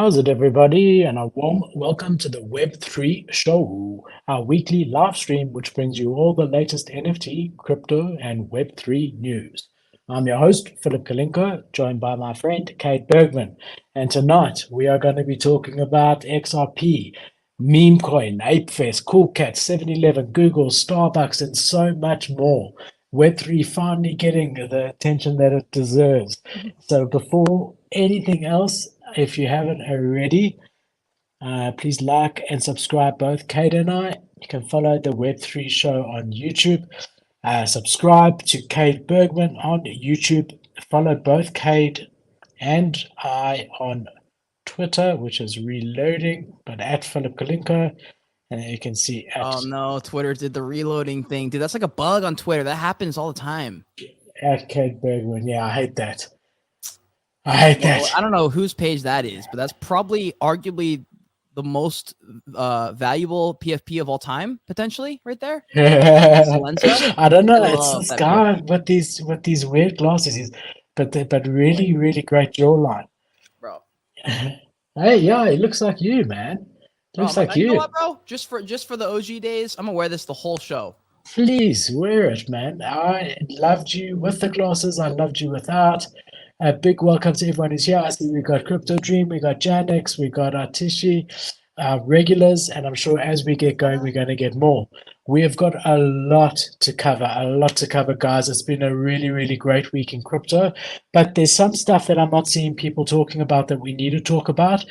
How's it, everybody? And a warm welcome to the Web3 Show, our weekly live stream which brings you all the latest NFT, crypto, and Web3 news. I'm your host, Philip Kalinko, joined by my friend, Kate Bergman. And tonight we are going to be talking about XRP, Memecoin, Apefest, Coolcat, 7-Eleven, Google, Starbucks, and so much more. Web3 finally getting the attention that it deserves. So before anything else, if you haven't already, please like and subscribe both Kate and I. You can follow the Web3 Show on YouTube. Subscribe to Kate Bergman on YouTube. Follow both Kate and I on Twitter, which is reloading, but at Philip Kalinko. And you can see Oh no, Twitter did the reloading thing. Dude, that's like a bug on Twitter. That happens all the time. at Kate Bergman. Yeah, I hate that. I don't know whose page that is, but that's probably arguably the most valuable PFP of all time, potentially, right there. I don't know. It's this guy with these weird glasses, but really great jawline, bro. Hey, yeah, it looks like you, man. Looks like you. You know what, bro? Just for the OG days, I'm gonna wear this the whole show. Please wear it, man. I loved you with the glasses. I loved you without. A big welcome to everyone who's here. I see we got Crypto Dream, we got Janex, we got Artishi, regulars, and I'm sure as we get going, we're going to get more. We have got a lot to cover, guys. It's been a really great week in crypto, but there's some stuff that I'm not seeing people talking about that we need to talk about.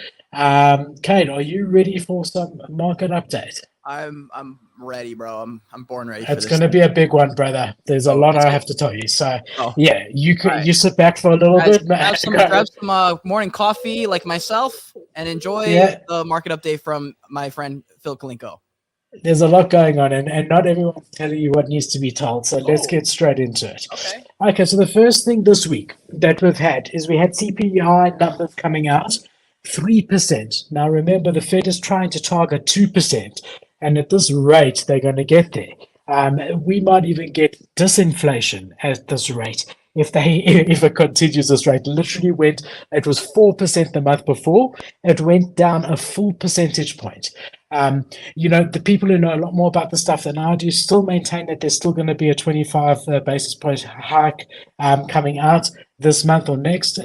Kate, are you ready for some market update? I'm ready, bro. I'm born ready. It's going to be a big one, brother. There's a lot I have to tell you. So yeah, you sit back for a little bit. Grab some morning coffee like myself and enjoy the market update from my friend Phil Kalinko. There's a lot going on, and not everyone's telling you what needs to be told. So let's get straight into it. Okay. So the first thing this week that we've had is we had CPI numbers coming out, 3%. Now remember, the Fed is trying to target 2%. And at this rate, they're going to get there. We might even get disinflation at this rate if it continues this rate. Literally it was 4% the month before. It went down a full percentage point. The people who know a lot more about the stuff than I do still maintain that there's still going to be a 25 basis point hike coming out this month or next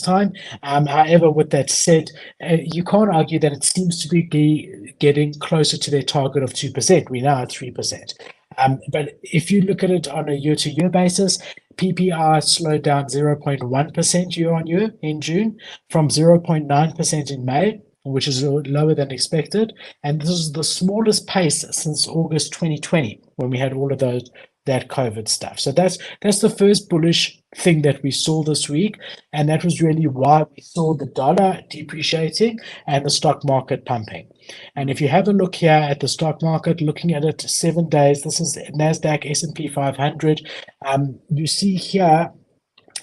time. However, with that said, you can't argue that it seems to be getting closer to their target of 2%. We're now at 3%. But if you look at it on a year-to-year basis, PPI slowed down 0.1% year-on-year in June from 0.9% in May, which is lower than expected. And this is the smallest pace since August 2020, when we had all of that COVID stuff. So that's the first bullish thing that we saw this week, and that was really why we saw the dollar depreciating and the stock market pumping. And if you have a look here at the stock market, looking at it 7 days, this is NASDAQ S&P 500. You see here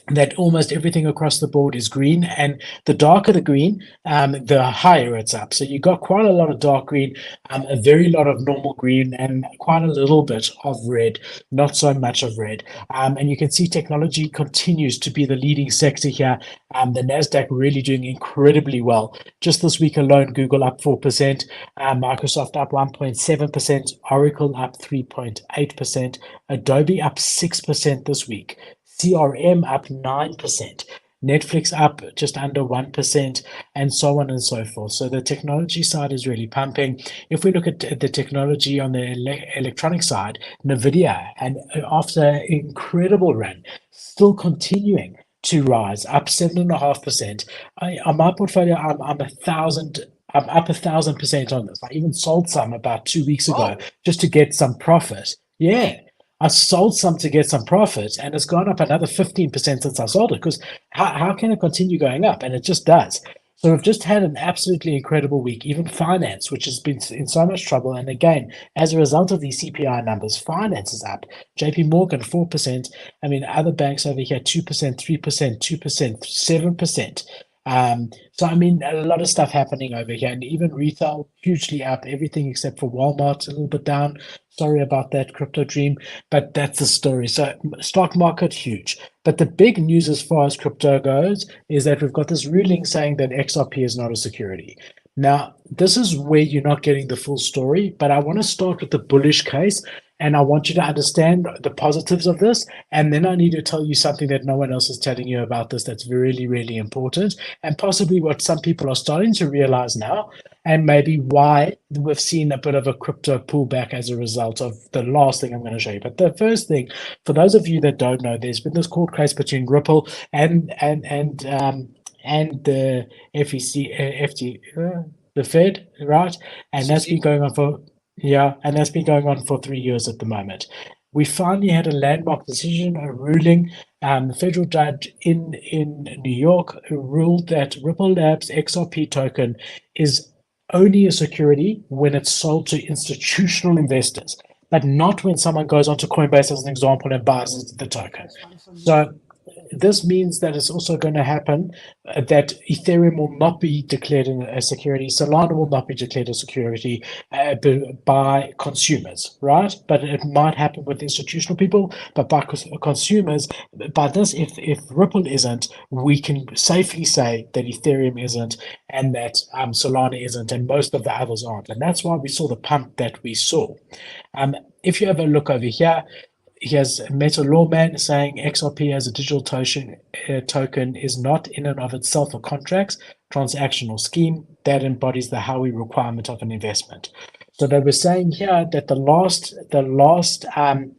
that almost everything across the board is green, and the darker the green, the higher it's up. So you got quite a lot of dark green, a very lot of normal green, and quite a little bit of red, not so much of red. And you can see technology continues to be the leading sector here. The NASDAQ really doing incredibly well. Just this week alone, Google up 4%, Microsoft up 1.7%, Oracle up 3.8%, Adobe up 6% this week. CRM up 9%, Netflix up just under 1%, and so on and so forth. So the technology side is really pumping. If we look at the technology on the electronic side, NVIDIA, and after an incredible run, still continuing to rise, up 7.5%. On my portfolio, I'm up 1,000% on this. I even sold some about 2 weeks ago just to get some profit. Yeah. I sold some to get some profit, and it's gone up another 15% since I sold it, because how can it continue going up? And it just does. So we've just had an absolutely incredible week. Even finance, which has been in so much trouble, and again, as a result of these CPI numbers, finance is up. JP Morgan 4%. I mean, other banks over here 2%, 3%, 2%, 7%. So I mean, a lot of stuff happening over here, and even retail hugely up. Everything except for Walmart a little bit down. Sorry about that, crypto dream, but that's the story. So stock market huge, but the big news as far as crypto goes is that we've got this ruling saying that XRP is not a security. Now, this is where you're not getting the full story, but I want to start with the bullish case, and I want you to understand the positives of this. And then I need to tell you something that no one else is telling you about this that's really, really important, and possibly what some people are starting to realize now, and maybe why we've seen a bit of a crypto pullback as a result of the last thing I'm going to show you. But the first thing, for those of you that don't know, there's been this court case between Ripple and the the Fed, right? And that's been going on for and that's been going on for 3 years at the moment. We finally had a landmark decision, a ruling. The federal judge in New York ruled that Ripple Labs XRP token is only a security when it's sold to institutional investors, but not when someone goes onto Coinbase as an example and buys the token. So this means that it's also going to happen that Ethereum will not be declared a security, Solana will not be declared a security by consumers, right? But it might happen with institutional people, but by consumers. By this, if Ripple isn't, we can safely say that Ethereum isn't, and that Solana isn't, and most of the others aren't. And that's why we saw the pump that we saw. If you have a look over here, here's Metal Lawman saying XRP as a digital token is not in and of itself a contract, transactional scheme that embodies the Howey requirement of an investment. So they were saying here that the last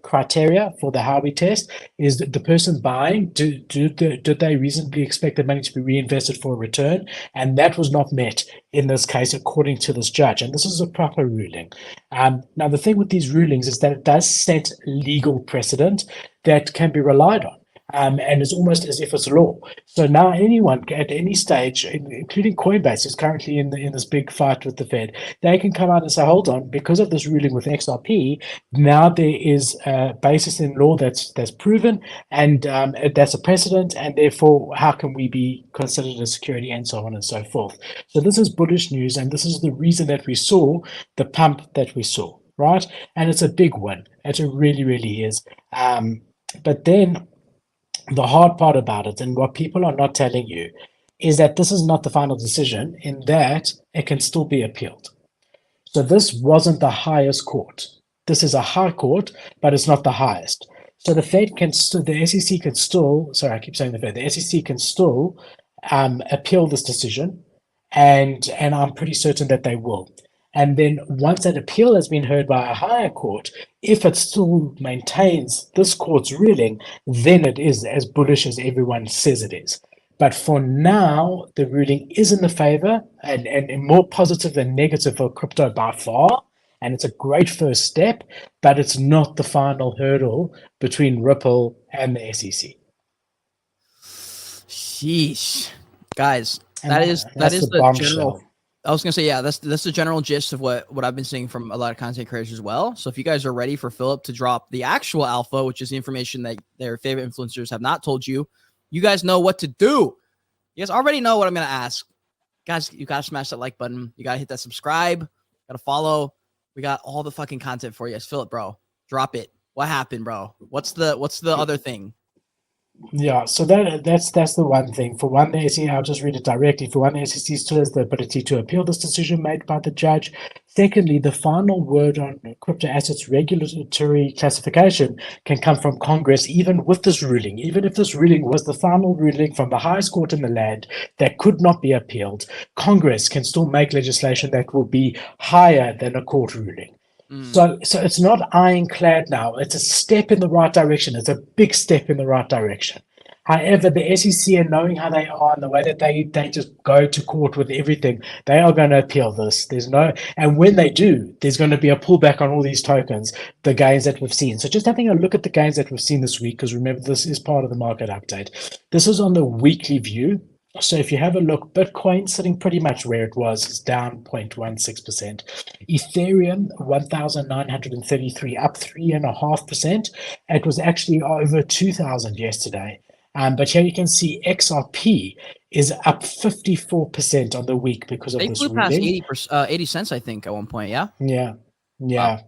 criteria for the Howey test is that the person buying, did they reasonably expect the money to be reinvested for a return? And that was not met in this case, according to this judge. And this is a proper ruling. Now, the thing with these rulings is that it does set legal precedent that can be relied on. And it's almost as if it's law. So now anyone at any stage, including Coinbase, is currently in this big fight with the Fed. They can come out and say, "Hold on, because of this ruling with XRP, now there is a basis in law that's proven, and that's a precedent, and therefore, how can we be considered a security?" and so on and so forth. So this is bullish news, and this is the reason that we saw the pump that we saw, right? And it's a big one. It really, really is. But then, the hard part about it, and what people are not telling you, is that this is not the final decision, in that it can still be appealed. So this wasn't the highest court. This is a high court, but it's not the highest. So the Fed can still, the SEC can still, sorry, I keep saying the Fed, the SEC can still appeal this decision, and I'm pretty certain that they will. And then once that appeal has been heard by a higher court, if it still maintains this court's ruling, then it is as bullish as everyone says it is. But for now, the ruling is in the favor and more positive than negative for crypto by far. And it's a great first step, but it's not the final hurdle between Ripple and the SEC. Sheesh. Guys, that is the general. I was gonna say, yeah, that's the general gist of what I've been seeing from a lot of content creators as well. So if you guys are ready for Philip to drop the actual alpha, which is the information that their favorite influencers have not told you, you guys know what to do. You guys already know what I'm gonna ask. Guys, you gotta smash that like button. You gotta hit that subscribe. Gotta follow. We got all the fucking content for you. Philip, bro, drop it. What happened, bro? What's the other thing? Yeah, so that's the one thing. For one, the SEC, I'll just read it directly. For one, the SEC still has the ability to appeal this decision made by the judge. Secondly, the final word on crypto assets regulatory classification can come from Congress, even with this ruling. Even if this ruling was the final ruling from the highest court in the land that could not be appealed, Congress can still make legislation that will be higher than a court ruling. So it's not ironclad now. It's a step in the right direction. It's a big step in the right direction. However, the SEC, and knowing how they are and the way that they just go to court with everything, they are going to appeal this. And when they do, there's going to be a pullback on all these tokens, the gains that we've seen. So just having a look at the gains that we've seen this week, because remember, this is part of the market update. This is on the weekly view. So if you have a look, Bitcoin sitting pretty much where it was, is down 0.16%. Ethereum, 1,933, up 3.5%. It was actually over 2,000 yesterday. But here you can see XRP is up 54% on the week because of They this flew past ruling. 80 cents, I think, at one point. Yeah. Yeah. Wow.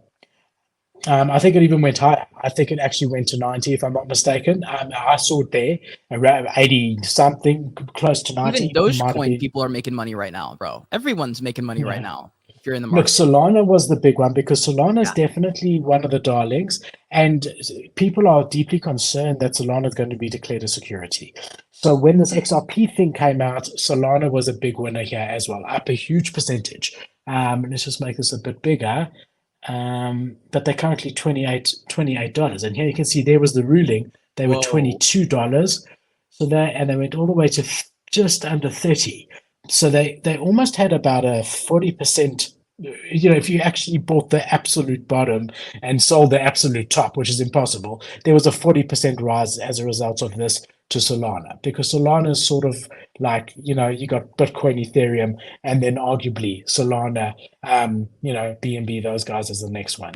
I think it even went higher. I think it actually went to 90, if I'm not mistaken. I saw it there around 80 something, close to 90. Even Dogecoin people are making money right now, bro. Everyone's making money right now if you're in the Look, market. Solana was the big one because Solana is definitely one of the darlings, and people are deeply concerned that Solana is going to be declared a security. So when this XRP thing came out, Solana was a big winner here as well, up a huge percentage. Let's just make this a bit bigger. But they're currently $28. And here you can see there was the ruling. They were $22. So they went all the way to just under 30. So they almost had about a 40%. If you actually bought the absolute bottom and sold the absolute top, which is impossible, there was a 40% rise as a result of this to Solana, because Solana is sort of like, you got Bitcoin, Ethereum, and then arguably Solana, BNB, those guys as the next one.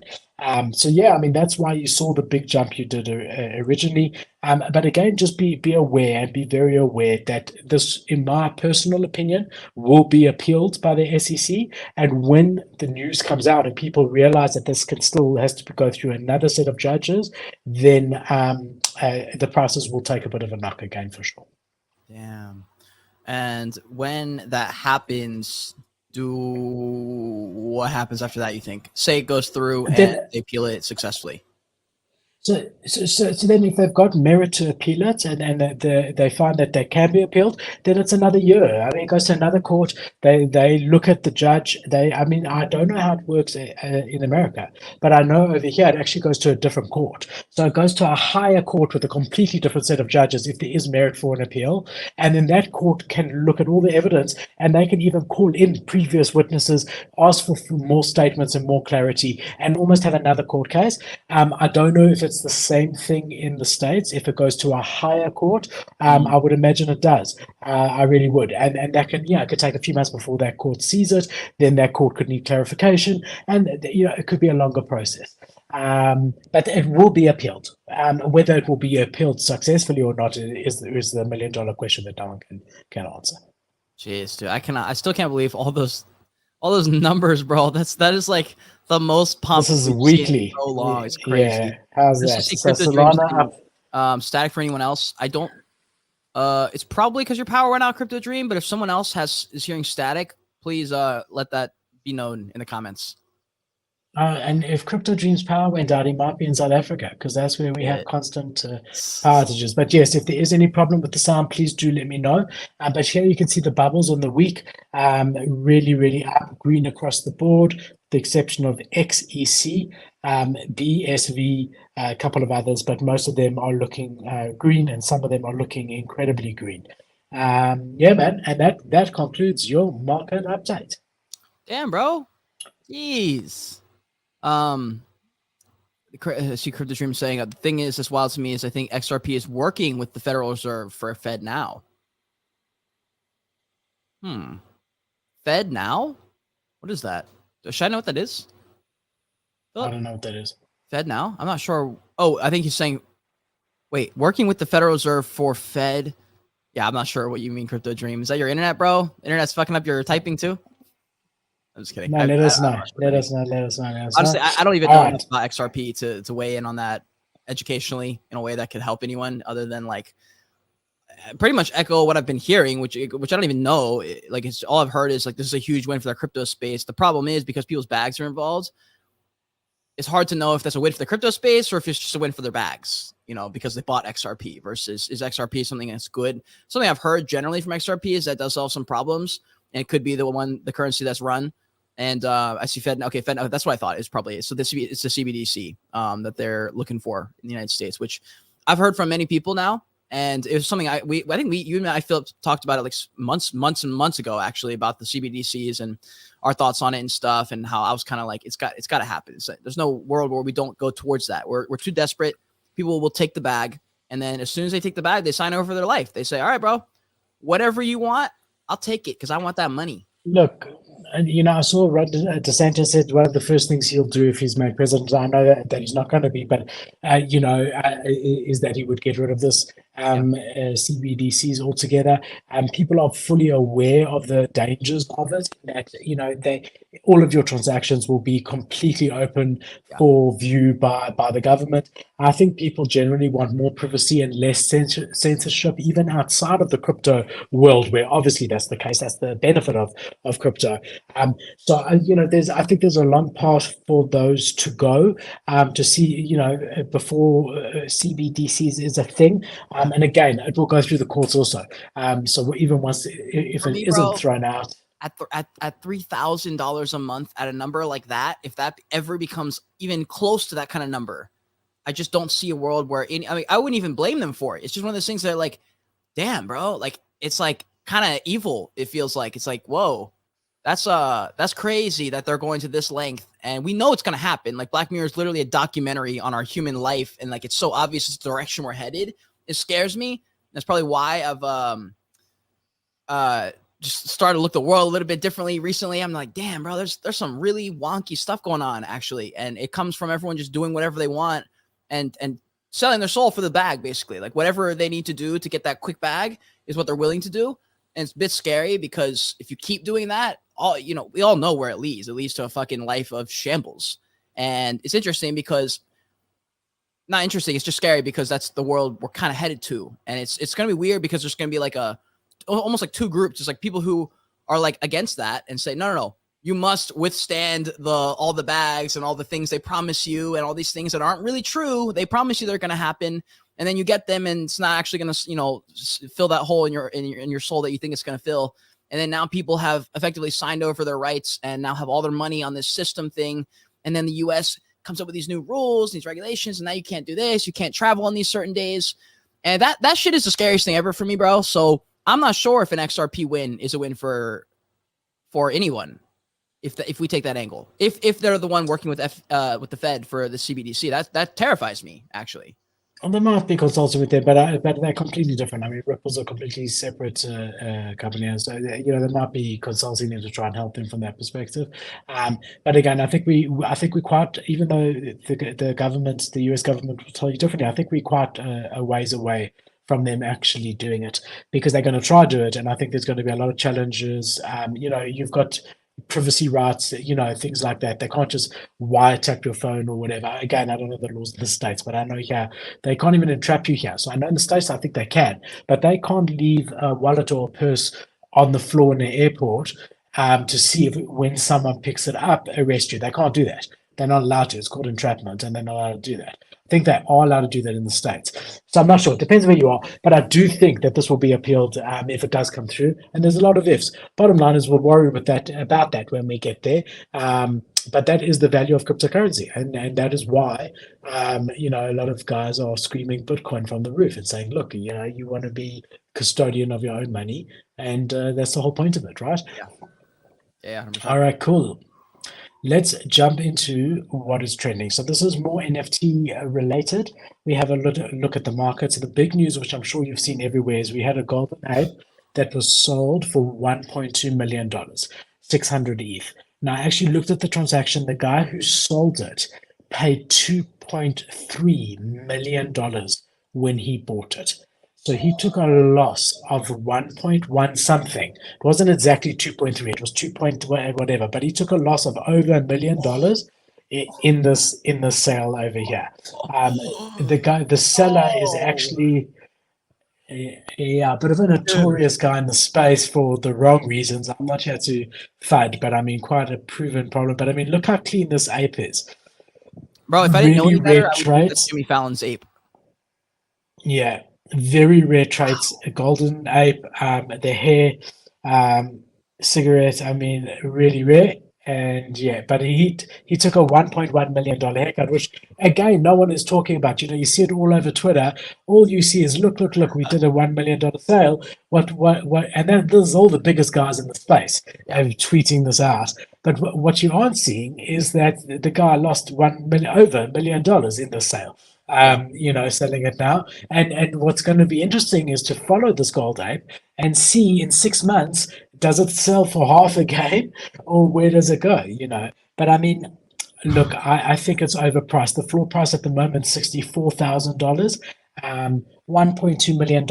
So yeah, I mean, that's why you saw the big jump you did originally. But again, just be aware and be very aware that this, in my personal opinion, will be appealed by the SEC. And when the news comes out and people realize that this still has to go through another set of judges, then the prices will take a bit of a knock again for sure. Damn. And when that happens, what happens after that, you think? Say it goes through and they appeal it successfully. So then if they've got merit to appeal it and they find that they can be appealed, then it's another year. I mean, it goes to another court. They look at the judge. I don't know how it works in America, but I know over here it actually goes to a different court. So it goes to a higher court with a completely different set of judges if there is merit for an appeal. And then that court can look at all the evidence, and they can even call in previous witnesses, ask for more statements and more clarity, and almost have another court case. I don't know if it's the same thing in the States. If it goes to a higher court, I would imagine it does. I really would. And that it could take a few months before that court sees it. Then that court could need clarification. And, it could be a longer process. But it will be appealed. Whether it will be appealed successfully or not is the $1 million question that no one can answer. Jeez, dude, I still can't believe all those numbers, bro. That is like the most pump. This is weekly. So long, it's crazy. Yeah, how's that? So Solana up. Static for anyone else? I don't. It's probably because your power went out, Crypto Dream. But if someone else is hearing static, please let that be known in the comments. And if Crypto Dream's power went out, he might be in South Africa, because that's where we have constant power outages. But yes, if there is any problem with the sound, please do let me know. But here you can see the bubbles on the week, really, really up, green across the board, the exception of XEC, BSV, a couple of others, but most of them are looking green, and some of them are looking incredibly green. Yeah, man, and that concludes your market update. Damn, bro. Jeez. See Crypto Dream saying the thing is that's wild to me is I think XRP is working with the Federal Reserve for Fed now. Fed now? What is that? Should I know what that is? I don't know what that is. Fed now? I'm not sure. Oh, I think he's saying, wait, working with the Federal Reserve for Fed. Yeah, I'm not sure what you mean, Crypto Dream. Is that your internet, bro? Internet's fucking up your typing too? I'm just kidding. No, let us know. Honestly, I don't even know enough about XRP to weigh in on that educationally in a way that could help anyone, other than like pretty much echo what I've been hearing, which I don't even know. Like, it's all I've heard is like this is a huge win for the crypto space. The problem is, because people's bags are involved, it's hard to know if that's a win for the crypto space or if it's just a win for their bags, because they bought XRP versus is XRP something that's good. Something I've heard generally from XRP is that does solve some problems, and it could be the currency that's run. And I see Fed. Okay, Fed. That's what I thought. It's probably so. It's the CBDC that they're looking for in the United States, which I've heard from many people now. And it was something I think you and I, Philip, talked about it like months and months ago, actually, about the CBDCs and our thoughts on it and stuff, and how I was kind of like, it's got to happen. There's no world where we don't go towards that. We're too desperate. People will take the bag, and then as soon as they take the bag, they sign over for their life. They say, "All right, bro, whatever you want, I'll take it because I want that money." Look, And I saw Rod DeSantis said one of the first things he'll do if he's made president. I know that he's not going to be, but is that he would get rid of this CBDCs altogether. People are fully aware of the dangers of it. That all of your transactions will be completely open for view by the government. I think people generally want more privacy and less censorship, even outside of the crypto world, where obviously that's the case. That's the benefit of crypto. I think there's a long path for those to go to see, before CBDCs is a thing. And again, it will go through the courts also. So even once, if it isn't thrown out. At $3,000 a month at a number like that, if that ever becomes even close to that kind of number, I just don't see a world where I wouldn't even blame them for it. It's just one of those things that like, damn, bro, like it's like kind of evil. It feels like it's like, whoa, that's crazy that they're going to this length. And we know it's going to happen. Like Black Mirror is literally a documentary on our human life. And like, it's so obvious it's the direction we're headed. It scares me. That's probably why I've, just started to look the world a little bit differently recently. I'm like, damn, bro, there's some really wonky stuff going on actually. And it comes from everyone just doing whatever they want and selling their soul for the bag, basically. Like whatever they need to do to get that quick bag is what they're willing to do. And it's a bit scary because if you keep doing that, we all know where it leads. It leads to a fucking life of shambles. And it's interesting because not interesting. It's just scary because that's the world we're kind of headed to. And it's going to be weird because there's going to be like almost like two groups. There's like people who are like against that and say, no, you must withstand all the bags and all the things they promise you and all these things that aren't really true. They promise you they're going to happen. And then you get them and it's not actually going to, fill that hole in your soul that you think it's going to fill. And then now people have effectively signed over their rights and now have all their money on this system thing. And then the US comes up with these new rules, these regulations, and now you can't do this. You can't travel on these certain days. And that shit is the scariest thing ever for me, bro. So I'm not sure if an XRP win is a win for anyone. If we take that angle, if they're the one working with the Fed for the CBDC, that terrifies me actually. And there might be consulting with them, but they're completely different. I mean, Ripple's a completely separate company, and so there might be consulting them to try and help them from that perspective. But again, I think we quite, even though the government, the US government will tell you differently, I think we're quite a ways away from them actually doing it, because they're going to try to do it, and I think there's going to be a lot of challenges. You've got privacy rights, things like that. They can't just wiretap your phone or whatever. Again, I don't know the laws in the States, but I know here they can't even entrap you here. So I know in the States, I think they can, but they can't leave a wallet or a purse on the floor in the airport to see if when someone picks it up, arrest you. They can't do that. They're not allowed to. It's called entrapment, and they're not allowed to do that. I think they are allowed to do that in the States. So I'm not sure. It depends where you are. But I do think that this will be appealed if it does come through. And there's a lot of ifs. Bottom line is we'll worry about that when we get there. But that is the value of cryptocurrency. And that is why, a lot of guys are screaming Bitcoin from the roof and saying, look, you want to be custodian of your own money. And that's the whole point of it, right? Yeah. 100%. All right, cool. Let's jump into what is trending. So this is more NFT related. We have a look at the market. So the big news, which I'm sure you've seen everywhere, is we had a golden ape that was sold for $1.2 million, 600 ETH. Now, I actually looked at the transaction. The guy who sold it paid $2.3 million when he bought it. So he took a loss of 1.1 something. It wasn't exactly 2.3. It was 2 point whatever. But he took a loss of over $1 million in the sale over here. The seller is actually a bit of a notorious guy in the space for the wrong reasons. I'm not here to FUD, but I mean quite a proven problem. But I mean, look how clean this ape is. Bro, if I didn't know any better, I would think that's Jimmy Fallon's ape. Yeah. Very rare traits, a golden ape, the hair, cigarette, I mean, really rare. And yeah, but he took a $1.1 million haircut, which again, no one is talking about. You see it all over Twitter. All you see is look, we did a $1 million sale. What, and then there's all the biggest guys in the space tweeting this out. But what you aren't seeing is that the guy lost over $1 million in the sale. selling it now. And what's going to be interesting is to follow this gold ape and see in 6 months, does it sell for half a game or where does it go? But I mean, look, I think it's overpriced. The floor price at the moment, $64,000. $1.2 million,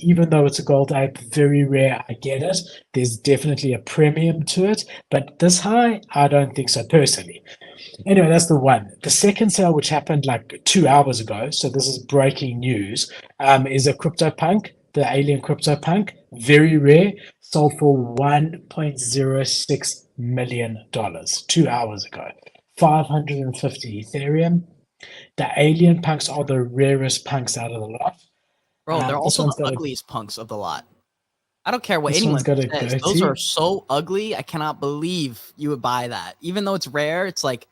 even though it's a gold ape, very rare. I get it. There's definitely a premium to it, but this high, I don't think so personally. Anyway, that's the one. The second sale, which happened like 2 hours ago, so this is breaking news, is a CryptoPunk, the Alien CryptoPunk, very rare, sold for $1.06 million 2 hours ago. 550 Ethereum. The Alien punks are the rarest punks out of the lot. Bro, they're also the ugliest punks of the lot. I don't care what anyone says. Those are so ugly. I cannot believe you would buy that. Even though it's rare, it's like,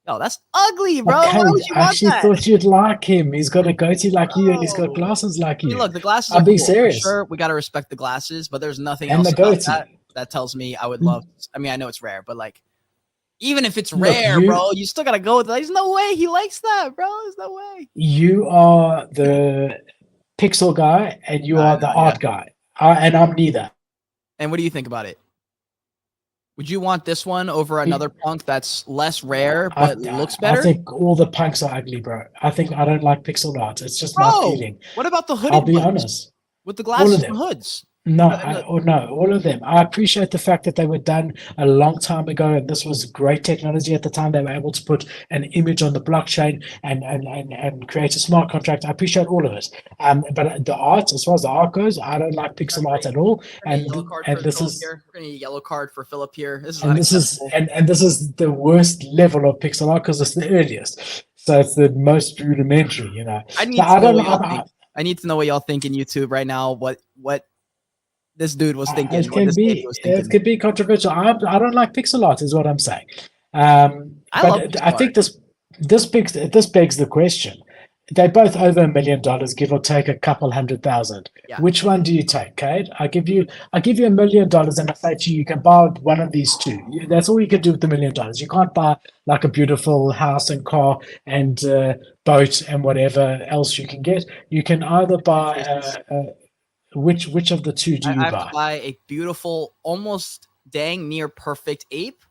oh, that's ugly, bro. Okay, why would you I actually thought you'd like him. He's got a goatee like you, and he's got glasses like you. I mean, look, the glasses I'm are being cool. serious. For sure, we got to respect the glasses, but there's nothing and else the about goatee. that tells me I would love. I mean, I know it's rare, but like, even if it's rare, bro, you still got to go with it. There's no way he likes that, bro. There's no way. You are the pixel guy, and you are the art guy. And I'm neither. And what do you think about it? Would you want this one over another punk that's less rare but looks better? I think all the punks are ugly, bro. I don't like pixel art. It's just my feeling. What about the hooded I'll be ones? Honest. With the glasses and hoods? No, all of them. I appreciate the fact that they were done a long time ago, and this was great technology at the time. They were able to put an image on the blockchain and create a smart contract. I appreciate all of it. But the art, as far as the art goes, I don't like pixel art at all. And this is we're gonna need a yellow card for Philip here. This is this is the worst level of pixel art because it's the earliest, so it's the most rudimentary. I need to know what y'all think in YouTube right now. What this dude was thinking. It could be controversial. I don't like pixel art, is what I'm saying. I think this begs the question. They're both over $1 million, give or take a couple 100,000. Yeah. Which one do you take, Kate? I give you $1 million, and I say to you, you can buy one of these two. That's all you can do with the $1 million. You can't buy like a beautiful house and car and boat and whatever else you can get. You can either buy which of the two do you buy? I have to buy a beautiful, almost dang near perfect ape,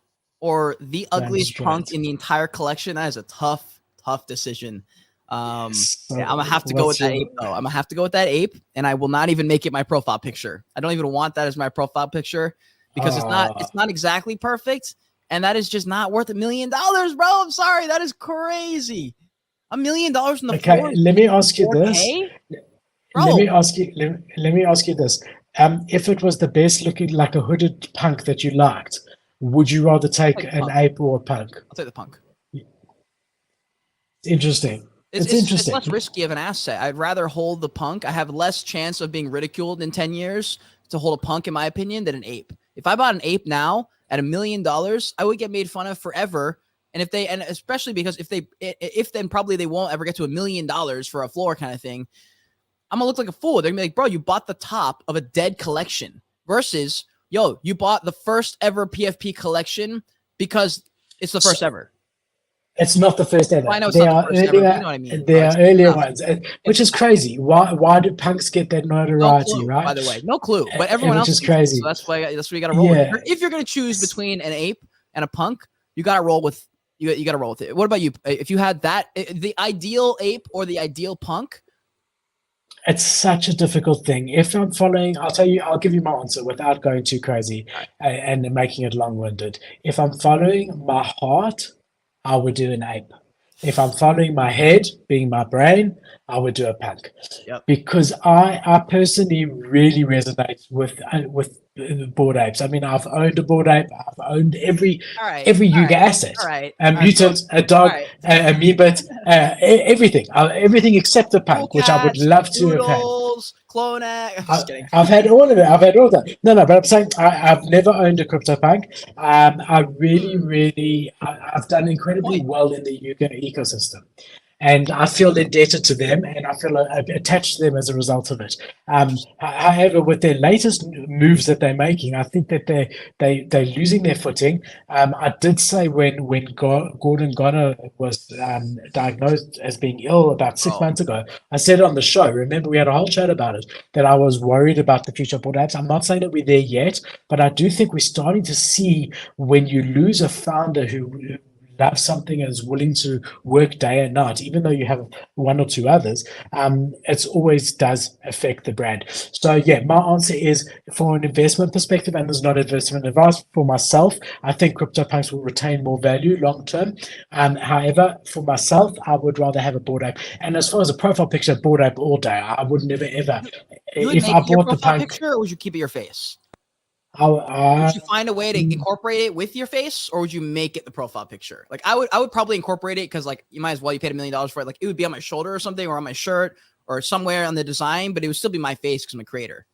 or the ugliest punk in the entire collection. That is a tough decision. I'm gonna have to go with that ape though. I'm gonna have to go with that ape, and I will not even make it my profile picture. I don't even want that as my profile picture because it's not exactly perfect, and that is just not worth $1 million, bro. I'm sorry, that is crazy. $1 million in the floor. Let me ask you this. Bro. Let me ask you this. If it was the best looking, like a hooded punk that you liked, would you rather take an ape or a punk? I'll take the punk. Interesting. It's interesting. It's less risky of an asset. I'd rather hold the punk. I have less chance of being ridiculed in 10 years to hold a punk, in my opinion, than an ape. If I bought an ape now at $1 million, I would get made fun of forever. And especially because if then probably they won't ever get to $1 million for a floor kind of thing. I'm gonna look like a fool. They're gonna be like, bro, you bought the top of a dead collection versus, yo, you bought the first ever PFP collection because it's the first ever. It's not the first ever. Well, I know it's not the first ever. You know what I mean? There are earlier ones, which is crazy. Why do punks get that notoriety, no clue, right? By the way, no clue. But everyone else is crazy. So that's why you got to roll with. If you're gonna choose between an ape and a punk, you got to roll with. You got to roll with it. What about you? If you had the ideal ape or the ideal punk? It's such a difficult thing. If I'm following, I'll give you my answer without going too crazy and making it long-winded. If I'm following my heart, I would do an ape. If I'm following my head, being my brain, I would do a punk. Yep. Because I personally really resonate with bored apes. I mean, I've owned a bored ape. I've owned every Yuga asset. A mutant, a dog, a meebit, everything. Everything except the punk, which I would love to have had. Clone. I've had all of it. I've had all that. No, but I'm saying I've never owned a CryptoPunk. I really, I've done incredibly well in the Yuga ecosystem. and I feel indebted to them, and I feel attached to them as a result of it. However, with their latest moves that they're making, I think that they're losing their footing. I did say when Gordon Gono was diagnosed as being ill about 6 months ago, I said on the show, remember we had a whole chat about it, that I was worried about the future of board apps. I'm not saying that we're there yet, but I do think we're starting to see when you lose a founder who loves something and is willing to work day and night, even though you have one or two others, it always does affect the brand. So yeah, my answer is for an investment perspective, and there's not investment advice for myself. I think CryptoPunks will retain more value long term. However, for myself, I would rather have a board app. And as far as a profile picture, board app all day. I would never ever. You would If make I it your bought the profile punk, picture, or would you keep it your face? would you find a way to incorporate it with your face, or would you make it the profile picture? Like I would probably incorporate it because like you might as well, you paid $1 million for it. Like it would be on my shoulder or something, or on my shirt or somewhere on the design, but it would still be my face because I'm a creator.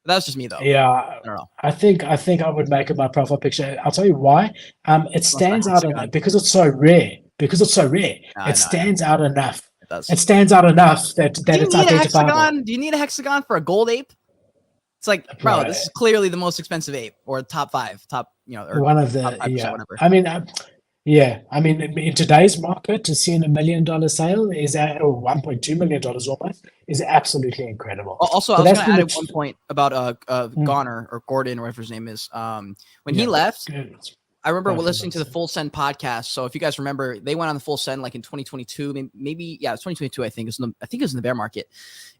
But that's just me though. Yeah, I don't know. I think I would make it my profile picture. I'll tell you why. It stands out enough because it's so rare. It stands out enough. It does. It stands out enough that it's identifiable. Do you need a hexagon for a gold ape? It's like, bro, this is clearly the most expensive ape, or top 5, or one of the whatever. I mean, I mean, in today's market, to see $1 million sale is at or $1.2 million almost is absolutely incredible. Also, I was going to add at one point about Goner or Gordon, or whatever his name is. When he left, I remember listening to the Full Send podcast. So if you guys remember, they went on the Full Send like in 2022, maybe 2022. I think it was in the bear market,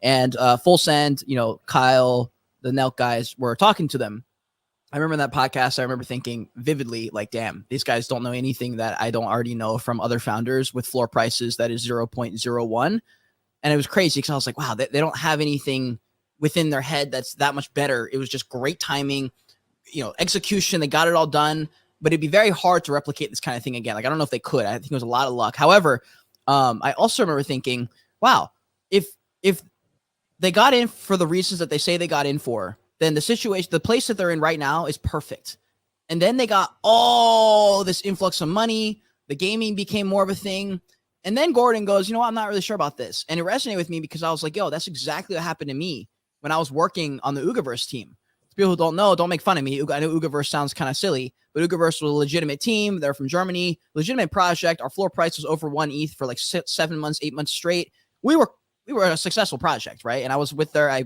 and Full Send, Kyle, the Nelk guys were talking to them. I remember that podcast. I remember thinking vividly, like, damn, these guys don't know anything that I don't already know from other founders with floor prices that is 0.01. And it was crazy because I was like, wow, they don't have anything within their head that's that much better. It was just great timing, execution. They got it all done, but it'd be very hard to replicate this kind of thing again. Like, I don't know if they could. I think it was a lot of luck. However, I also remember thinking, wow, if they got in for the reasons that they say they got in for, then the place that they're in right now is perfect. And then they got all this influx of money. The gaming became more of a thing. And then Gordon goes, I'm not really sure about this. And it resonated with me because I was like, yo, that's exactly what happened to me when I was working on the Ugaverse team. People who don't know, don't make fun of me. I know Ugaverse sounds kind of silly, but Ugaverse was a legitimate team. They're from Germany, legitimate project. Our floor price was over 1 ETH for like 7 months, 8 months straight. We were a successful project, right? And I was with I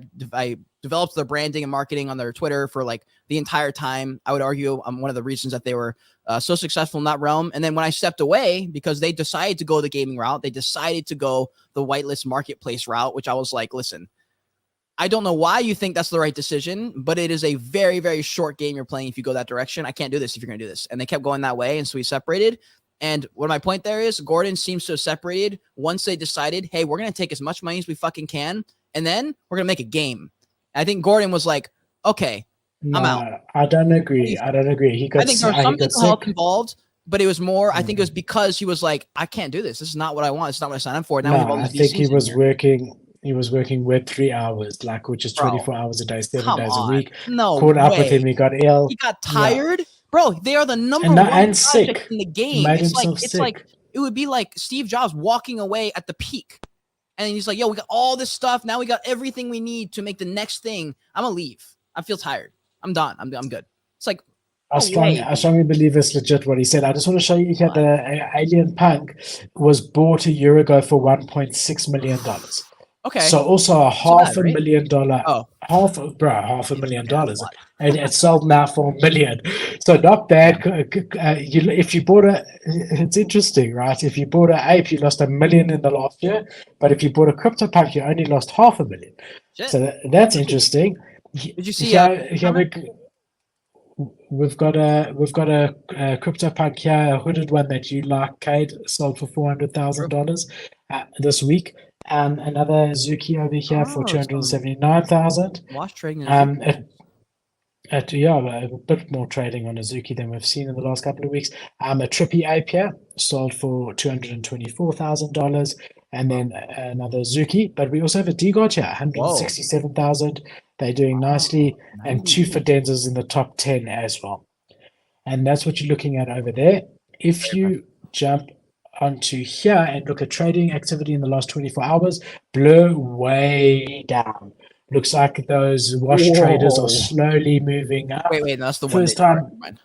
developed their branding and marketing on their Twitter for like the entire time. I would argue I'm one of the reasons that they were so successful in that realm. And then when I stepped away, because they decided to go the gaming route, they decided to go the whitelist marketplace route, which I was like, listen, I don't know why you think that's the right decision, but it is a very, very short game you're playing if you go that direction. I can't do this if you're going to do this. And they kept going that way. And so we separated. And what my point there is, Gordon seems to have separated once they decided, hey, we're going to take as much money as we fucking can, and then we're going to make a game. And I think Gordon was like, okay, I'm out. I don't agree. I think there was some mental health involved, but it was more, I think it was because he was like, I can't do this. This is not what I want. It's not what I signed up for. Now I think he was working Web 3 hours, which is 24 hours a day, 7 days a week. No Caught up with him. He got ill. He got tired. Yeah. Bro, they are the number one project in the game. It's like it would be like Steve Jobs walking away at the peak. And he's like, yo, we got all this stuff. Now we got everything we need to make the next thing. I'm going to leave. I feel tired. I'm done. I'm good. It's like, I strongly believe it's legit what he said. I just want to show you here the Alien Punk was bought a year ago for $1.6 million. Okay. So also $500,000. Oh, $500,000. And it sold now for $1 million. So not bad. If you bought it's interesting, right? If you bought an ape, you lost $1 million in the last year. But if you bought a CryptoPunk, you only lost $500,000. Shit. So that's interesting. Did you see? We've got a CryptoPunk here, a hooded one that you like, Cade, sold for $400,000 this week. Another Zuki over here for $279,000. Watch trading. A bit more trading on a Zuki than we've seen in the last couple of weeks. A Trippy ape here sold for $224,000, and then another Zuki. But we also have a D-God here, $167,000. They're doing nicely, and 2 Fidenzas in the top 10 as well. And that's what you're looking at over there. If you jump onto here and look at trading activity in the last 24 hours, blur way down. Looks like those wash traders are slowly moving up. Wait, no, that's the First 1 day. time.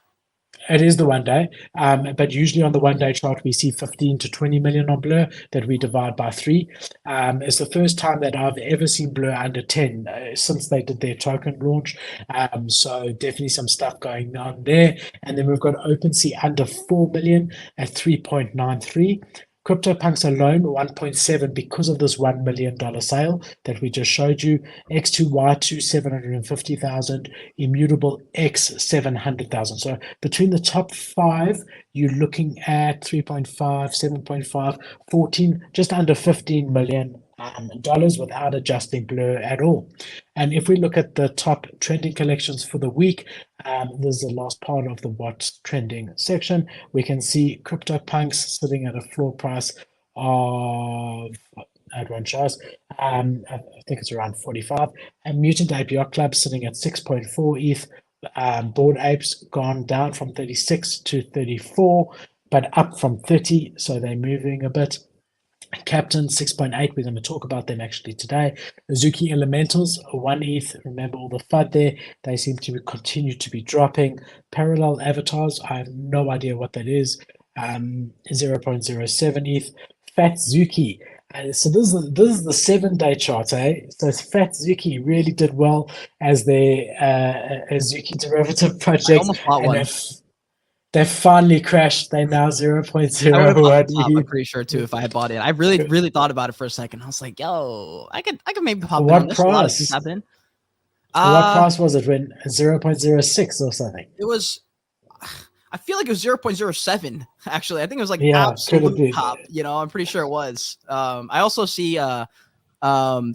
It is the 1 day, but usually on the 1 day chart, we see 15 to 20 million on blur that we divide by 3. It's the first time that I've ever seen blur under 10 since they did their token launch. So definitely some stuff going on there. And then we've got OpenSea under 4 million at 3.93. CryptoPunks alone, 1.7 because of this $1 million sale that we just showed you. X2Y2, 750,000. Immutable X, 700,000. So between the top 5, you're looking at 3.5, 7.5, 14, just under $15 million without adjusting blur at all. And if we look at the top trending collections for the week, this is the last part of the what's trending section. We can see CryptoPunks sitting at a floor price of at one shows. I think it's around 45. And Mutant Ape Yacht Club sitting at 6.4 ETH. Bored Apes gone down from 36 to 34, but up from 30, so they're moving a bit. Captain 6.8, we're going to talk about them actually today. Azuki Elementals 1 ETH. Remember all the FUD there, they seem to continue to be dropping. Parallel Avatars, I have no idea what that is. 0.07 ETH. Fat Zuki. So this is the 7 day chart, eh? So Fat Zuki really did well as their Azuki derivative project. I almost bought one. They finally crashed. They now 0.01. I'm pretty sure too if I had bought it. I really thought about it for a second. I was like, yo, I could maybe pop in on this. What price? What price was it when 0.06 or something? It was, I feel like it was 0.07 actually. I think it was like absolute top. You know, I'm pretty sure it was. I also see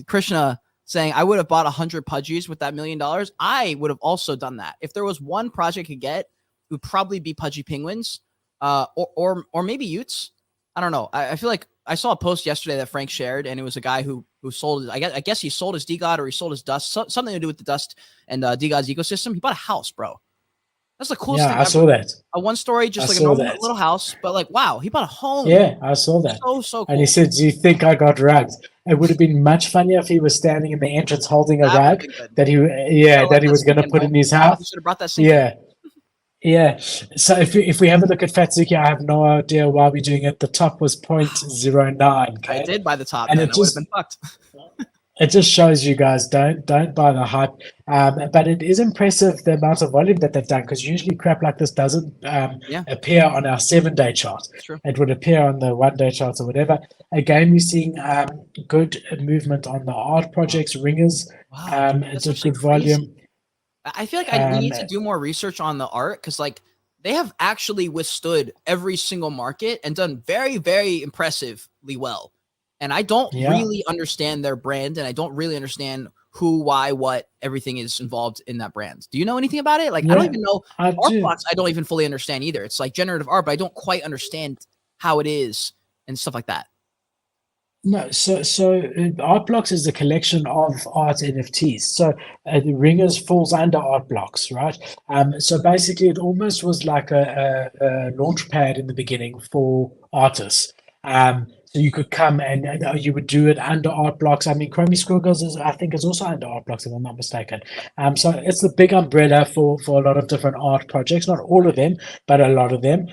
Krishna saying I would have bought 100 Pudgies with that $1 million. I would have also done that. If there was one project I could get, it would probably be Pudgy Penguins, or maybe Utes. I don't know. I feel like I saw a post yesterday that Frank shared, and it was a guy who sold. I guess he sold his DGOD or he sold his Dust. Something to do with the Dust and DGOD's ecosystem. He bought a house, bro. That's the coolest thing. I saw that. A one story, just like a normal little house, but like, wow, he bought a home. Yeah, I saw that. So cool. And he said, "Do you think I got rugged?" It would have been much funnier if he was standing in the entrance holding a rug that he was going to put in his house. You should have brought that same. Yeah. So if we have a look at Fatsuki, I have no idea why we're doing it. The top was 0.09. Okay? I did buy the top, and it just would have been fucked. It just shows you guys don't buy the hype. But it is impressive the amount of volume that they've done, because usually crap like this doesn't appear on our 7 day chart. It would appear on the 1 day charts or whatever. Again, we're seeing good movement on the art projects, ringers. It's a good volume. I feel like we need to do more research on the art, because like they have actually withstood every single market and done very, very impressively well. And I don't really understand their brand, and I don't really understand who, why, what everything is involved in that brand. Do you know anything about it? Like, I don't even know art blocks. I don't even fully understand either. It's like generative art, but I don't quite understand how it is and stuff like that. No, so art blocks is a collection of art NFTs. So the ringers falls under art blocks, right? So basically, it almost was like a launch pad in the beginning for artists. So you could come and you would do it under art blocks. I mean, Chromie Squiggles I think is also under art blocks, if I'm not mistaken. So it's the big umbrella for a lot of different art projects. Not all of them, but a lot of them.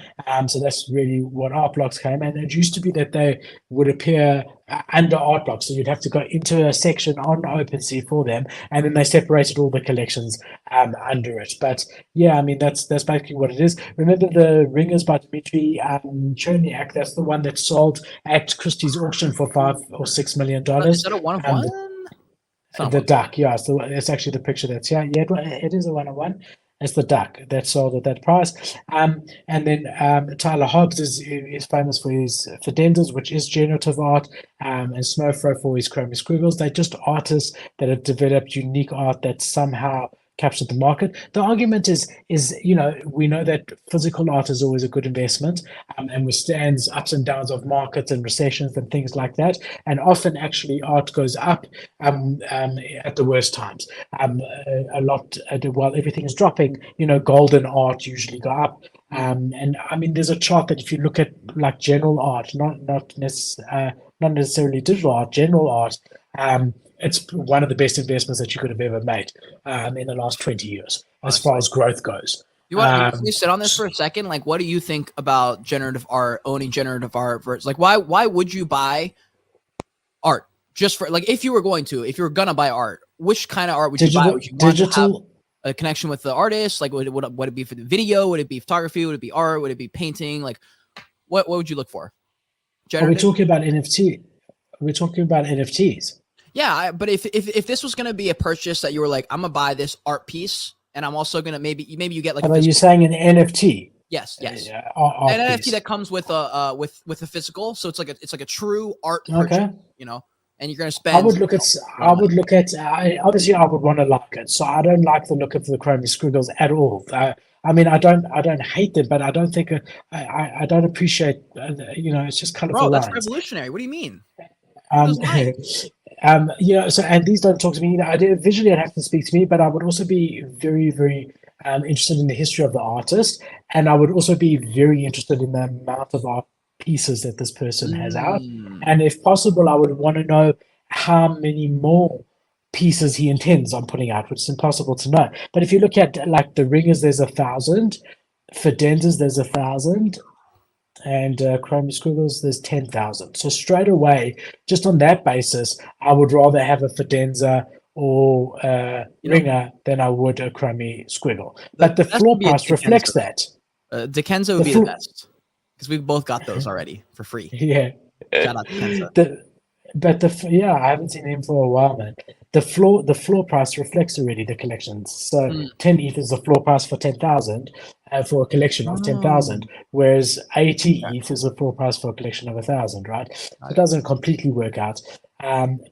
So that's really what art blocks came. And it used to be that they would appear under art blocks. So you'd have to go into a section on OpenSea for them, and then they separated all the collections under it. But yeah, I mean, that's basically what it is. Remember the Ringers by Dmitry Cherniak? That's the one that sold at Christie's auction for $5 or $6 million. Is that a 1-of-1? The duck, yeah. So it's actually the picture that's here. Yeah, it is a 1-of-1. It's the duck that sold at that price. And then Tyler Hobbs is famous for his Fidenders, which is generative art, and Snowfro for his Chromie Squiggles. They're just artists that have developed unique art that somehow captured the market. The argument is we know that physical art is always a good investment, and withstands ups and downs of markets and recessions and things like that. And often, actually, art goes up at the worst times. A lot while everything is dropping, gold and art usually go up. And I mean, there's a chart that if you look at like general art, not necessarily digital art, general art. It's one of the best investments that you could have ever made in the last 20 years, as far as growth goes. You want to sit on this for a second? Like, what do you think about generative art, owning generative art versus like, why would you buy art just for like, if you were gonna buy art, which kind of art would you buy? Would you want digital, to have a connection with the artist? Like, would it be for the video? Would it be photography? Would it be art? Would it be painting? Like, what would you look for? Are we talking about NFT? We're talking about NFTs. Yeah, but if this was going to be a purchase that you were like, I'm gonna buy this art piece, and I'm also gonna maybe you get like. Are you saying an NFT? Yes. An NFT that comes with a physical, so it's like a true art purchase, and you're gonna spend. I would look at. Obviously, I would want to like it, so I don't like the look of the chromey squiggles at all. I mean, I don't hate them, but I don't think I don't appreciate. It's just colorful lines. That's revolutionary. What do you mean? So and these don't talk to me. Visually, I'd have to speak to me, but I would also be very, very interested in the history of the artist, and I would also be very interested in the amount of art pieces that this person has out, and if possible, I would want to know how many more pieces he intends on putting out, which is impossible to know. But if you look at like the ringers, there's 1,000, Fidenzas, there's 1,000. And chromey squiggles, there's 10,000. So straight away, just on that basis, I would rather have a Fidenza or ringer than I would a chromey squiggle. But the floor price reflects that. Dekenza would be the best because we've both got those already for free. Yeah. Shout out Dekenza. I haven't seen him for a while, man. The floor price reflects already the collections. So 10 ETH is the floor price for 10,000 for a collection of 10,000, whereas 80 ETH is the floor price for a collection of 1,000, right? It doesn't completely work out.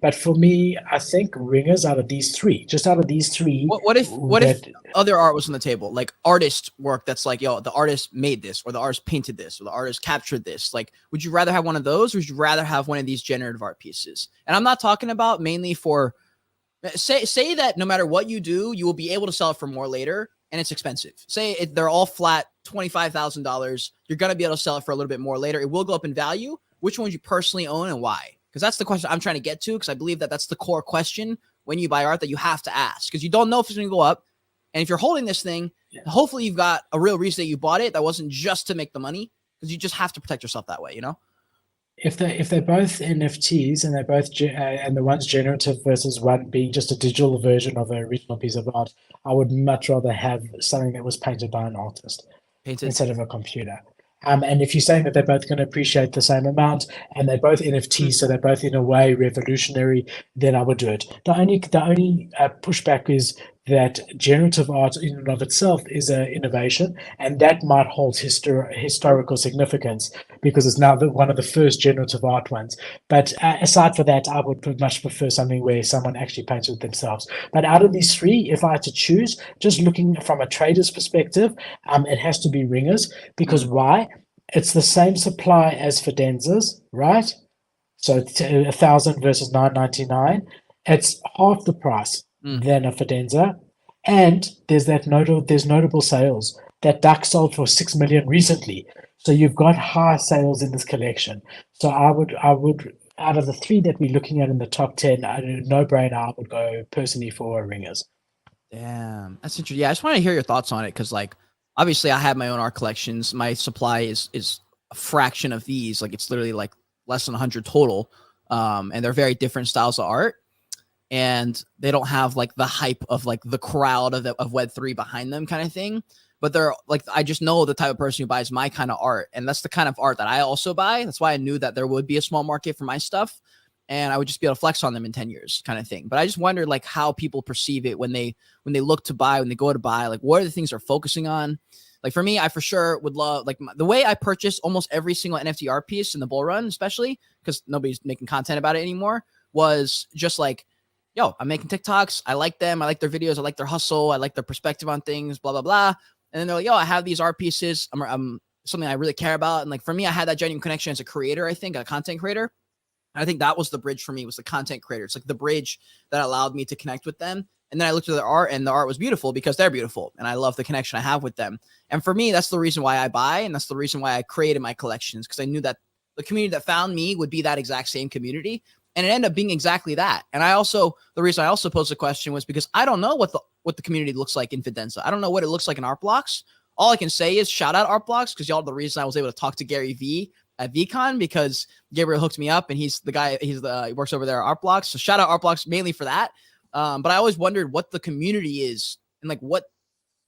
But for me, I think ringers out of these three, what if other art was on the table, like artist work that's like, the artist made this, or the artist painted this, or the artist captured this? Like, would you rather have one of those, or would you rather have one of these generative art pieces? And I'm not talking about mainly for say that no matter what you do, you will be able to sell it for more later, and it's expensive. Say they're all flat $25,000, you're gonna be able to sell it for a little bit more later. It will go up in value. Which one would you personally own and why? Because that's the question I'm trying to get to, because I believe that that's the core question when you buy art that you have to ask, because you don't know if it's going to go up. And if you're holding this thing, hopefully you've got a real reason that you bought it that wasn't just to make the money, because you just have to protect yourself that way, If they're both NFTs and they're both and the one's generative versus one being just a digital version of an original piece of art, I would much rather have something that was painted by an artist instead of a computer. And if you're saying that they're both going to appreciate the same amount and they're both NFTs, so they're both in a way revolutionary, then I would do it. The only pushback is that generative art in and of itself is an innovation, and that might hold historical significance because it's now one of the first generative art ones. But aside from that, I would much prefer something where someone actually paints it themselves. But out of these three, if I had to choose, just looking from a trader's perspective, it has to be ringers. Because why? It's the same supply as Fidenzas, right? So 1,000 versus 999. It's half the price than a Fidenza, and there's notable sales. That duck sold for 6 million recently, so you've got high sales in this collection. So I would out of the three that we're looking at in the top 10, no brainer, I would go personally for ringers. Damn, that's interesting. Yeah, I just want to hear your thoughts on it, because like obviously I have my own art collections. My supply is a fraction of these. Like it's literally like less than 100 total, and they're very different styles of art. And they don't have like the hype of like the crowd of Web3 behind them kind of thing. But they're like, I just know the type of person who buys my kind of art. And that's the kind of art that I also buy. That's why I knew that there would be a small market for my stuff. And I would just be able to flex on them in 10 years kind of thing. But I just wondered like how people perceive it when they look to buy, when they go to buy, like what are the things they're focusing on? Like for me, I for sure would love like the way I purchased almost every single NFT art piece in the bull run, especially because nobody's making content about it anymore, was just like, yo, I'm making TikToks. I like them. I like their videos. I like their hustle. I like their perspective on things, blah, blah, blah. And then they're like, yo, I have these art pieces. I'm something I really care about. And like, for me, I had that genuine connection as a creator, I think, a content creator. And I think that was the bridge for me, was the content creator. It's like the bridge that allowed me to connect with them. And then I looked at their art, and the art was beautiful because they're beautiful. And I love the connection I have with them. And for me, that's the reason why I buy. And that's the reason why I created my collections, because I knew that the community that found me would be that exact same community. And it ended up being exactly that. And the reason I also posed the question was because I don't know what the community looks like in Fidenza. I don't know what it looks like in Art Blocks. All I can say is shout out Art Blocks, because y'all are the reason I was able to talk to Gary V at VCon, because Gabriel hooked me up, and he works over there at Art Blocks. So shout out Art Blocks mainly for that. But I always wondered what the community is, and like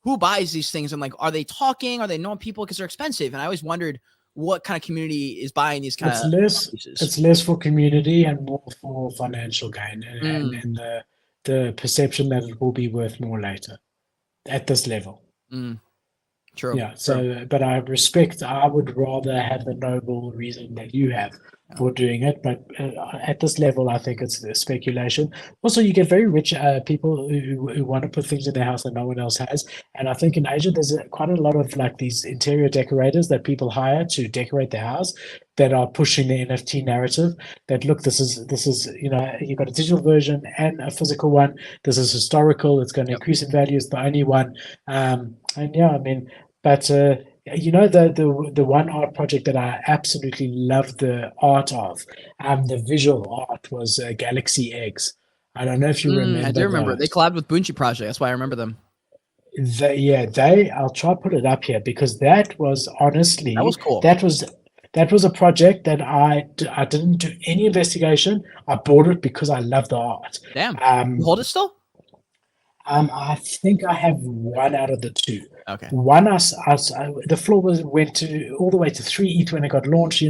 who buys these things, and like, are they talking? Are they knowing people because they're expensive? And I always wondered what kind of community is buying these kind of pieces. It's less for community and more for financial gain, and the perception that it will be worth more later at this level. True. Yeah. So, but I would rather have the noble reason that you have for doing it. But at this level, I think it's the speculation. Also, you get very rich people who want to put things in their house that no one else has. And I think in Asia, there's quite a lot of like these interior decorators that people hire to decorate their house, that are pushing the NFT narrative. That look, this is you've got a digital version and a physical one. This is historical. It's going to increase in value. It's the only one. And yeah, I mean. But the one art project that I absolutely loved the art of, the visual art, was Galaxy Eggs. I don't know if you remember. I do remember. They collabed with Bunchi Project. That's why I remember them. I'll try to put it up here, because that was honestly, that was cool. That was a project that I didn't do any investigation. I bought it because I love the art. Damn. You hold it still? I think I have one out of the two. Okay. One, the floor went all the way to 3 ETH when it got launched.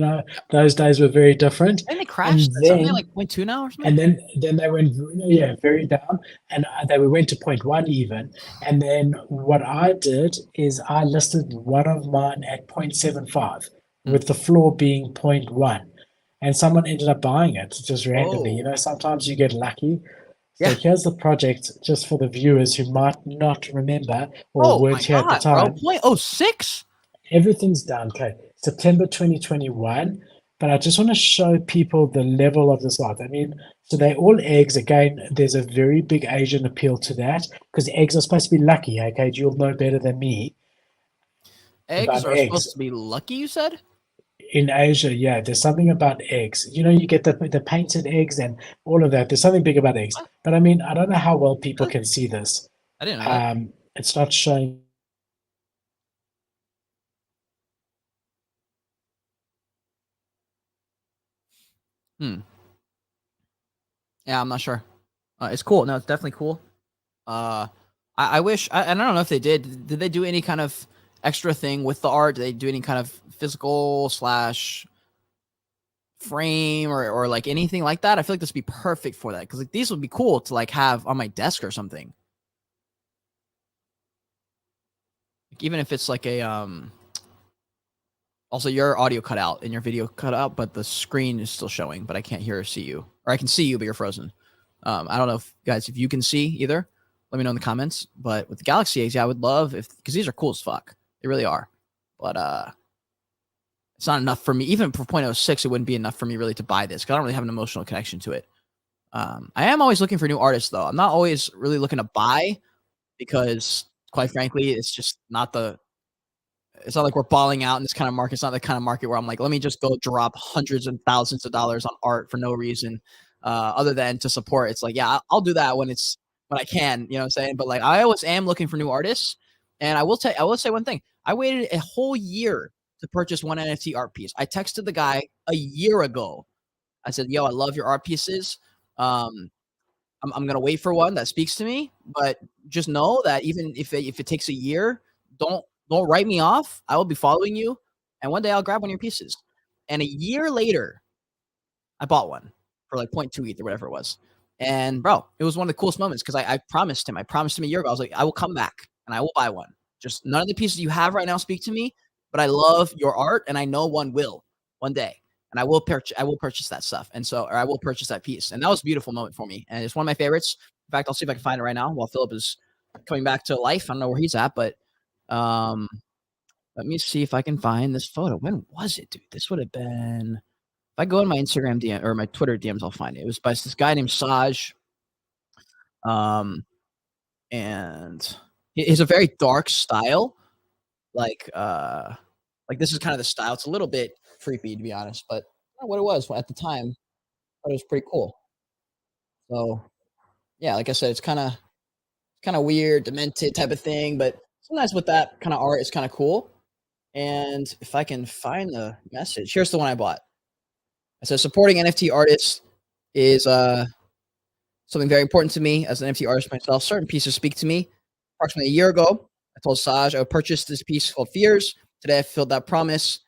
Those days were very different. And they crashed. Something like 0.2 now or something. And then they went, very down, and they went to 0.1 even. And then what I did is I listed one of mine at 0.75, with the floor being 0.1, and someone ended up buying it just randomly. Sometimes you get lucky. So here's the project, just for the viewers who might not remember or weren't here at the time. 0.06? Everything's down. Okay, September 2021. But I just want to show people the level of this art. I mean, so they're all eggs. Again, there's a very big Asian appeal to that, because eggs are supposed to be lucky. Okay, you'll know better than me. Eggs are supposed to be lucky, you said? In Asia, yeah, there's something about eggs. You get the painted eggs and all of that. There's something big about eggs. But I mean, I don't know how well people can see this. I didn't know that. It's not showing. Yeah, I'm not sure. It's cool. No, it's definitely cool. I wish, I don't know if they did. Did they do any kind of extra thing with the art? Did they do any kind of physical / frame or like anything like that? I feel like this would be perfect for that, because like these would be cool to like have on my desk or something. Like, even if it's like a also your audio cut out and your video cut out, but the screen is still showing, but I can't hear or see you, or I can see you but you're frozen. I don't know if you can see either. Let me know in the comments. But with the Galaxy Eggs, I would love because these are cool as fuck. They really are. But it's not enough for me. Even for 0.06, it wouldn't be enough for me really to buy this, because I don't really have an emotional connection to it. I am always looking for new artists, though. I'm not always really looking to buy, because quite frankly, it's just not it's not like we're balling out in this kind of market. It's not the kind of market where I'm like, let me just go drop hundreds and thousands of dollars on art for no reason, other than to support. It's like, yeah, I'll do that when I can, you know what I'm saying? But like, I always am looking for new artists. And I will say one thing. I waited a whole year to purchase one NFT art piece. I texted the guy a year ago. I said, yo, I love your art pieces. I'm going to wait for one that speaks to me, but just know that even if it takes a year, don't write me off. I will be following you, and one day I'll grab one of your pieces. And a year later, I bought one for like 0.2 ETH or whatever it was. And bro, it was one of the coolest moments, because I promised him a year ago. I was like, I will come back and I will buy one. Just none of the pieces you have right now speak to me, but I love your art, and I know one will one day. and I will purchase that stuff. And so, or I will purchase that piece. And that was a beautiful moment for me. And it's one of my favorites. In fact, I'll see if I can find it right now while Philip is coming back to life. I don't know where he's at, but let me see if I can find this photo. When was it, dude? This would have been, if I go in my Instagram DM or my Twitter DMs, I'll find it. It was by this guy named Saj. And it's a very dark style. Like this is kind of the style. It's a little bit creepy, to be honest, but what it was at the time, it was pretty cool. So yeah, like I said, it's kind of weird, demented type of thing, but sometimes with that kind of art, it's kind of cool. And if I can find the message, here's the one I bought. It says, supporting NFT artists is something very important to me as an NFT artist myself. Certain pieces speak to me. Approximately a year ago, I told Saj I would purchase this piece called Fears. Today, I fulfilled that promise.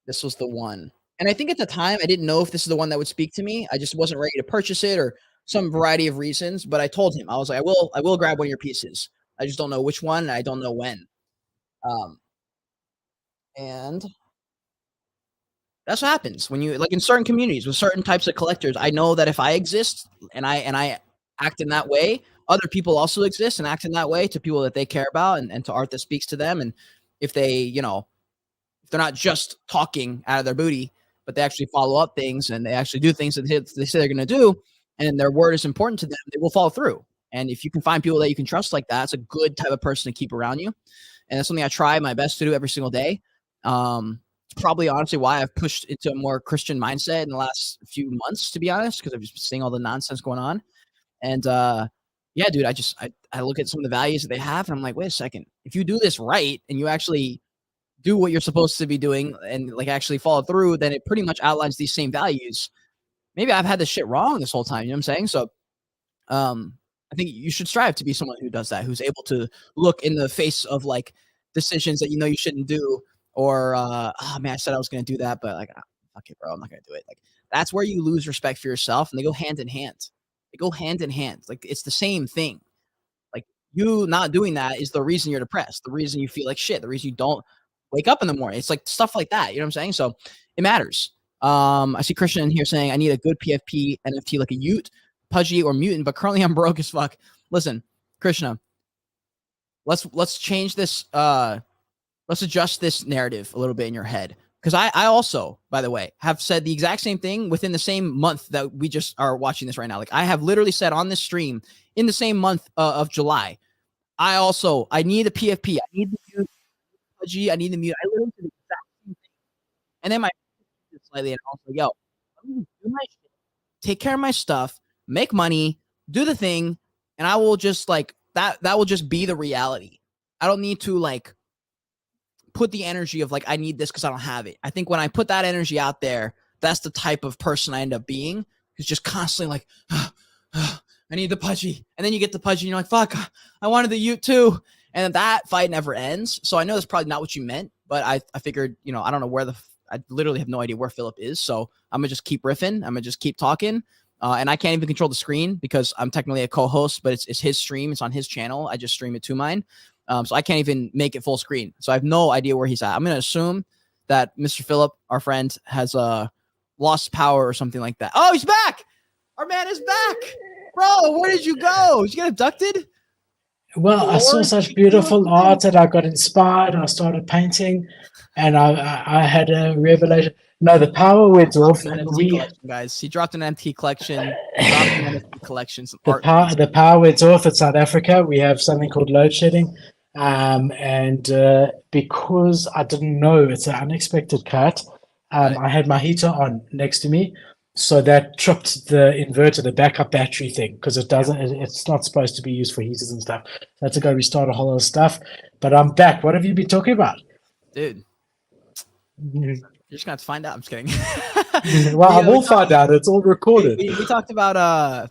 This was the one. And I think at the time, I didn't know if this is the one that would speak to me. I just wasn't ready to purchase it or some variety of reasons. But I told him, I was like, I will grab one of your pieces. I just don't know which one. And I don't know when. And that's what happens when you, like, in certain communities with certain types of collectors. I know that if I exist and I act in that way, other people also exist and act in that way to people that they care about and to art that speaks to them. And if they, you know, if they're not just talking out of their booty, but they actually follow up things and they actually do things that they say they're going to do, and their word is important to them, they will follow through. And if you can find people that you can trust like that, it's a good type of person to keep around you. And that's something I try my best to do every single day. It's probably honestly why I've pushed into a more Christian mindset in the last few months, to be honest, because I've just been seeing all the nonsense going on. And yeah, dude, I look at some of the values that they have and I'm like, wait a second, if you do this right and you actually do what you're supposed to be doing and like actually follow through, then it pretty much outlines these same values. Maybe I've had this shit wrong this whole time. You know what I'm saying? So I think you should strive to be someone who does that, who's able to look in the face of like decisions that you know you shouldn't do, or oh man, I said I was going to do that, but like, fuck it, bro, I'm not going to do it. Like, that's where you lose respect for yourself, and they go hand in hand. They go hand in hand. Like, it's the same thing. Like, you not doing that is the reason you're depressed, the reason you feel like shit, the reason you don't wake up in the morning. It's like stuff like that. You know what I'm saying? So it matters. I see Christian in here saying I need a good PFP NFT like a Ute, Pudgy, or Mutant, but currently I'm broke as fuck. Listen, Krishna, let's change this. Let's adjust this narrative a little bit in your head. Because I also, by the way, have said the exact same thing within the same month that we just are watching this right now. Like, I have literally said on this stream in the same month of July, I need a PFP. I need the Mute, Pudgy, I need the Mute. I literally did the exact same thing. And then my slightly, and I was like, yo, let me do my shit, take care of my stuff, make money, do the thing, and I will just like that will just be the reality. I don't need to like put the energy of like I need this because I don't have it. I think when I put that energy out there, that's the type of person I end up being, who's just constantly like, I need the Pudgy. And then you get the Pudgy and you're like, fuck, I wanted the Ute too. And that fight never ends. So I know that's probably not what you meant, but I figured, you know, I don't know where I literally have no idea where Philip is. So I'm gonna just keep riffing. I'm gonna just keep talking. And I can't even control the screen because I'm technically a co-host, but it's his stream. It's on his channel. I just stream it to mine. So I can't even make it full screen. So I have no idea where he's at. I'm going to assume that Mr. Philip, our friend, has lost power or something like that. Oh, he's back. Our man is back. Bro, where did you go? Did you get abducted? Well, I saw such beautiful art that I got inspired. I started painting and I had a revelation. No, the power went off. Guys, he dropped an NFT collection. The power went off in South Africa. We have something called load shedding. And because I didn't know, it's an unexpected cut. I had my heater on next to me. So that tripped the inverter, the backup battery thing, because it's not supposed to be used for heaters and stuff. So I had to go restart a whole lot of stuff. But I'm back. What have you been talking about? Dude. You're just going to have to find out. I'm just kidding. Well, I will find out. It's all recorded. We talked about a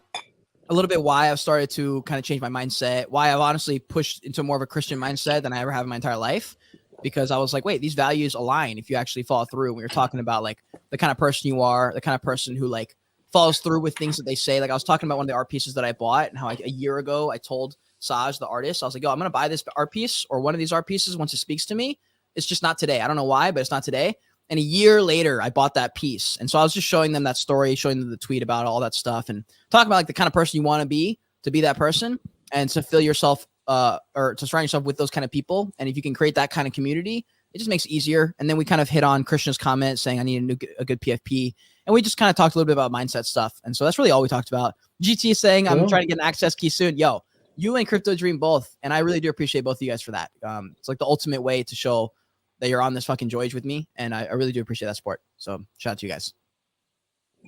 little bit why I've started to kind of change my mindset, why I've honestly pushed into more of a Christian mindset than I ever have in my entire life. Because I was like, wait, these values align if you actually follow through. We were talking about like the kind of person you are, the kind of person who like follows through with things that they say. Like I was talking about one of the art pieces that I bought and how a year ago I told Saj, the artist, I was like, yo, I'm going to buy this art piece or one of these art pieces once it speaks to me. It's just not today. I don't know why, but it's not today. And a year later, I bought that piece. And so I was just showing them that story, showing them the tweet about all that stuff, and talking about like the kind of person you want to be that person, and to fill yourself or to surround yourself with those kind of people. And if you can create that kind of community, it just makes it easier. And then we kind of hit on Krishna's comment saying, I need a good PFP. And we just kind of talked a little bit about mindset stuff. And so that's really all we talked about. GT is saying, I'm trying to get an access key soon. Yo, you and Crypto Dream both. And I really do appreciate both of you guys for that. It's like the ultimate way to show that you're on this fucking Joyage with me. And I really do appreciate that support. So shout out to you guys.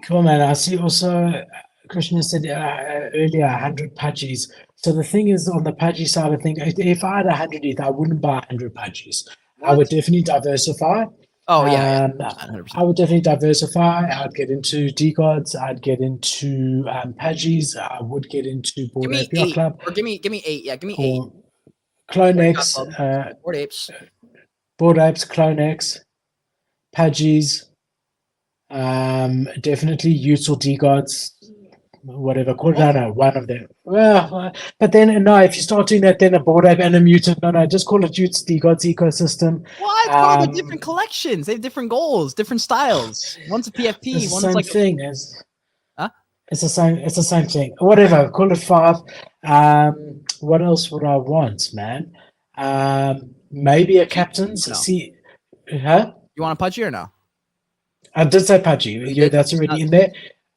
Cool, man. I see also Krishna said earlier 100 Pudgies. So the thing is, on the Pudgy side of things, if I had 100 ETH, I wouldn't buy 100 Pudgies. I would definitely diversify. Oh, yeah. 100%. I would definitely diversify. I'd get into DGods. I'd get into Pudgies. I would get into Bored Ape Yacht Club. Or give me 8. Yeah, give me 8. CloneX. Bored Apes. Bored Apes, CloneX, Pudgies. Definitely Utes or DGods. Whatever, call it, no, one of them. Well, but then no, if you start doing that, then a Bored Ape and a Mutant, no, just call it Utes, DGods ecosystem. What? Bro, they're different collections. They have different goals, different styles. One's a PFP, it's one's the same like thing. Huh? It's the same. It's the same thing. Whatever, call it 5. What else would I want, man? Maybe a captain's. No. See, huh? You want a Pudgy or no? I did say Pudgy. Yeah, that's already in there.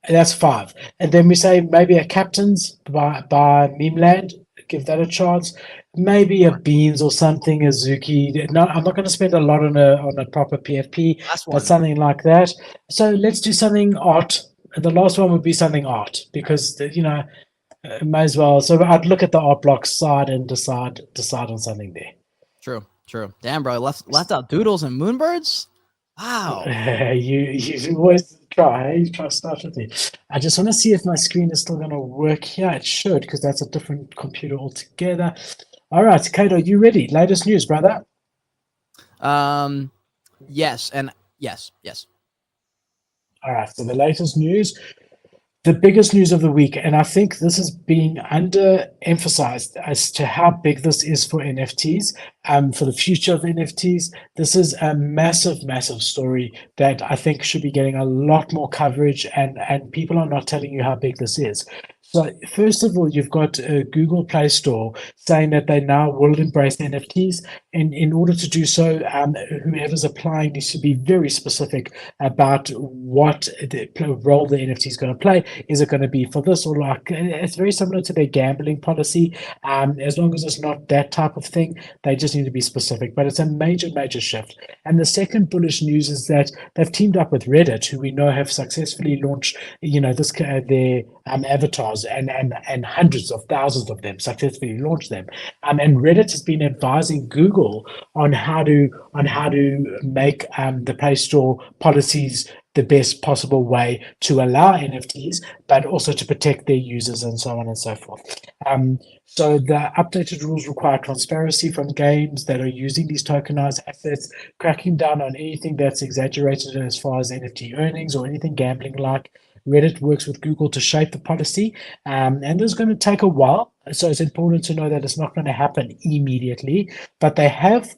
That's 5. And then we say maybe a captain's by Memeland. Give that a chance. Maybe a Beans or something, a Zuki. No, I'm not going to spend a lot on a proper PFP, but something like that. So let's do something art. The last one would be something art, because might as well. So I'd look at the art block side and decide on something there. True. Damn, bro, left out Doodles and Moonbirds. Wow. You always try. You try stuff with me. I just want to see if my screen is still going to work here. It should, because that's a different computer altogether. All right, Kato, you ready? Latest news, brother. Yes, and yes. All right, so the latest news, the biggest news of the week, and I think this is being underemphasized as to how big this is for NFTs, for the future of NFTs. This is a massive story that I think should be getting a lot more coverage, and people are not telling you how big this is. So first of all, you've got Google Play Store saying that they now will embrace NFTs. And in order to do so, whoever's applying needs to be very specific about what the role the NFT is going to play. Is it going to be for this or like? It's very similar to their gambling policy. As long as it's not that type of thing, they just need to be specific. But it's a major shift. And the second bullish news is that they've teamed up with Reddit, who we know have successfully launched, their avatars. And hundreds of thousands of them successfully launched them. And Reddit has been advising Google on how to make the Play Store policies the best possible way to allow NFTs, but also to protect their users and so on and so forth. So the updated rules require transparency from games that are using these tokenized assets, cracking down on anything that's exaggerated as far as NFT earnings or anything gambling like. Reddit works with Google to shape the policy, and it's going to take a while. So it's important to know that it's not going to happen immediately, but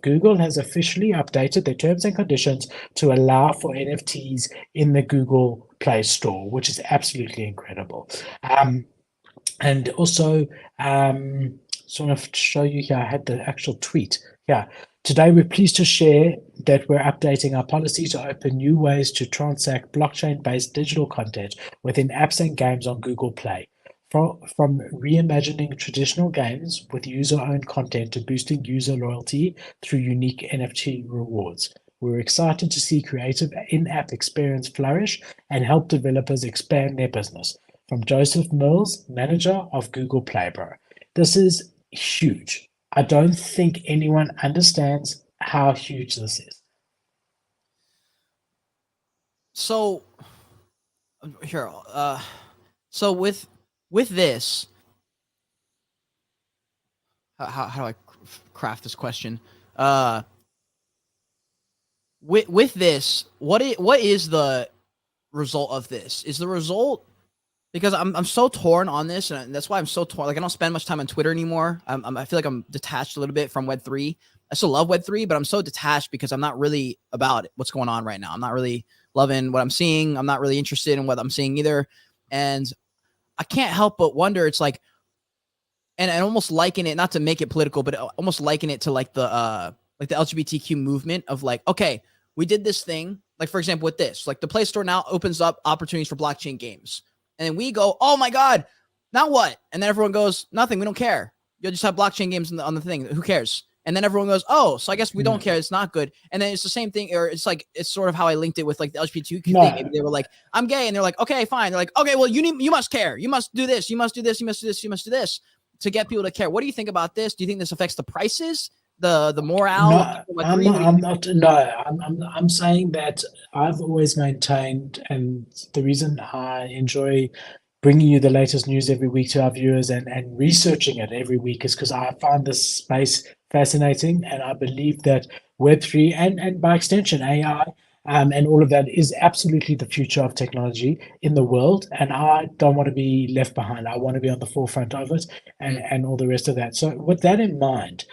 Google has officially updated their terms and conditions to allow for NFTs in the Google Play Store, which is absolutely incredible. And also, so I want to show you here, I had the actual tweet. Yeah. Today, we're pleased to share that we're updating our policy to open new ways to transact blockchain-based digital content within apps and games on Google Play. From reimagining traditional games with user-owned content to boosting user loyalty through unique NFT rewards. We're excited to see creative in-app experience flourish and help developers expand their business. From Joseph Mills, manager of Google Play, bro. This is huge. I don't think anyone understands how huge this is. So here, so with this, how do I craft this question? With this, what is the result of this? Is the result, because I'm so torn on this, and that's why I'm so torn. Like, I don't spend much time on Twitter anymore. I feel like I'm detached a little bit from Web3, I still love Web3, but I'm so detached because I'm not really about what's going on right now. I'm not really loving what I'm seeing. I'm not really interested in what I'm seeing either. And I can't help but wonder, it's like, and almost liken it, not to make it political, but almost liken it to like the LGBTQ movement of like, okay, we did this thing. Like, for example, with this, like the Play Store now opens up opportunities for blockchain games. And then we go, oh my God, now what? And then everyone goes, nothing, we don't care. You'll just have blockchain games on the thing. Who cares? And then everyone goes, oh, so I guess we don't care. It's not good. And then it's the same thing, or it's like, it's sort of how I linked it with like the LGBTQ thing. Maybe they were like, I'm gay. And they're like, okay, fine. They're like, okay, well, you must care. You must do this. You must do this. You must do this. You must do this to get people to care. What do you think about this? Do you think this affects the prices, the morale? No, I'm not. No, I'm saying that I've always maintained, and the reason I enjoy bringing you the latest news every week to our viewers and researching it every week is because I find this space fascinating, and I believe that Web3 and by extension AI and all of that is absolutely the future of technology in the world. And I don't want to be left behind. I want to be on the forefront of it and all the rest of that. So with that in mind,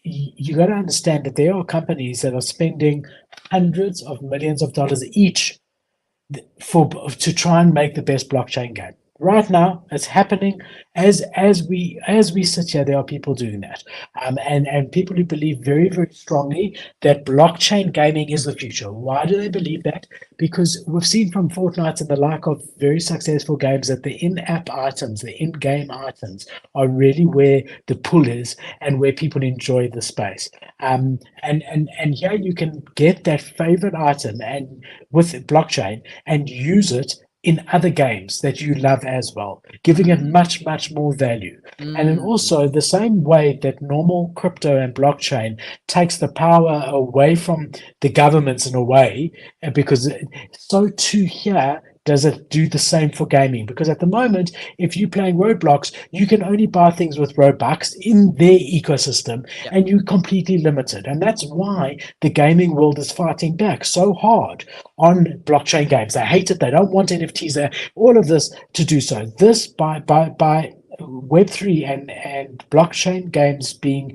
you got to understand that there are companies that are spending hundreds of millions of dollars each to try and make the best blockchain game. Right now, it's happening as we sit here. There are people doing that, and people who believe very, very strongly that blockchain gaming is the future. Why do they believe that? Because we've seen from Fortnite and the like of very successful games that the in-app items, the in-game items, are really where the pull is and where people enjoy the space. And here you can get that favorite item and with blockchain and use it in other games that you love as well, giving it much, much more value. And then also the same way that normal crypto and blockchain takes the power away from the governments in a way, because so too here does it do the same for gaming. Because at the moment, if you're playing Roblox, you can only buy things with Robux in their ecosystem, and you're completely limited. And that's why the gaming world is fighting back so hard on blockchain games. They hate it. They don't want NFTs. All of this to do so. This by Web3 and blockchain games being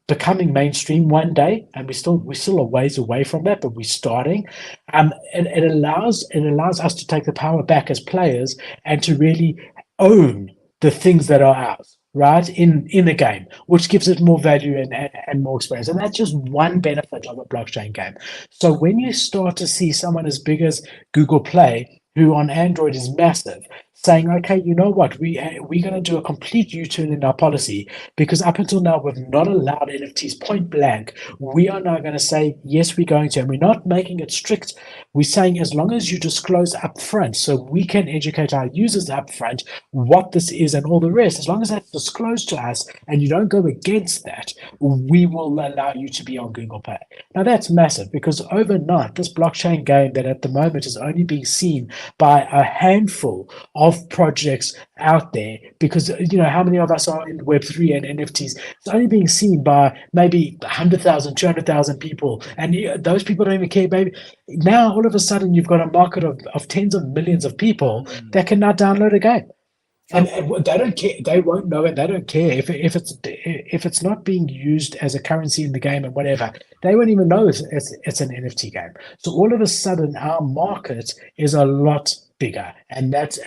becoming mainstream one day, and we're still a ways away from that, but we're starting. It allows us to take the power back as players and to really own the things that are ours, right, in a game, which gives it more value and more experience. And that's just one benefit of a blockchain game. So when you start to see someone as big as Google Play, who on Android is massive, saying, okay, you know what, we're going to do a complete U-turn in our policy, because up until now we've not allowed NFTs point blank. We are now going to say, yes, we're going to, and we're not making it strict. We're saying as long as you disclose upfront, so we can educate our users upfront what this is and all the rest, as long as that's disclosed to us and you don't go against that, we will allow you to be on Google Play. Now that's massive, because overnight, this blockchain game that at the moment is only being seen by a handful of projects out there, because how many of us are in Web3 and NFTs? It's only being seen by maybe 100,000, 200,000 people, and those people don't even care, baby. Now all of a sudden you've got a market of tens of millions of people that can now download a game. And they don't care. They won't know it. They don't care if it's not being used as a currency in the game and whatever. They won't even know it's an NFT game. So all of a sudden, our market is a lot bigger, and that's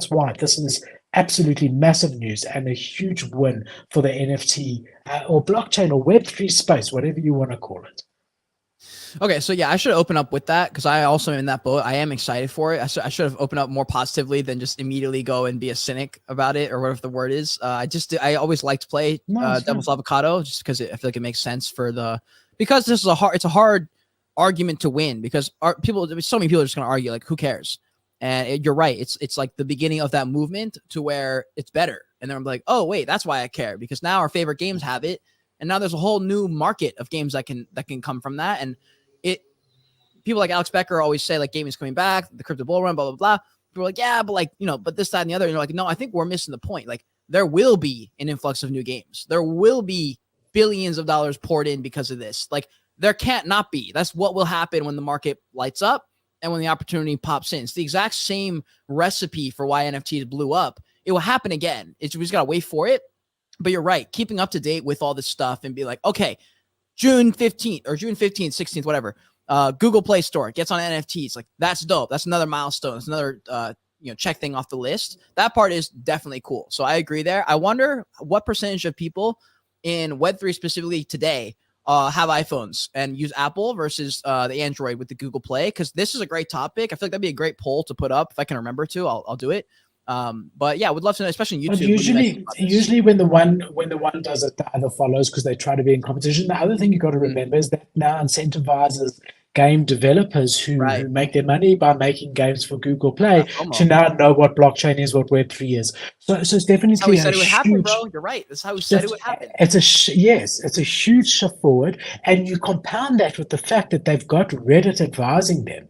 why this is absolutely massive news and a huge win for the NFT or blockchain or Web3 space, whatever you want to call it. Okay, so yeah, I should open up with that, because I also am in that boat. I am excited for it. I should have opened up more positively than just immediately go and be a cynic about it, or whatever the word is. I always like to play Devil's Avocado, just because I feel like it makes sense because this is it's a hard argument to win, because so many people are just going to argue, like, who cares? And you're right. It's like the beginning of that movement to where it's better. And then I'm like, oh wait, that's why I care, because now our favorite games have it. And now there's a whole new market of games that can come from that. And people like Alex Becker always say, like, gaming is coming back, the crypto bull run, blah, blah, blah. People are like, yeah, but but this, that, and the other. And you're like, no, I think we're missing the point. Like, there will be an influx of new games. There will be billions of dollars poured in because of this. Like, there can't not be. That's what will happen when the market lights up and when the opportunity pops in. It's the exact same recipe for why NFTs blew up. It will happen again. We just got to wait for it. But you're right, keeping up to date with all this stuff and be like, okay, June 15th or June 15th, 16th, whatever. Google Play Store gets on NFTs. Like, that's dope. That's another milestone. It's another check thing off the list. That part is definitely cool. So I agree there. I wonder what percentage of people in Web3 specifically today have iPhones and use Apple versus the Android with the Google Play, because this is a great topic. I feel like that'd be a great poll to put up. If I can remember to, I'll do it. But yeah, would love to know, especially on YouTube. Usually when the one does it, the other follows, because they try to be in competition. The other thing you got to remember is that now incentivizes game developers who make their money by making games for Google Play to now know what blockchain is, what Web3 is. So it's definitely that's how we said it would happen, bro. You're right. That's how we said it would happen. It's a huge shift forward, and you compound that with the fact that they've got Reddit advising them.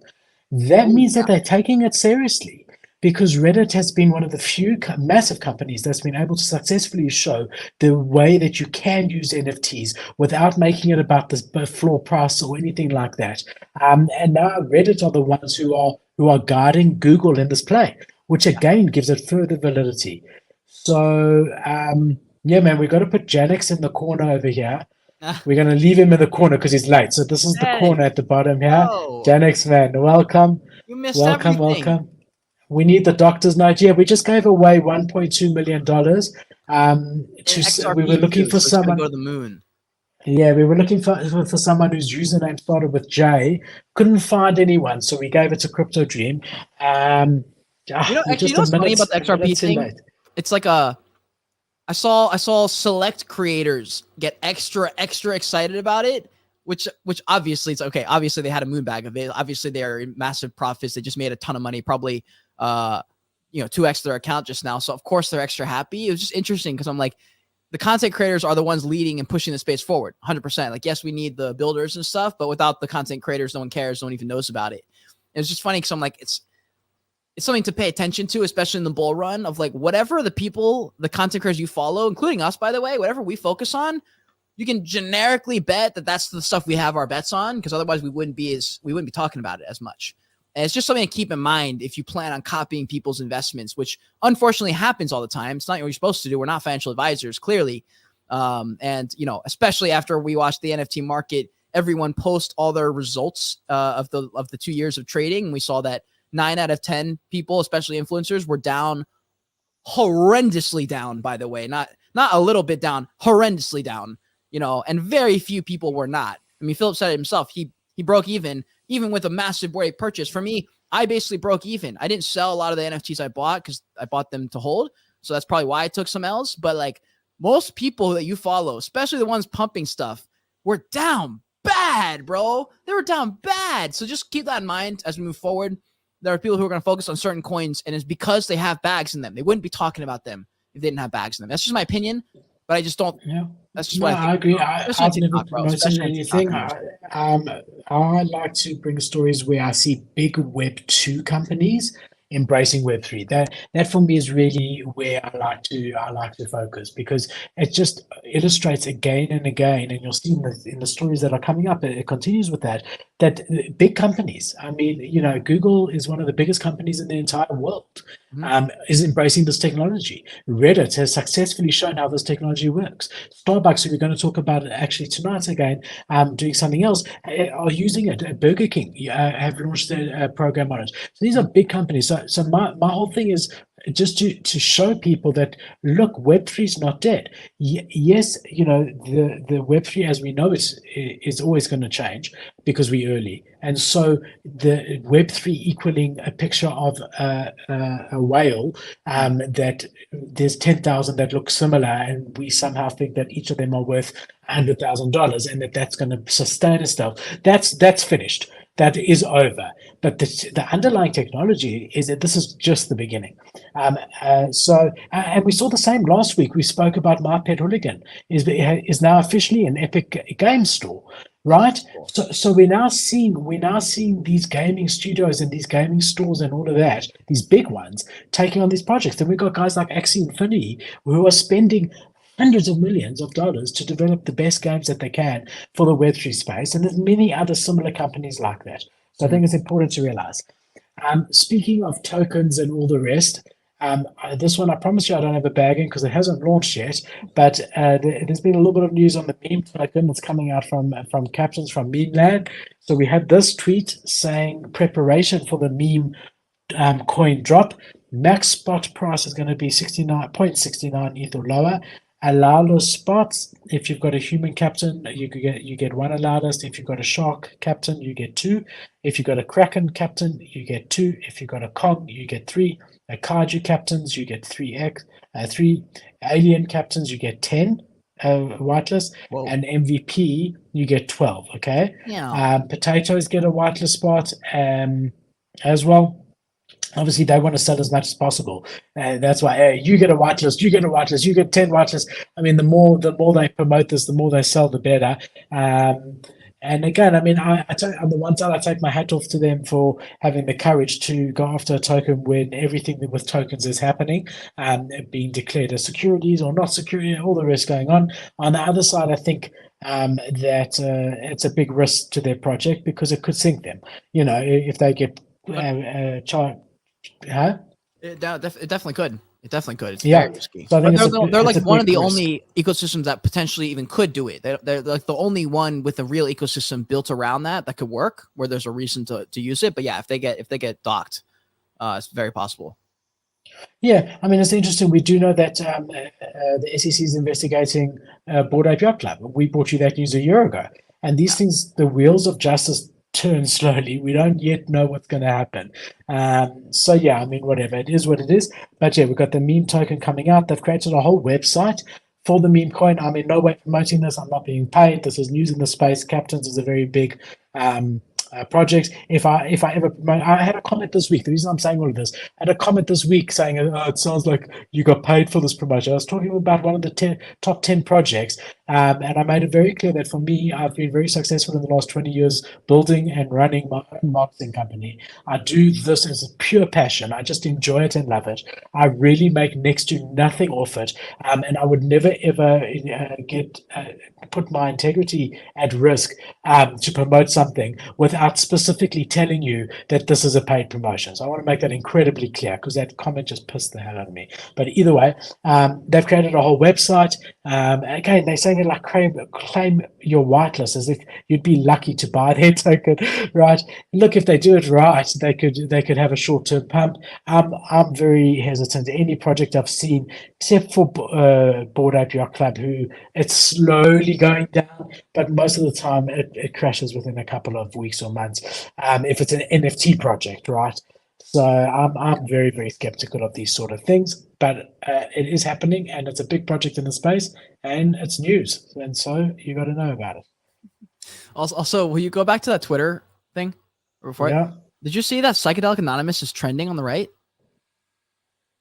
That means that they're taking it seriously, because Reddit has been one of the few massive companies that's been able to successfully show the way that you can use NFTs without making it about the floor price or anything like that. And now Reddit are the ones who are guiding Google in this play, which again gives it further validity. So yeah, man, we've got to put Janix in the corner over here. We're going to leave him in the corner because he's late. So this is the corner at the bottom here. Janix, man, welcome. You missed everything. Welcome. We need the doctor's note. Yeah, we just gave away $1.2 million. We were looking for someone. Go to the moon. Yeah, we were looking for someone whose username started with J. Couldn't find anyone, so we gave it to Crypto Dream. Actually, what's funny about the XRP thing? It's like I saw select creators get extra excited about it. Which obviously it's okay. Obviously they had a moon bag of it. Obviously they're in massive profits. They just made a ton of money, probably 2x their account just now. So of course they're extra happy. It was just interesting because I'm like, the content creators are the ones leading and pushing the space forward 100%. Like, yes, we need the builders and stuff, but without the content creators, no one cares. No one even knows about it. And it's just funny because I'm like, it's something to pay attention to, especially in the bull run, of like, whatever the content creators you follow, including us, by the way, whatever we focus on, you can generically bet that that's the stuff we have our bets on, because otherwise we wouldn't be talking about it as much. And it's just something to keep in mind if you plan on copying people's investments, which unfortunately happens all the time. It's not what you're supposed to do. We're not financial advisors, clearly. And especially after we watched the NFT market, everyone post all their results of the 2 years of trading. And we saw that 9 out of 10 people, especially influencers, were down, horrendously down, by the way, not a little bit down, horrendously down. And very few people were not. I mean, Philip said it himself. He broke even with a massive rate purchase. For me, I basically broke even. I didn't sell a lot of the NFTs I bought because I bought them to hold. So that's probably why I took some L's. But like, most people that you follow, especially the ones pumping stuff, were down bad, bro. They were down bad. So just keep that in mind as we move forward. There are people who are going to focus on certain coins, and it's because they have bags in them. They wouldn't be talking about them if they didn't have bags in them. That's just my opinion. But I just don't. Yeah. That's just what I agree. I've never promoted anything. I like to bring stories where I see big Web 2 companies embracing Web3. That for me is really where I like to focus, because it just illustrates again and again, and you'll see in the stories that are coming up, it continues with that big companies. I mean, Google is one of the biggest companies in the entire world, is embracing this technology. Reddit has successfully shown how this technology works. Starbucks, who we're going to talk about it actually tonight again, doing something else, are using it. Burger King have launched a program on it. So these are big companies. So my whole thing is just to show people that, look, Web3 is not dead. Yes, the Web3 as we know is always going to change because we're early. And so the Web3 equaling a picture of a whale, that there's 10,000 that look similar, and we somehow think that each of them are worth $100,000 and that's going to sustain itself. That's finished. That is over. But the underlying technology is that this is just the beginning. And we saw the same last week. We spoke about My Pet Hooligan is now officially an Epic Games store, right? So we're now seeing these gaming studios and these gaming stores and all of that, these big ones, taking on these projects. And we've got guys like Axie Infinity who are spending hundreds of millions of dollars to develop the best games that they can for the Web3 space. And there's many other similar companies like that. So I think it's important to realize. Speaking of tokens and all the rest, This one, I promise you, I don't have a bag in because it hasn't launched yet. But there's been a little bit of news on the meme token that's coming out from captains from Meme Land. So we had this tweet saying preparation for the meme coin drop. Max spot price is going to be 69.69 ETH or lower. Allowless spots, if you've got a human captain, you get one allowless. If you've got a shark captain, you get two. If you've got a kraken captain, you get two. If you've got a Kong, you get three. A kaiju captains, you get 3x. Three alien captains, you get 10 whitelist. Whoa. And MVP, you get 12. Okay. Yeah. Potatoes get a whitelist spot as well. Obviously, they want to sell as much as possible. That's why you get a whitelist, you get a whitelist, you get 10 whitelists. I mean, the more they promote this, the more they sell, the better. And again, I mean, on the one side, I take my hat off to them for having the courage to go after a token when everything with tokens is happening, being declared as securities or not security, all the rest going on. On the other side, I think that it's a big risk to their project because it could sink them. You know, if they get charged. Huh? It definitely could. It definitely could. It's yeah. very risky. So I think they're like one of the only ecosystems that potentially even could do it. They're like the only one with a real ecosystem built around that could work, where there's a reason to use it. But yeah, if they get docked, it's very possible. Yeah, I mean, it's interesting. We do know that the SEC is investigating Bored Ape Yacht Club. We brought you that news a year ago. And these things, the wheels of justice turn slowly. We don't yet know what's going to happen. So yeah, I mean, whatever, it is what it is. But yeah, we've got the meme token coming out. They've created a whole website for the meme coin. I'm in no way promoting this. I'm not being paid. This is news in the space. Captains is a very big projects. If I ever promote, I had a comment this week. The reason I'm saying all of this, I had a comment this week saying, it sounds like you got paid for this promotion. I was talking about one of the top 10 projects. And I made it very clear that for me, I've been very successful in the last 20 years building and running my own marketing company. I do this as a pure passion. I just enjoy it and love it. I really make next to nothing off it. And I would never, ever put my integrity at risk to promote something without specifically telling you that this is a paid promotion. So I want to make that incredibly clear because that comment just pissed the hell out of me. But either way, they've created a whole website. Again, they're saying it like claim your whitelist as if you'd be lucky to buy their token, right? Look, if they do it right, they could have a short-term pump. I'm very hesitant. Any project I've seen, except for Bored Ape Yacht Club, who it's slowly going down, but most of the time it crashes within a couple of weeks or months. If it's an NFT project, right? So I'm very, very skeptical of these sort of things, but it is happening and it's a big project in the space and it's news. And so you got to know about it. Also, will you go back to that Twitter thing before? Yeah. Did you see that Psychedelic Anonymous is trending on the right?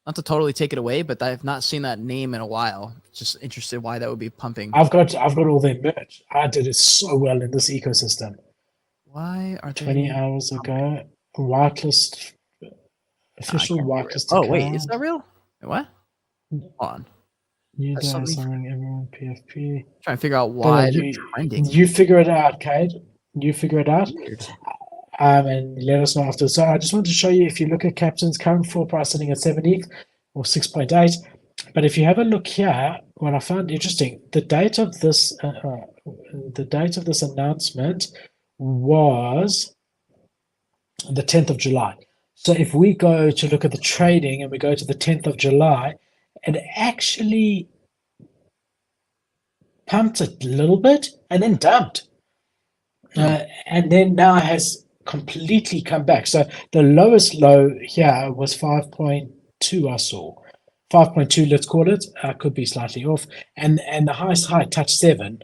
Not to totally take it away, but I've not seen that name in a while. Just interested why that would be pumping. I've got all their merch. I did it so well in this ecosystem. Why are 20 hours ago? Whitelist, official whitelist. Oh wait, is that real? What? Hold on. New day something everyone PFP. Trying to figure out why they're trending. You figure it out, Kate. You figure it out. And let us know after. So I just wanted to show you, if you look at Captain's current floor price sitting at 70 or 6.8. But if you have a look here, what I found interesting, the date of this announcement was the 10th of July. So if we go to look at the trading and we go to the 10th of July, it actually pumped a little bit and then dumped. And then now has completely come back. So the lowest low here was 5.2 I saw. 5.2, let's call it. Could be slightly off. And the highest high touched 7.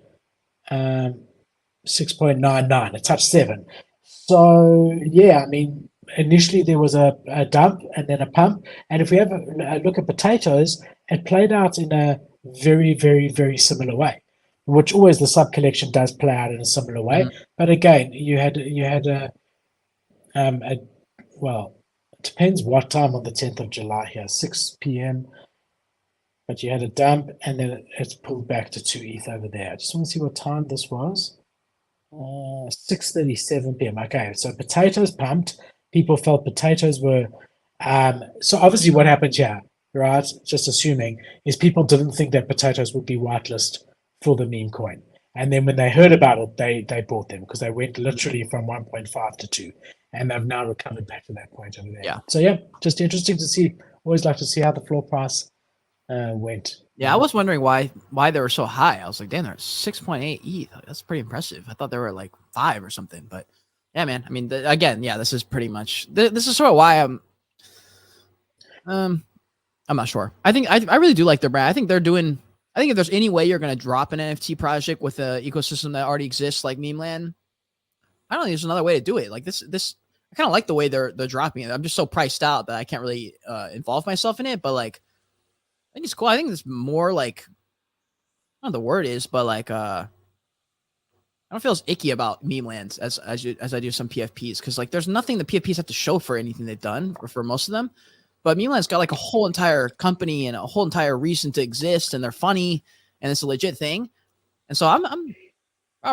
6.99. It touched 7. So yeah, I mean, initially there was a dump and then a pump. And if we have a look at potatoes, it played out in a very, very, very similar way, which always the sub collection does play out in a similar way. But again, you had a well, it depends what time on the 10th of July here, 6 p.m. But you had a dump and then it's pulled back to 2 ETH over there. I just want to see what time this was. 6:37 p.m. Okay, so potatoes pumped. People felt potatoes were So obviously what happened here, right, just assuming, is people didn't think that potatoes would be whitelist for the meme coin. And then when they heard about it, they bought them because they went literally from 1.5 to 2. And they've now recovered back to that point over there. Yeah. So, yeah, just interesting to see. Always like to see how the floor price went. Yeah, I was wondering why they were so high. I was like, damn, they're 6.8 ETH. That's pretty impressive. I thought they were like 5 or something. But, yeah, man. I mean, again, yeah, this is pretty much – this is sort of why I'm not sure. I think I really do like their brand. I think they're doing – I think if there's any way you're going to drop an NFT project with an ecosystem that already exists like Memeland, I don't think there's another way to do it. Like this, I kind of like the way they're dropping it. I'm just so priced out that I can't really involve myself in it. But like, I think it's cool. I think it's more like, I don't know what the word is, but like, I don't feel as icky about Memeland as I do some PFPs because like there's nothing the PFPs have to show for anything they've done or for most of them. But Memeland's got like a whole entire company and a whole entire reason to exist, and they're funny, and it's a legit thing. And so I'm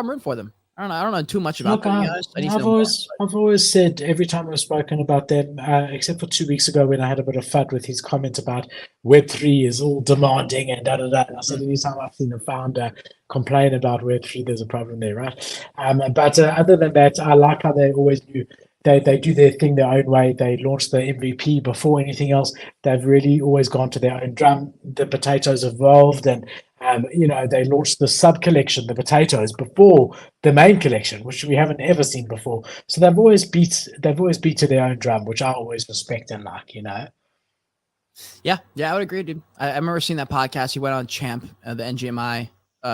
rooting for them. I don't know too much about them. I've always said every time I've spoken about them, except for 2 weeks ago when I had a bit of fun with his comment about Web3 is all demanding and da da da. I said anytime I've seen a founder complain about Web3, there's a problem there, right? But other than that, I like how they always do. They do their thing their own way. They launched the MVP before anything else. They've really always gone to their own drum. The potatoes evolved, and they launched the sub collection, the potatoes, before the main collection, which we haven't ever seen before. So they've always beat to their own drum, which I always respect and like. Yeah, I would agree, dude. I remember seeing that podcast. He went on Champ, the NGMI,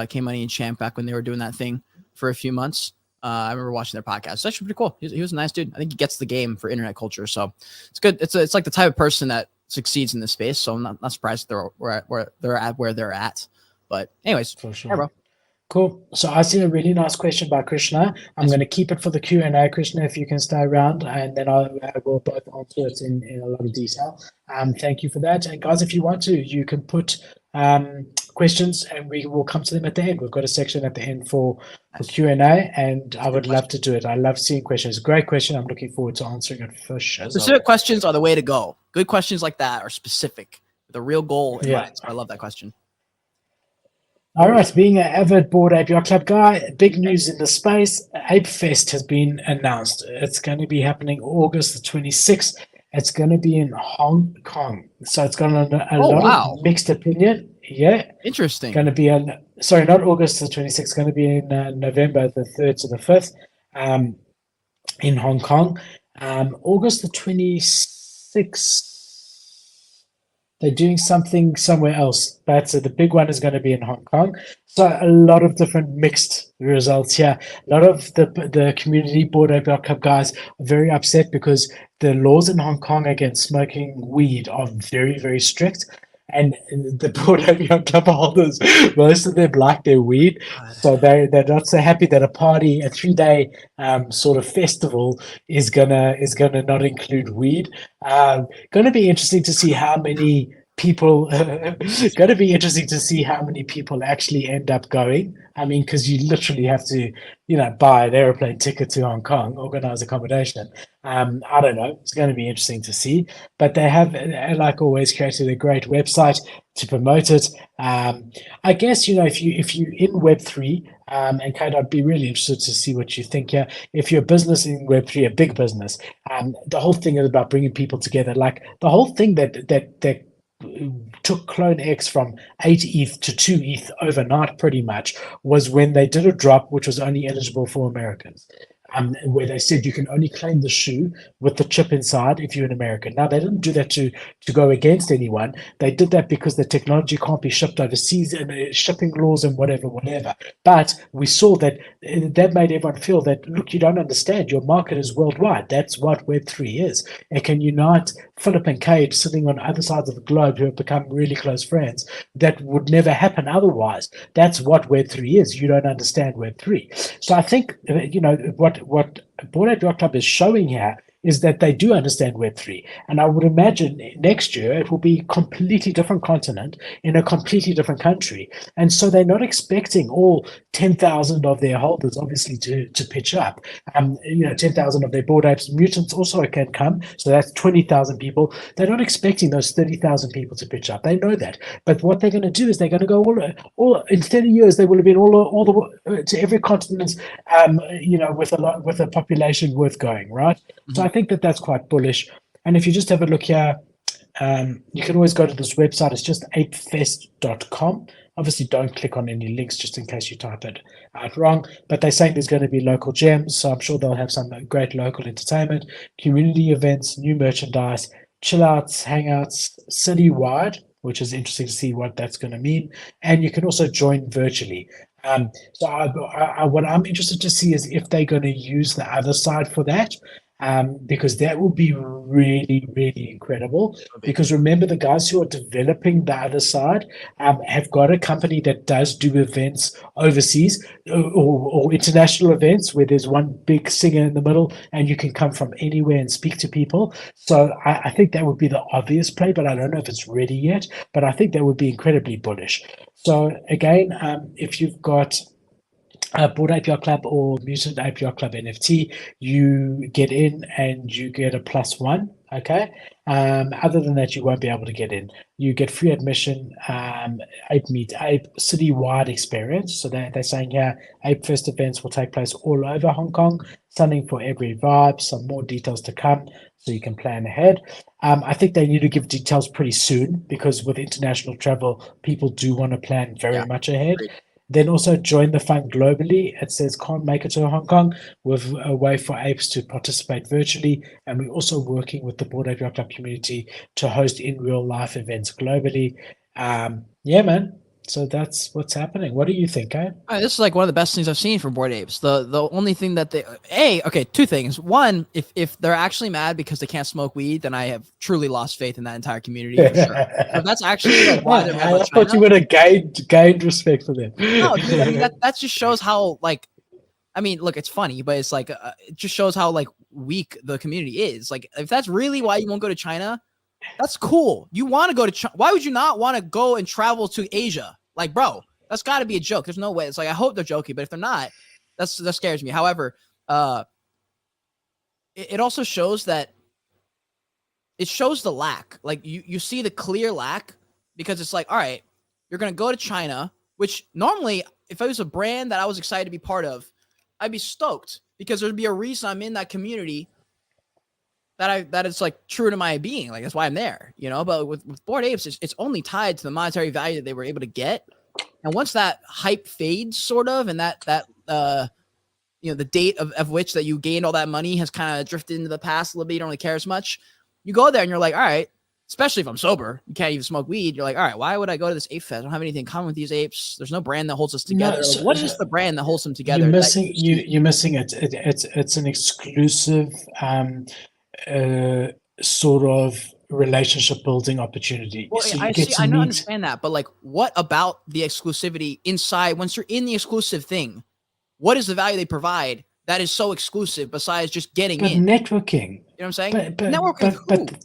K-Money and Champ back when they were doing that thing for a few months. I remember watching their podcast. It's actually pretty cool. He was a nice dude. I think he gets the game for internet culture, so it's good. It's like the type of person that succeeds in this space. So I'm not surprised they're where they're at. But anyways, for sure. Yeah, bro. Cool. So I see a really nice question by Krishna. I'm going to keep it for the Q&A, Krishna, if you can stay around, and then I will both answer it in a lot of detail. Thank you for that. And guys, if you want to, you can put questions and we will come to them at the end. We've got a section at the end for Q&A, and I would love to do it. I love seeing questions. Great question. I'm looking forward to answering it for sure. Specific questions are the way to go. Good questions like that are specific. The real goal in mind. So I love that question. All right, being an avid Bored Ape Yacht Club guy, big news in the space. Ape Fest has been announced. It's going to be happening August the 26th. It's going to be in Hong Kong. So it's got a lot of mixed opinion. Yeah. Interesting. Going to be not August the 26th. It's going to be in November the 3rd to the 5th in Hong Kong. August the 26th. They're doing something somewhere else, but the big one is going to be in Hong Kong. So a lot of different mixed results here. A lot of the community Bored Ape Yacht Club guys are very upset because the laws in Hong Kong against smoking weed are very, very strict. And the Bored Ape Yacht Club holders, most of them like their weed. So they're not so happy that a 3-day sort of festival is gonna not include weed. Gonna be interesting to see how many people actually end up going. I mean, because you literally have to, buy an airplane ticket to Hong Kong, organize accommodation. I don't know. It's going to be interesting to see. But they have, like always, created a great website to promote it. I guess, if you in Web3, and Kate, I'd be really interested to see what you think here. If you're a business in Web3, a big business, the whole thing is about bringing people together. Like the whole thing that took Clone X from 8 ETH to 2 ETH overnight pretty much was when they did a drop which was only eligible for Americans. Where they said you can only claim the shoe with the chip inside if you're an American. Now, they didn't do that to go against anyone. They did that because the technology can't be shipped overseas and shipping laws and whatever. But we saw that made everyone feel that, look, you don't understand. Your market is worldwide. That's what Web3 is. It can unite Philip and Kate sitting on other sides of the globe who have become really close friends. That would never happen otherwise. That's what Web3 is. You don't understand Web3. So I think, what Bored Ape Yacht Club is showing here is that they do understand Web3. And I would imagine next year it will be a completely different continent in a completely different country. And so they're not expecting all 10,000 of their holders, obviously, to pitch up. 10,000 of their Bored Apes mutants also can come. So that's 20,000 people. They're not expecting those 30,000 people to pitch up. They know that. But what they're going to do is they're going to go all in 30 years, they will have been all the to every continent, with a population worth going, right? Mm-hmm. So I think that's quite bullish. And if you just have a look here, you can always go to this website. It's just apefest.com. Obviously, don't click on any links just in case you type it out wrong. But they're saying there's going to be local gems, so I'm sure they'll have some great local entertainment, community events, new merchandise, chill outs, hangouts, citywide, which is interesting to see what that's going to mean. And you can also join virtually. What I'm interested to see is if they're going to use the other side for that. Because that will be really, really incredible. Because remember, the guys who are developing the other side have got a company that does do events overseas or international events where there's one big singer in the middle and you can come from anywhere and speak to people. So I think that would be the obvious play, but I don't know if it's ready yet. But I think that would be incredibly bullish. So again, if you've got Bored Ape Yacht Club or Mutant Ape Yacht Club NFT, you get in and you get a +1. Okay. Other than that, you won't be able to get in. You get free admission, Ape Meet Ape, citywide experience. So they're saying here, Ape Fest events will take place all over Hong Kong, something for every vibe, some more details to come, so you can plan ahead. I think they need to give details pretty soon because with international travel, people do want to plan very much ahead. Great. Then also join the fun globally. It says can't make it to Hong Kong with a way for apes to participate virtually. And we're also working with the Bored Ape Yacht Club community to host in real life events globally. Yeah, man. So that's what's happening. What do you think, eh? This is like one of the best things I've seen from Bored Apes. The only thing that two things. One, if they're actually mad because they can't smoke weed, then I have truly lost faith in that entire community. For sure. But that's actually like why they're mad. I thought you would have gained respect for them. No, dude, I mean that just shows how look, it's funny, but it's like it just shows how like weak the community is. Like if that's really why you won't go to China, that's cool. You want to go to China. Why would you not want to go and travel to Asia? Like, bro, that's got to be a joke. There's no way. It's like, I hope they're joking, but if they're not, that scares me. However, it also shows that it shows the lack. Like you see the clear lack because it's like, all right, you're going to go to China, which normally if I was a brand that I was excited to be part of, I'd be stoked because there'd be a reason I'm in that community that it's like true to my being. Like that's why I'm there, but with Bored Apes, it's only tied to the monetary value that they were able to get. And once that hype fades sort of, and that the date of which that you gained all that money has kind of drifted into the past a little bit, you don't really care as much. You go there and you're like, all right, especially if I'm sober, you can't even smoke weed. You're like, all right, why would I go to this ape fest? I don't have anything in common with these apes. There's no brand that holds us together. No, so, what is the brand that holds them together? You're missing it. It's an exclusive sort of relationship building opportunity. Well, so I don't understand that, but like, what about the exclusivity inside? Once you're in the exclusive thing, what is the value they provide that is so exclusive besides just getting in? Networking. You know what I'm saying? Networking. But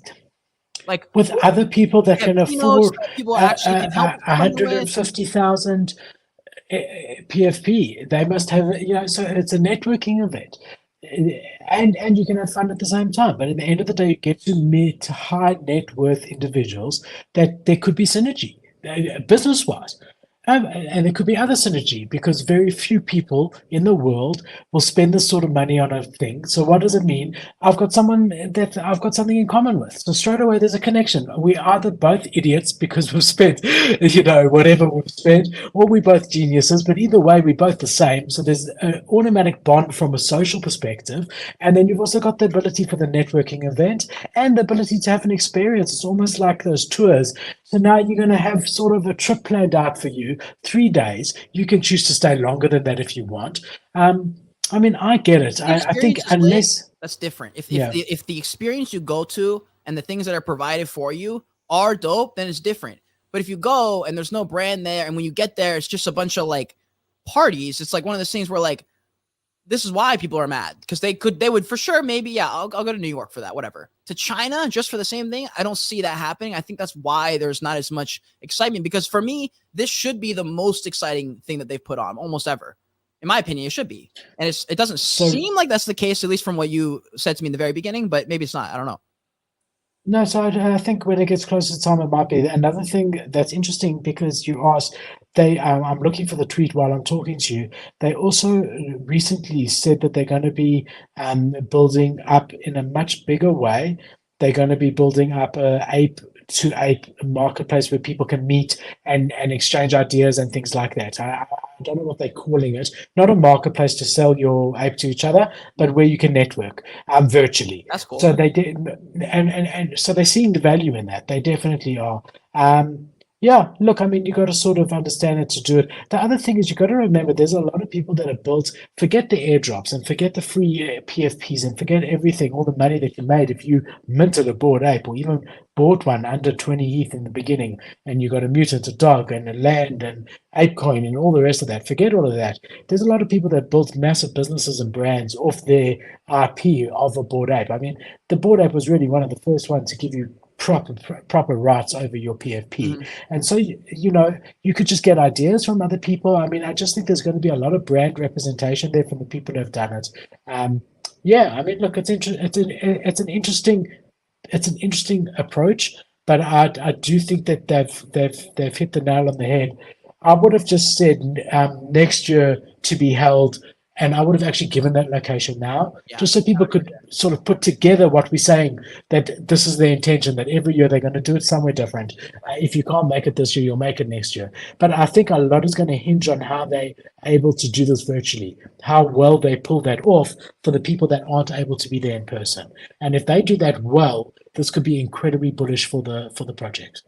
like with other people that can afford people actually can help 150,000 PFP. They must have, so it's a networking event. And you can have fun at the same time. But at the end of the day, you get to meet high net worth individuals that there could be synergy, business-wise. And there could be other synergy because very few people in the world will spend this sort of money on a thing. So what does it mean? I've got someone that I've got something in common with. So straight away, there's a connection. We either both idiots because we've spent, whatever we've spent, or we're both geniuses. But either way, we're both the same. So there's an automatic bond from a social perspective. And then you've also got the ability for the networking event and the ability to have an experience. It's almost like those tours. So now you're going to have sort of a trip planned out for you, 3 days. You can choose to stay longer than that if you want. I get it. I think unless that's different. If the experience you go to and the things that are provided for you are dope, then it's different. But if you go and there's no brand there, and when you get there, it's just a bunch of like parties. It's like one of those things where like this is why people are mad, because they would for sure, maybe, yeah, I'll go to New York for that, whatever. To China just for the same thing, I don't see that happening. I think that's why there's not as much excitement, because for me, this should be the most exciting thing that they've put on almost ever. In my opinion, it should be. And it doesn't seem like that's the case, at least from what you said to me in the very beginning, but maybe it's not. I don't know. No, so I think when it gets closer to time, it might be. Another thing that's interesting, because you asked, I'm looking for the tweet while I'm talking to you. They also recently said that they're going to be building up in a much bigger way. They're going to be building up a ape to ape marketplace where people can meet and exchange ideas and things like that. I don't know what they're calling it. Not a marketplace to sell your ape to each other, but where you can network virtually. That's cool. So they did, and so they're seeing the value in that. They definitely are. Yeah, look, I mean, you got to sort of understand it to do it. The other thing is, you got to remember there's a lot of people that have built, forget the airdrops and forget the free PFPs and forget everything, all the money that you made if you minted a Bored Ape or even bought one under 20 ETH in the beginning, and you got a mutant, a dog, and a land and ApeCoin and all the rest of that. Forget all of that. There's a lot of people that built massive businesses and brands off their IP of a Bored Ape. I mean, the Bored Ape was really one of the first ones to give you proper rights over your PFP. And so, you know, you could just get ideas from other people. I mean, I just think there's going to be a lot of brand representation there from the people who have done it. Yeah, I mean, look, it's an interesting approach, but I do think that they've hit the nail on the head. I would have just said next year to be held, and I would have actually given that location now, just so people could sort of put together what we're saying, that this is their intention, that every year they're going to do it somewhere different. If you can't make it this year, you'll make it next year. But I think a lot is going to hinge on how they're able to do this virtually, how well they pull that off for the people that aren't able to be there in person. And if they do that well, this could be incredibly bullish for the project.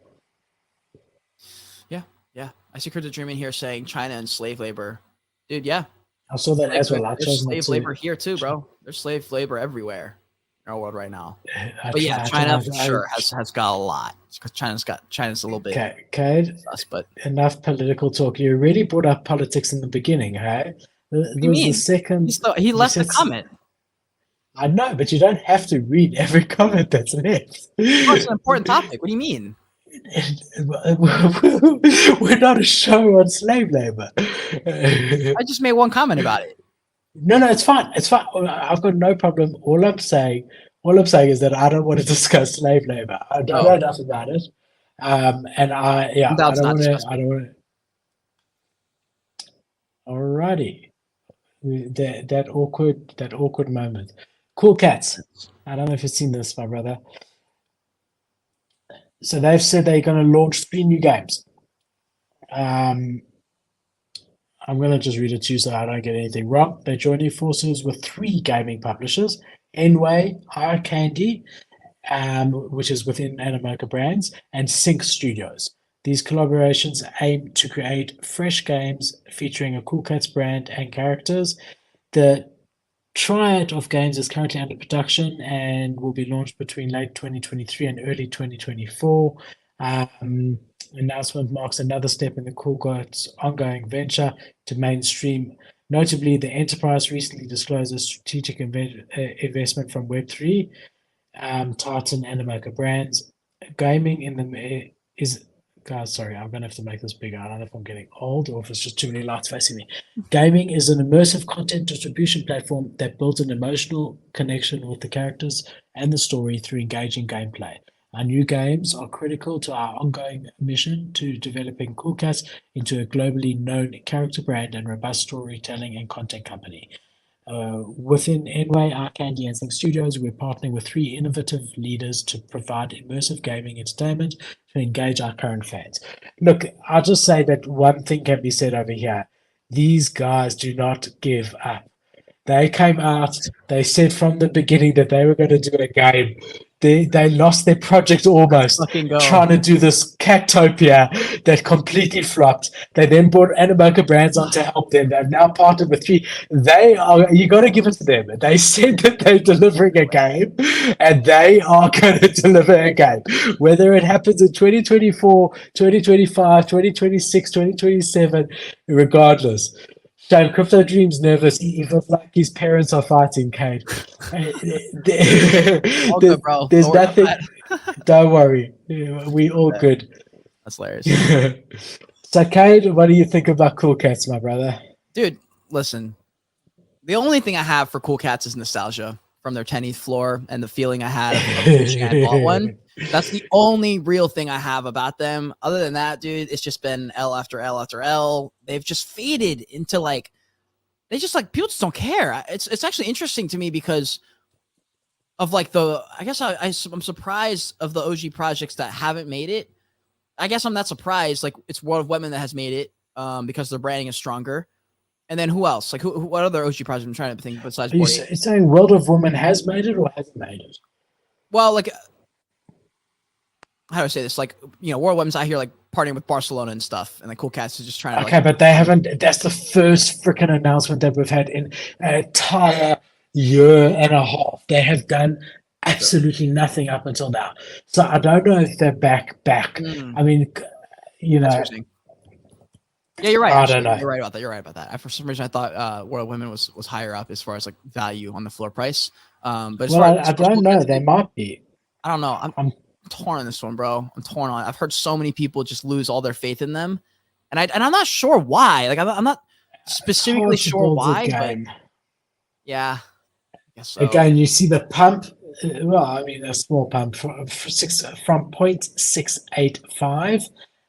Yeah. I see Crypto Dreaming here saying China and slave labor. Dude, yeah. I saw that as well. There's slave labor here too, bro. There's slave labor everywhere in our world right now. But yeah, China for sure has got a lot. China's a little bit. Okay. But enough political talk. You already brought up politics in the beginning, hey? What do you mean? He left a comment. I know, but you don't have to read every comment that's left. Oh, it's an important topic. What do you mean? We're not a show on slave labor. I just made one comment about it. No, it's fine. It's fine. I've got no problem. All I'm saying is that I don't want to discuss slave labor. I don't know enough about it. And I don't want to. Alrighty. That awkward moment. Cool Cats. I don't know if you've seen this, my brother. So they've said they're going to launch 3 new games. I'm going to just read it to you so I don't get anything wrong. They're joining forces with 3 gaming publishers: Enway, iCandy, which is within Animoca Brands, and Sync Studios. These collaborations aim to create fresh games featuring a Cool Cats brand and characters. The triad of games is currently under production and will be launched between late 2023 and early 2024. Announcement marks another step in the Cool Cats ongoing venture to mainstream. Notably, the enterprise recently disclosed a strategic investment from Web3 Titan Animoca Brands. Gaming in the is... Guys, sorry, I'm going to have to make this bigger. I don't know if I'm getting old or if it's just too many lights facing me. Gaming is an immersive content distribution platform that builds an emotional connection with the characters and the story through engaging gameplay. Our new games are critical to our ongoing mission to developing Cool Cats into a globally known character brand and robust storytelling and content company. Within Enway, iCandy, and Sync Studios, we're partnering with 3 innovative leaders to provide immersive gaming entertainment to engage our current fans. Look, I'll just say that one thing can be said over here. These guys do not give up. They came out, they said from the beginning that they were going to do a game. They lost their project almost, trying to do this Catopia that completely flopped. They then brought Animoca Brands on to help them. They've now partnered with 3. You got to give it to them. They said that they're delivering a game, and they are going to deliver a game. Whether it happens in 2024, 2025, 2026, 2027, regardless. Shame, Crypto Dream's nervous. He feels like his parents are fighting, Cade. All good, bro. There's nothing. Don't worry. We all good. That's hilarious. So, Cade, what do you think about Cool Cats, my brother? Dude, listen. The only thing I have for Cool Cats is nostalgia from their 10th floor and the feeling I had of wishing I had bought one. That's the only real thing I have about them. Other than that, dude, it's just been L after L after L. They've just faded into like, they just like, people just don't care. It's actually interesting to me because of like I guess I'm surprised of the OG projects that haven't made it. I guess I'm not surprised. Like it's World of Women that has made it because their branding is stronger. And then who else? Like what other OG projects I'm trying to think besides? Are you saying World of Women has made it or hasn't made it? Well, like, how do I say this? Like, you know, World of Women's out here like partnering with Barcelona and stuff, and like Cool Cats is just trying to. Okay, but they haven't. That's the first freaking announcement that we've had in an entire year and a half. They have done absolutely nothing up until now. So I don't know if they're back. I mean, you know. Yeah, you're right. I don't know. You're right about that. For some reason, I thought World of Women was higher up as far as like value on the floor price. But as far as I don't know. They might be. I don't know. I'm torn on this one, bro. I'm torn on it. I've heard so many people just lose all their faith in them, and I'm not sure why. Like I'm not specifically sure why. But yeah, I guess so. Again, you see the pump. Well, I mean, a small pump from 0.685.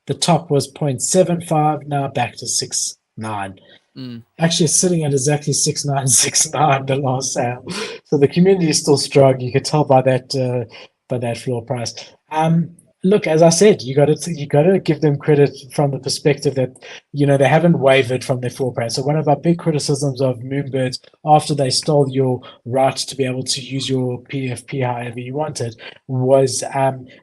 The top was 0.75. Now back to 6.9. Actually, it's sitting at exactly 6.969 the last sale. So the community is still strong. You could tell by that floor price. Look, as I said, you got to give them credit from the perspective that they haven't wavered from their floor price. So one of our big criticisms of Moonbirds after they stole your right to be able to use your PFP however you wanted was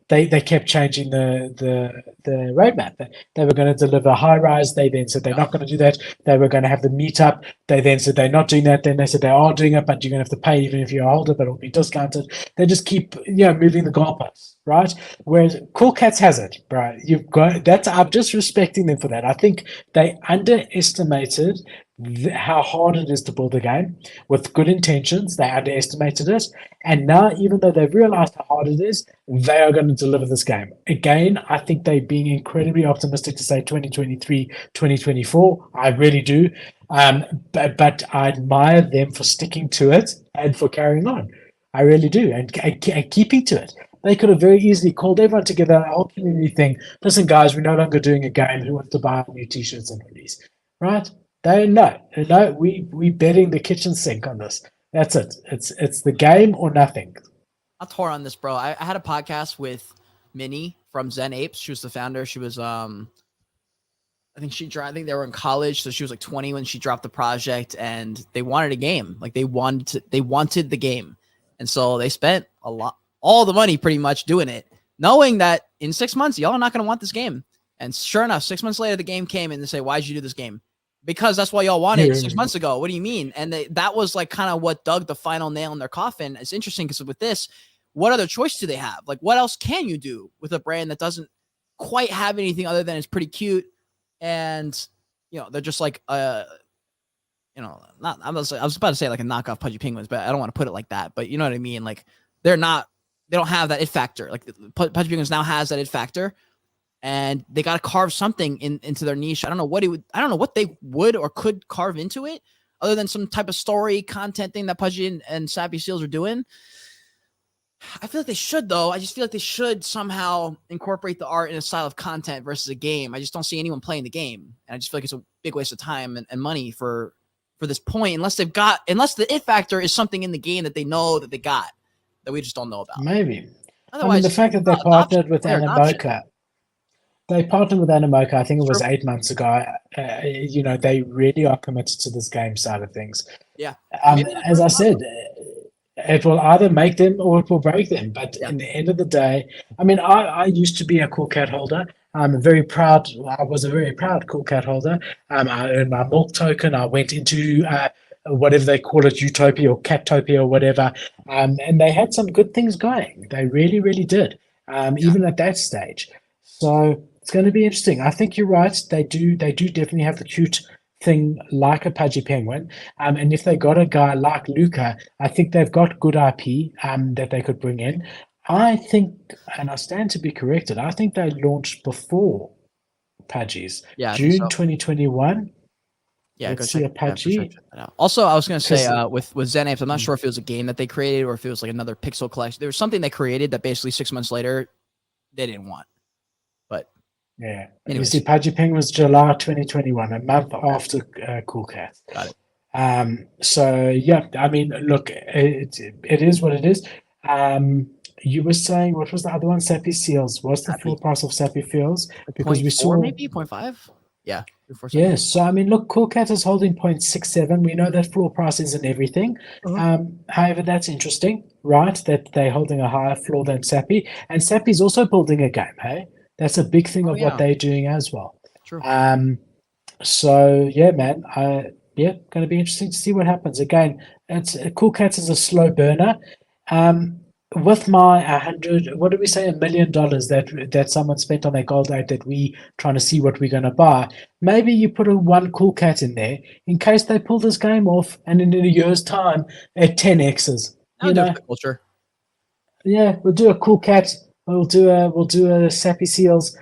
they kept changing the roadmap. They were going to deliver high rise. They then said they're not going to do that. They were going to have the meetup. They then said they're not doing that. Then they said they are doing it, but you're going to have to pay even if you're a holder, but it'll be discounted. They just keep moving the goalposts, right? Whereas Cool Cats has it, bro. You've got that's. I'm just respecting them for that. I think they underestimated how hard it is to build a game with good intentions. They underestimated it, and now even though they've realized how hard it is, they are going to deliver this game. Again, I think they're being incredibly optimistic to say 2023, 2024. I really do, but I admire them for sticking to it and for carrying on. I really do, and keeping to it. They could have very easily called everyone together, a whole community thing. Listen, guys, we're no longer doing a game. Who wants to buy new T-shirts and hoodies? Right? No. We betting the kitchen sink on this. That's it. It's the game or nothing. I'm torn on this, bro. I had a podcast with Minnie from Zen Apes. She was the founder. She was I think they were in college, so she was like 20 when she dropped the project, and they wanted a game. Like they wanted the game, and so they spent all the money pretty much doing it, knowing that in 6 months, y'all are not going to want this game. And sure enough, 6 months later, the game came and they say, why'd you do this game? Because that's what y'all wanted 6 months ago. What do you mean? And that was like kind of what dug the final nail in their coffin. It's interesting because with this, what other choice do they have? Like, what else can you do with a brand that doesn't quite have anything other than it's pretty cute? And, they're just like, I was about to say like a knockoff Pudgy Penguins, but I don't want to put it like that. But you know what I mean? Like, they don't have that it factor. Like Pudgy Penguins now has that it factor, and they got to carve something into their niche. I don't know what they would or could carve into it other than some type of story content thing that Pudgy and Sappy Seals are doing. I feel like they should, though. I just feel like they should somehow incorporate the art in a style of content versus a game. I just don't see anyone playing the game. And I just feel like it's a big waste of time and money for this point, unless the it factor is something in the game that they know that they got that we just don't know about. Maybe. Otherwise, the fact that they partnered with Animoca. They partnered with Animoca, I think it was 8 months ago. They really are committed to this game side of things. Yeah. As I said, it will either make them or it will break them. But in the end of the day, I mean, I used to be a Cool Cat holder. I was a very proud Cool Cat holder. I earned my milk token. I went into whatever they call it, Utopia or Catopia or whatever. And they had some good things going. They really, really did, even at that stage. So it's going to be interesting. I think you're right. They do definitely have the cute thing like a Pudgy Penguin, and if they got a guy like Luca, I think they've got good IP that they could bring in. I think, and I stand to be corrected, I think they launched before Pudgies. Yeah, I think June so. 2021. Yeah, Let's see a Pudgy. Also, I was gonna say with Zen Apes, I'm not Mm. sure if it was a game that they created or if it was like another pixel collection. There was something they created that basically 6 months later they didn't want. But Yeah, anyways. you see, Pudgy Penguin was July 2021, a month after Cool Cat. Got it. So yeah, I mean, look, it is what it is. You were saying, what was the other one? Sappy Seals. What's the floor price of Sappy Seals? Because we saw maybe 0.5. Yeah. Yes. So I mean, look, Cool Cat is holding 0.67. We know that floor price isn't everything. However, that's interesting, right? That they're holding a higher floor than Sappy, and Sappy's also building a game. Hey, that's a big thing of what they're doing as well. True. So yeah, man, yeah, going to be interesting to see what happens. Again, it's Cool Cats is a slow burner. With my 100, what did we say, $1 million that someone spent on their gold ape that we trying to see what we're going to buy. Maybe you put a one Cool Cat in there in case they pull this game off, and in a year's time at 10x's. You know, culture. Yeah, we'll do a Cool Cat. We'll do a Sappy Seals.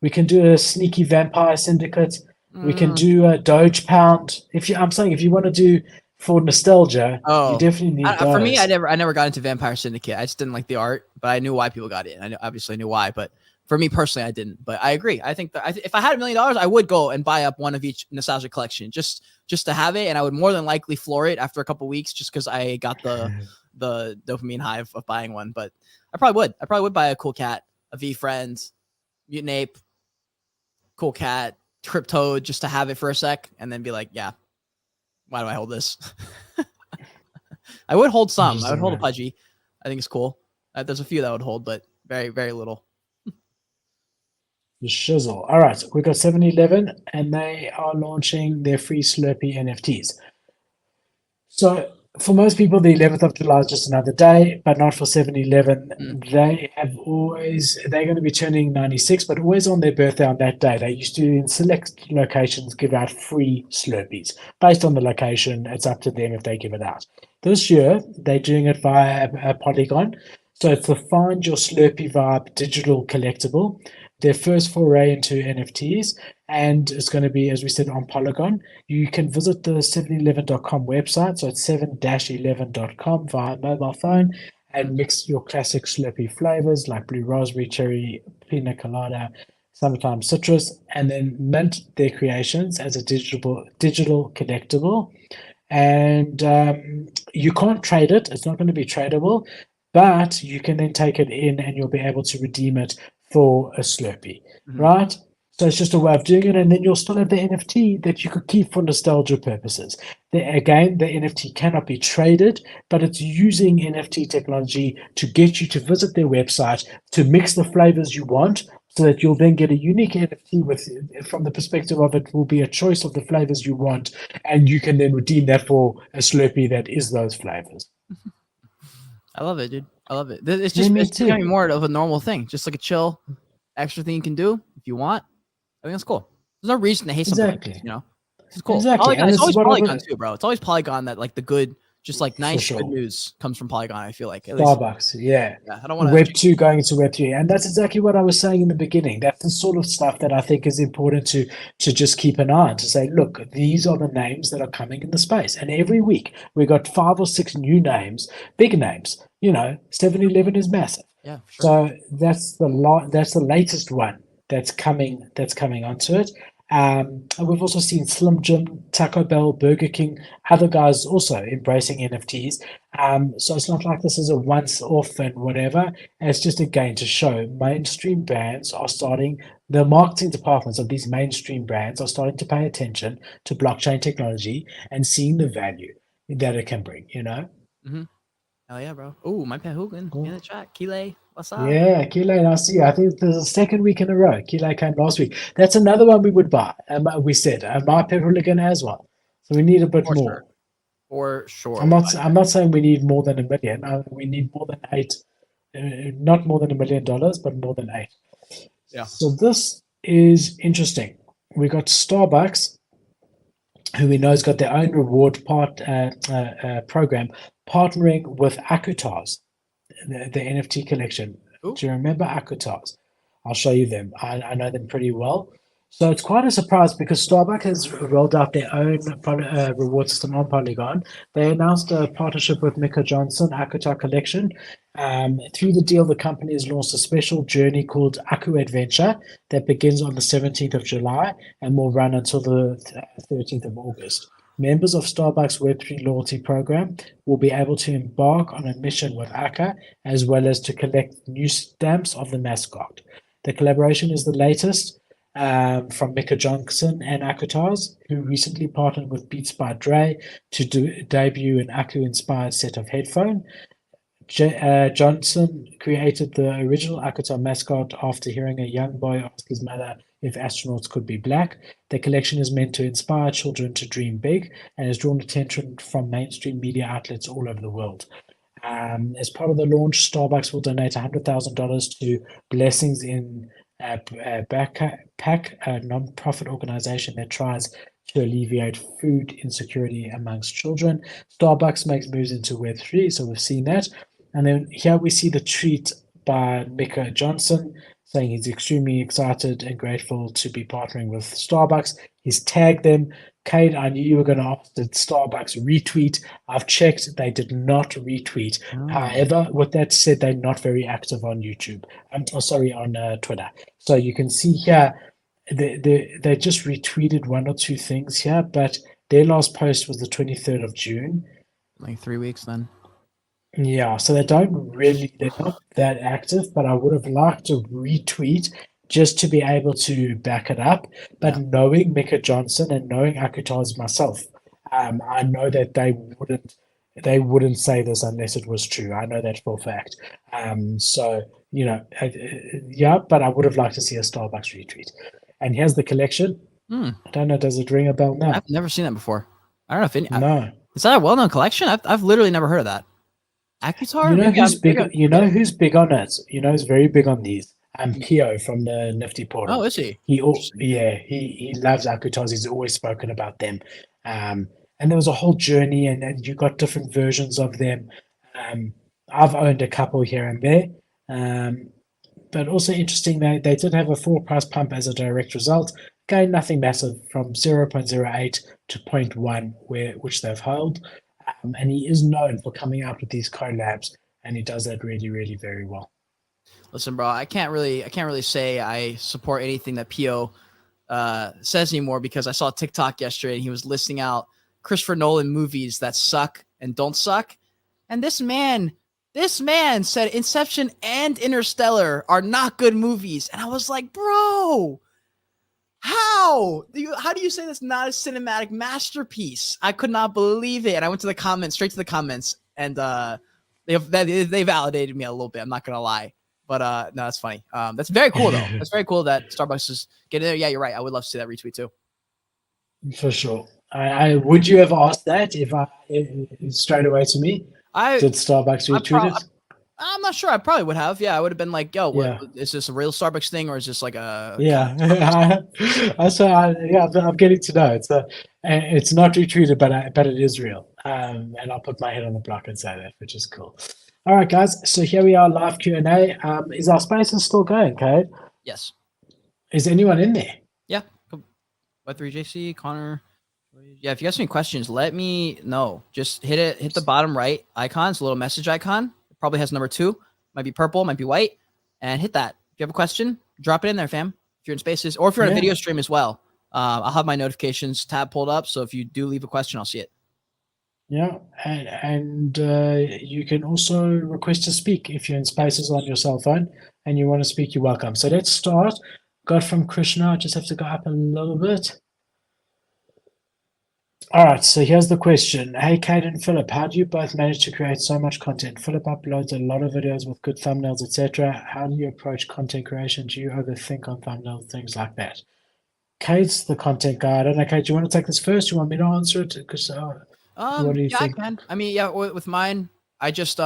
We can do a sneaky Vampire Syndicate. We can do a Doge Pound. I'm saying if you want to do for nostalgia, you definitely need those. For me, I never got into Vampire Syndicate. I just didn't like the art, but I knew why people got in. I obviously knew why, but for me personally, I didn't. But I agree. I think that if I had $1 million, I would go and buy up one of each nostalgia collection just to have it, and I would more than likely floor it after a couple weeks just because I got the dopamine high of buying one. But I probably would buy a Cool Cat, a V Friends, Mutant Ape, Cool Cat, Cryptoad just to have it for a sec, and then be like, yeah, why do I hold this? I would hold some. I would hold a Pudgy. I think it's cool. There's a few that I would hold, but very, very little. The shizzle. All right, we got 7-Eleven, and they are launching their free Slurpee NFTs. So for most people, the 11th of July is just another day, but not for 7-Eleven. They're going to be turning 96, but always on their birthday on that day. They used to, in select locations, give out free Slurpees. Based on the location, it's up to them if they give it out. This year, they're doing it via a Polygon. So it's the Find Your Slurpee Vibe digital collectible. Their first foray into NFTs, and it's going to be, as we said, on Polygon. You can visit the 711.com website, so it's 7-11.com via mobile phone, and mix your classic Slurpee flavors like blue raspberry, cherry, pina colada, summertime citrus, and then mint their creations as a digital collectible. And you can't trade it; it's not going to be tradable, but you can then take it in, and you'll be able to redeem it for a Slurpee, right? So it's just a way of doing it, and then you'll still have the NFT that you could keep for nostalgia purposes. Again, the NFT cannot be traded, but it's using NFT technology to get you to visit their website to mix the flavors you want, so that you'll then get a unique NFT from the perspective of it will be a choice of the flavors you want, and you can then redeem that for a Slurpee that is those flavors. I love it, dude. I love it. It's just it's becoming more of a normal thing, just like a chill, extra thing you can do if you want. I think that's cool. There's no reason to hate something like this, you know? It's cool. Exactly. Polygon, it's always Polygon too, bro. It's always Polygon that like the good, just like nice good news comes from Polygon, I feel like. At Starbucks, yeah. I don't want to Web 2 going into Web 3. And that's exactly what I was saying in the beginning. That's the sort of stuff that I think is important to just keep an eye on, to say, look, these are the names that are coming in the space. And every week we got 5 or 6 new names, big names. 7-Eleven is massive. Yeah, for sure. So that's the latest one that's coming onto it. And we've also seen Slim Jim, Taco Bell, Burger King, other guys also embracing NFTs. So it's not like this is a once off and whatever. It's just again to show mainstream brands are starting, the marketing departments of these mainstream brands are starting to pay attention to blockchain technology and seeing the value that it can bring, Oh yeah, bro. Oh, my pet Hogan in the chat. Kile, what's up? Yeah, Kile, I see. I think there's a second week in a row. Kile came last week. That's another one we would buy. We said my pet hooligan as well. So we need a bit more. For sure. I'm not saying we need more than $1 million. We need more than 8. Not more than $1 million, but more than 8. Yeah. So this is interesting. We got Starbucks who we know has got their own reward program, partnering with Akutars, the NFT collection. Ooh. Do you remember Akutars? I'll show you them. I know them pretty well. So it's quite a surprise because Starbucks has rolled out their own reward system on Polygon. They announced a partnership with Mika Johnson, Akutar Collection. Through the deal, the company has launched a special journey called Aku Adventure that begins on the 17th of July and will run until the 13th of August. Members of Starbucks Web3 loyalty program will be able to embark on a mission with Aka, as well as to collect new stamps of the mascot. The collaboration is the latest from Mika Johnson and Akutars, who recently partnered with Beats by Dre to debut an Aku-inspired set of headphones. Johnson created the original Akutar mascot after hearing a young boy ask his mother if astronauts could be black. The collection is meant to inspire children to dream big and has drawn attention from mainstream media outlets all over the world. As part of the launch, Starbucks will donate $100,000 to Blessings in Backpack, a non-profit organization that tries to alleviate food insecurity amongst children. Starbucks makes moves into Web3, so we've seen that. And then here we see the tweet by Mika Johnson saying he's extremely excited and grateful to be partnering with Starbucks. He's tagged them. Kate, I knew you were going to ask, did Starbucks retweet? I've checked, they did not retweet. However, with that said, they're not very active on YouTube. On Twitter. So you can see here, they just retweeted one or two things here, but their last post was the 23rd of June. Like 3 weeks then. Yeah, so they're not that active, but I would have liked to retweet just to be able to back it up. But knowing Mika Johnson and knowing Akutars myself, I know that they wouldn't say this unless it was true. I know that for a fact. So, but I would have liked to see a Starbucks retweet. And here's the collection. I don't know, does it ring a bell now? I've never seen that before. I don't know if any. No. Is that a well-known collection? I've literally never heard of that. Akutar? You know who's big? You know who's big on it? You know who's very big on these? Pio from the Nifty Portal. Oh, is he? He loves Akutars. He's always spoken about them. And there was a whole journey, and you got different versions of them. I've owned a couple here and there. But also interesting, they did have a full price pump as a direct result. Again, nothing massive from 0.08 to 0.1, which they've held. And he is known for coming out with these collabs, and he does that really, really very well. Listen, bro, I can't really say I support anything that Pio says anymore, because I saw a TikTok yesterday and he was listing out Christopher Nolan movies that suck and don't suck. And this man said Inception and Interstellar are not good movies. And I was like, bro, how do you say that's not a cinematic masterpiece? I could not believe it. And I went to the comments, straight to the comments, and they validated me a little bit. I'm not gonna lie, but no, that's funny. That's very cool though. That's very cool that Starbucks is getting there. Yeah, you're right. I would love to see that retweet too. For sure. I would you have asked that if straight away to me? Did Starbucks retweet it? I'm not sure. I probably would have. Yeah, I would have been like, "Yo, is this a real Starbucks thing, or is this like a?" Yeah, I'm getting to know. It's not retweeted, but it is real. And I'll put my head on the block and say that, which is cool. All right, guys. So here we are, live Q&A. Is our spaces still going, Kate? Yes. Is anyone in there? Yeah. Y3JC, Connor. Yeah, if you guys have any questions, let me know. Just hit the bottom right icon. It's a little message icon. Probably has number 2, might be purple, might be white, and hit that. If you have a question, drop it in there, fam. If you're in spaces, or if you're on a video stream as well, I'll have my notifications tab pulled up. So if you do leave a question, I'll see it. Yeah, and you can also request to speak if you're in spaces on your cell phone and you want to speak. You're welcome. So let's start. Got from Krishna. I just have to go up a little bit. All right, so here's the question. Hey, Kate and Philip, how do you both manage to create so much content? Philip uploads a lot of videos with good thumbnails, etc. How do you approach content creation? Do you overthink on thumbnails, things like that? Kate's the content guy. I don't know, Kate, do you want to take this first? Do you want me to answer it? Because what do you think? I can. I mean, yeah, with mine, I just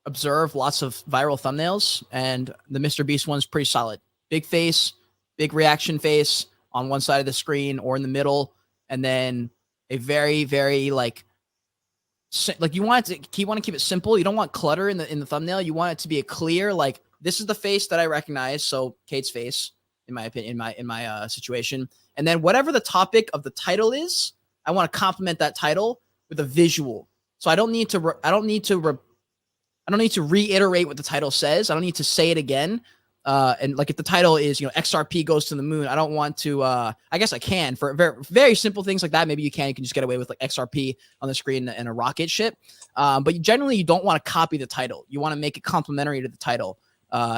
observe lots of viral thumbnails, and the Mr. Beast one's pretty solid. Big face, big reaction face on one side of the screen or in the middle. and then a very, very like you want to keep it simple. You don't want clutter in the thumbnail. You want it to be a clear, like, this is the face that I recognize. So Kate's face, in my opinion, in my situation. And then whatever the topic of the title is, I want to complement that title with a visual. So I don't need to reiterate what the title says. I don't need to say it again. And like if the title is, XRP goes to the moon, I don't want to, I guess I can for very, very simple things like that. Maybe you can just get away with like XRP on the screen and a rocket ship. But generally you don't want to copy the title. You want to make it complementary to the title,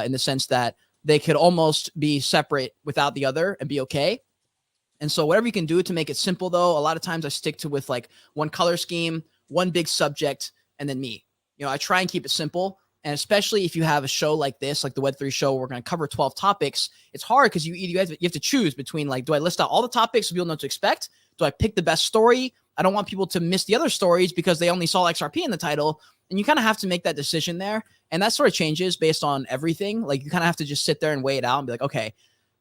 in the sense that they could almost be separate without the other and be okay. And so whatever you can do to make it simple, though, a lot of times I stick to with like one color scheme, one big subject, and then me. I try and keep it simple. And especially if you have a show like this, like the Web3 show, we're going to cover 12 topics. It's hard because you have to choose between, like, do I list out all the topics so people know what to expect? Do I pick the best story? I don't want people to miss the other stories because they only saw XRP in the title. And you kind of have to make that decision there. And that sort of changes based on everything. Like, you kind of have to just sit there and weigh it out and be like, okay,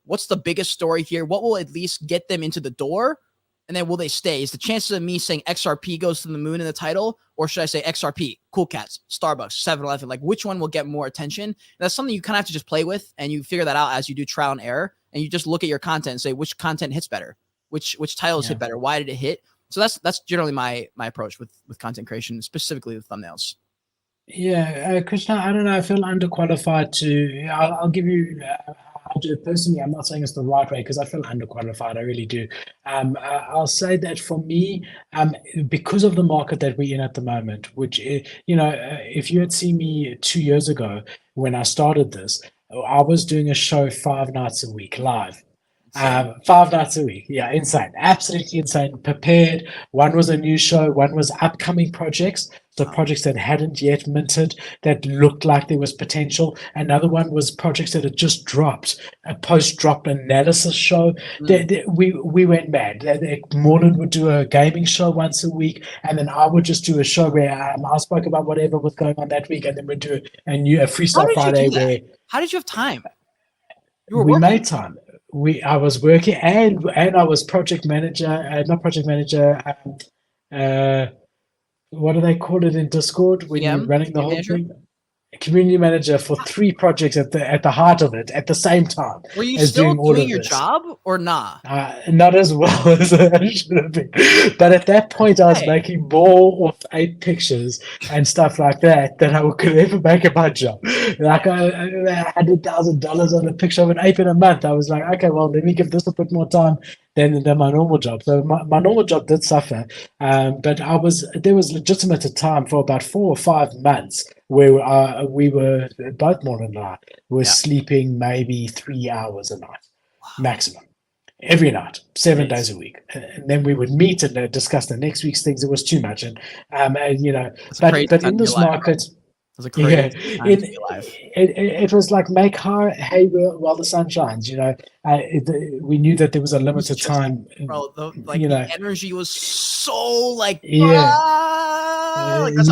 what's the biggest story here? What will at least get them into the door? And then will they stay? Is the chances of me saying XRP goes to the moon in the title, or should I say XRP, Cool Cats, Starbucks, 7-Eleven? Like, which one will get more attention? And that's something you kind of have to just play with, and you figure that out as you do trial and error, and you just look at your content and say which content hits better, which titles hit better, why did it hit? So that's generally my approach with content creation, specifically with thumbnails. Yeah, Krishna, I don't know. I feel underqualified to. I'll give you. Personally, I'm not saying it's the right way because I feel underqualified. I really do. I'll say that for me, because of the market that we're in at the moment, which, if you had seen me 2 years ago when I started this, I was doing a show 5 nights a week live. 5 nights a week. Yeah, insane. Absolutely insane. Prepared. One was a new show. One was upcoming projects. So projects that hadn't yet minted, that looked like there was potential. Another one was projects that had just dropped, a post-drop analysis show. We went mad. Morland would do a gaming show once a week, and then I would just do a show where I spoke about whatever was going on that week, and then we'd do a Freestyle Friday where... How did you have time? We made time. I was working and I was project manager, not project manager. What do they call it in Discord when you're running the whole thing? Community manager for 3 projects at the heart of it at the same time. Were you still doing your job or not? Not as well as I should have been. But at that point, I was making more of 8 pictures and stuff like that than I could ever make at my job. Like $100,000 on a picture of an ape in a month. I was like, okay, well, let me give this a bit more time than my normal job. So my normal job did suffer, but there was legitimate time for about 4 or 5 months where we were, both Morland and I were sleeping maybe 3 hours a night maximum, every night, 7 days a week, and then we would meet and discuss the next week's things. It was too much, and but in this market. It was like make hay while the sun shines. We knew that there was a limited time. Bro, the energy was so like you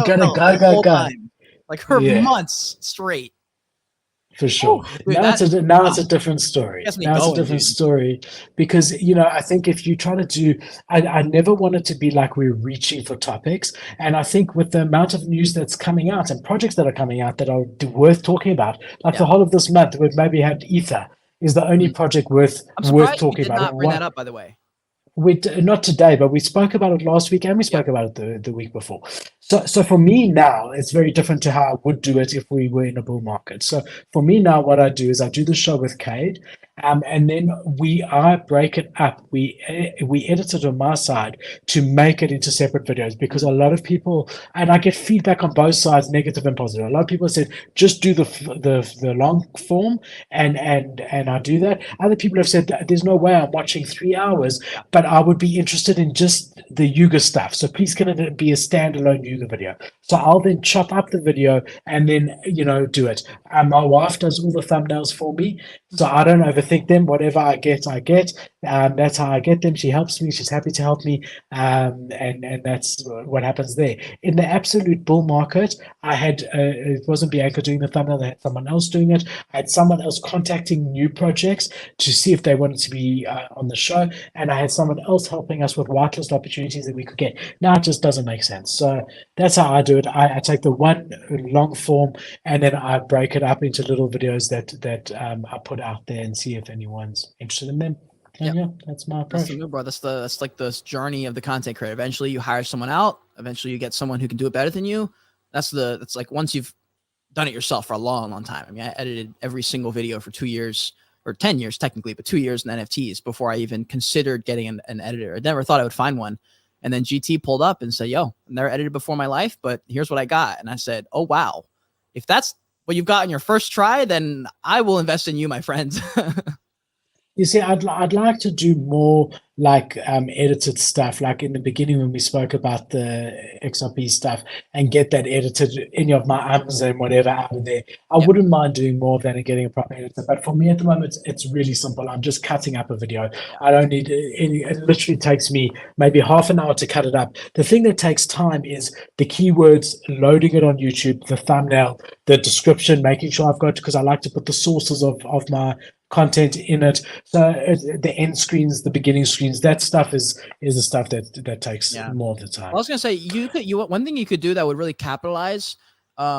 gotta go. Like for months straight. For sure. Dude, now it's a different story. Now it's a different story because, I think if you try to do, I never want it to be like we're reaching for topics. And I think with the amount of news that's coming out and projects that are coming out that are worth talking about, like the whole of this month, we've maybe had Ether is the only project worth talking about. Not bring that up, by the way. Not today, but we spoke about it last week and we spoke about it the week before. So for me now, it's very different to how I would do it if we were in a bull market. So for me now, what I do is I do the show with Cade, and then I break it up. We edit it on my side to make it into separate videos because a lot of people, and I get feedback on both sides, negative and positive. A lot of people said just do the long form, and I do that. Other people have said there's no way I'm watching 3 hours, but I would be interested in just the Yuga stuff. So please can it be a standalone Yuga video? So I'll then chop up the video and then, do it. My wife does all the thumbnails for me. So I don't overthink them. Whatever I get. That's how I get them. She helps me. She's happy to help me. And that's what happens there. In the absolute bull market, I had, it wasn't Bianca doing the thumbnail, I had someone else doing it. I had someone else contacting new projects to see if they wanted to be on the show. And I had someone else helping us with whitelist opportunities that we could get. Now it just doesn't make sense. So that's how I do it. I take the one long form and then I break it up into little videos that I put out there and see if anyone's interested in them. And yeah, that's my approach. That's the move, bro. That's like the journey of the content creator. Eventually you hire someone out. Eventually you get someone who can do it better than you. That's like once you've done it yourself for a long, long time. I mean, I edited every single video for 2 years or 10 years technically, but 2 years in NFTs before I even considered getting an editor. I never thought I would find one. And then GT pulled up and said, yo, I never edited before in my life, but here's what I got. And I said, oh, wow. If that's what you've got in your first try, then I will invest in you, my friend. You see, I'd like to do more like edited stuff, like in the beginning when we spoke about the XRP stuff, and get that edited, any of my ums and whatever out of there. I wouldn't mind doing more of that and getting a proper editor. But for me at the moment, it's really simple. I'm just cutting up a video. I don't need any. It literally takes me maybe half an hour to cut it up. The thing that takes time is the keywords, loading it on YouTube, the thumbnail, the description, making sure I've got, because I like to put the sources of my content in it. So the end screens, the beginning screens, that stuff is the stuff that takes more of the time. I was gonna say one thing you could do that would really capitalize,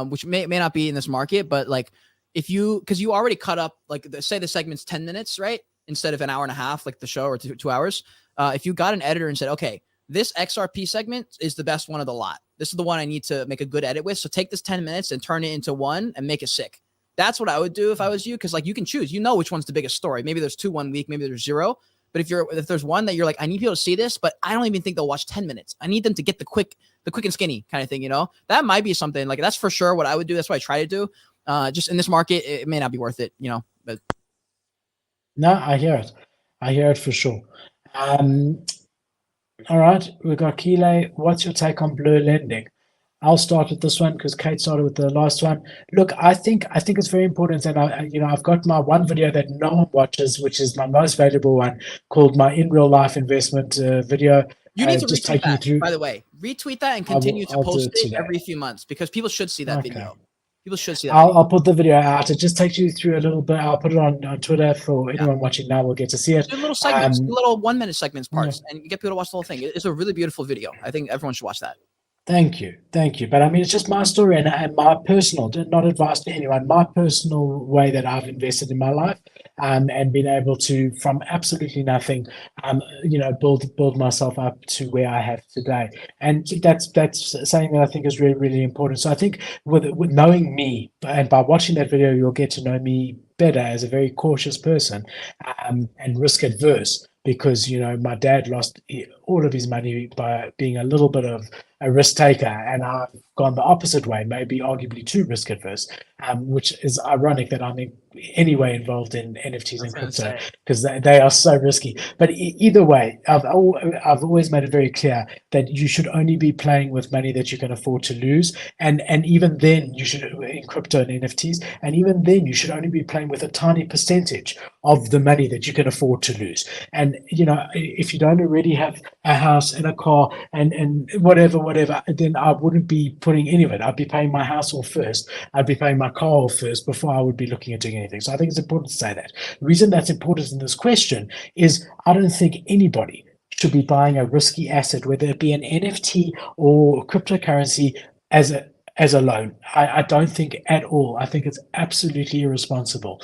which may not be in this market, but like because you already cut up, like say the segment's 10 minutes, right? Instead of an hour and a half, like the show, or 2 hours. If you got an editor and said, okay, this XRP segment is the best one of the lot. This is the one I need to make a good edit with. So take this 10 minutes and turn it into one and make it sick. That's what I would do if I was you, because like you can choose, which one's the biggest story. Maybe there's 2 1 week, maybe there's 0. But if there's one that you're like, I need people to see this, but I don't even think they'll watch 10 minutes. I need them to get the quick and skinny kind of thing, that might be something like that's for sure what I would do. That's what I try to do. Just in this market, it may not be worth it, but. No, I hear it for sure. All right, we've got Kile. What's your take on blur lending? I'll start with this one because Kate started with the last one. Look, I think it's very important, and I've got my one video that no one watches, which is my most valuable one, called my in real life investment video. You need to just retweet that, through. By the way, retweet that and continue to post it every few months because people should see that video. People should see that. I'll put the video out. It just takes you through a little bit. I'll put it on Twitter for anyone watching now. Will get to see it. Do little segments, little 1 minute segments, parts, and you get people to watch the whole thing. It's a really beautiful video. I think everyone should watch that. Thank you. But I mean, it's just my story and my personal, not advice to anyone, my personal way that I've invested in my life, and been able to, from absolutely nothing, build myself up to where I have today. And that's something that I think is really, really important. So I think with knowing me, and by watching that video, you'll get to know me better as a very cautious person, and risk adverse. Because my dad lost all of his money by being a little bit of a risk taker, and I've gone the opposite way, maybe arguably too risk adverse, which is ironic that I'm anyway involved in NFTs and crypto because they are so risky. But either way, I've always made it very clear that you should only be playing with money that you can afford to lose, and even then you should, in crypto and NFTs, and even then you should only be playing with a tiny percentage of the money that you can afford to lose. And if you don't already have a house and a car and whatever, then I wouldn't be putting any of it. I'd be paying my house off first. I'd be paying my car off first before I would be looking at doing anything. So I think it's important to say that. The reason that's important in this question is I don't think anybody should be buying a risky asset, whether it be an NFT or cryptocurrency, as a loan. I don't think at all. I think it's absolutely irresponsible.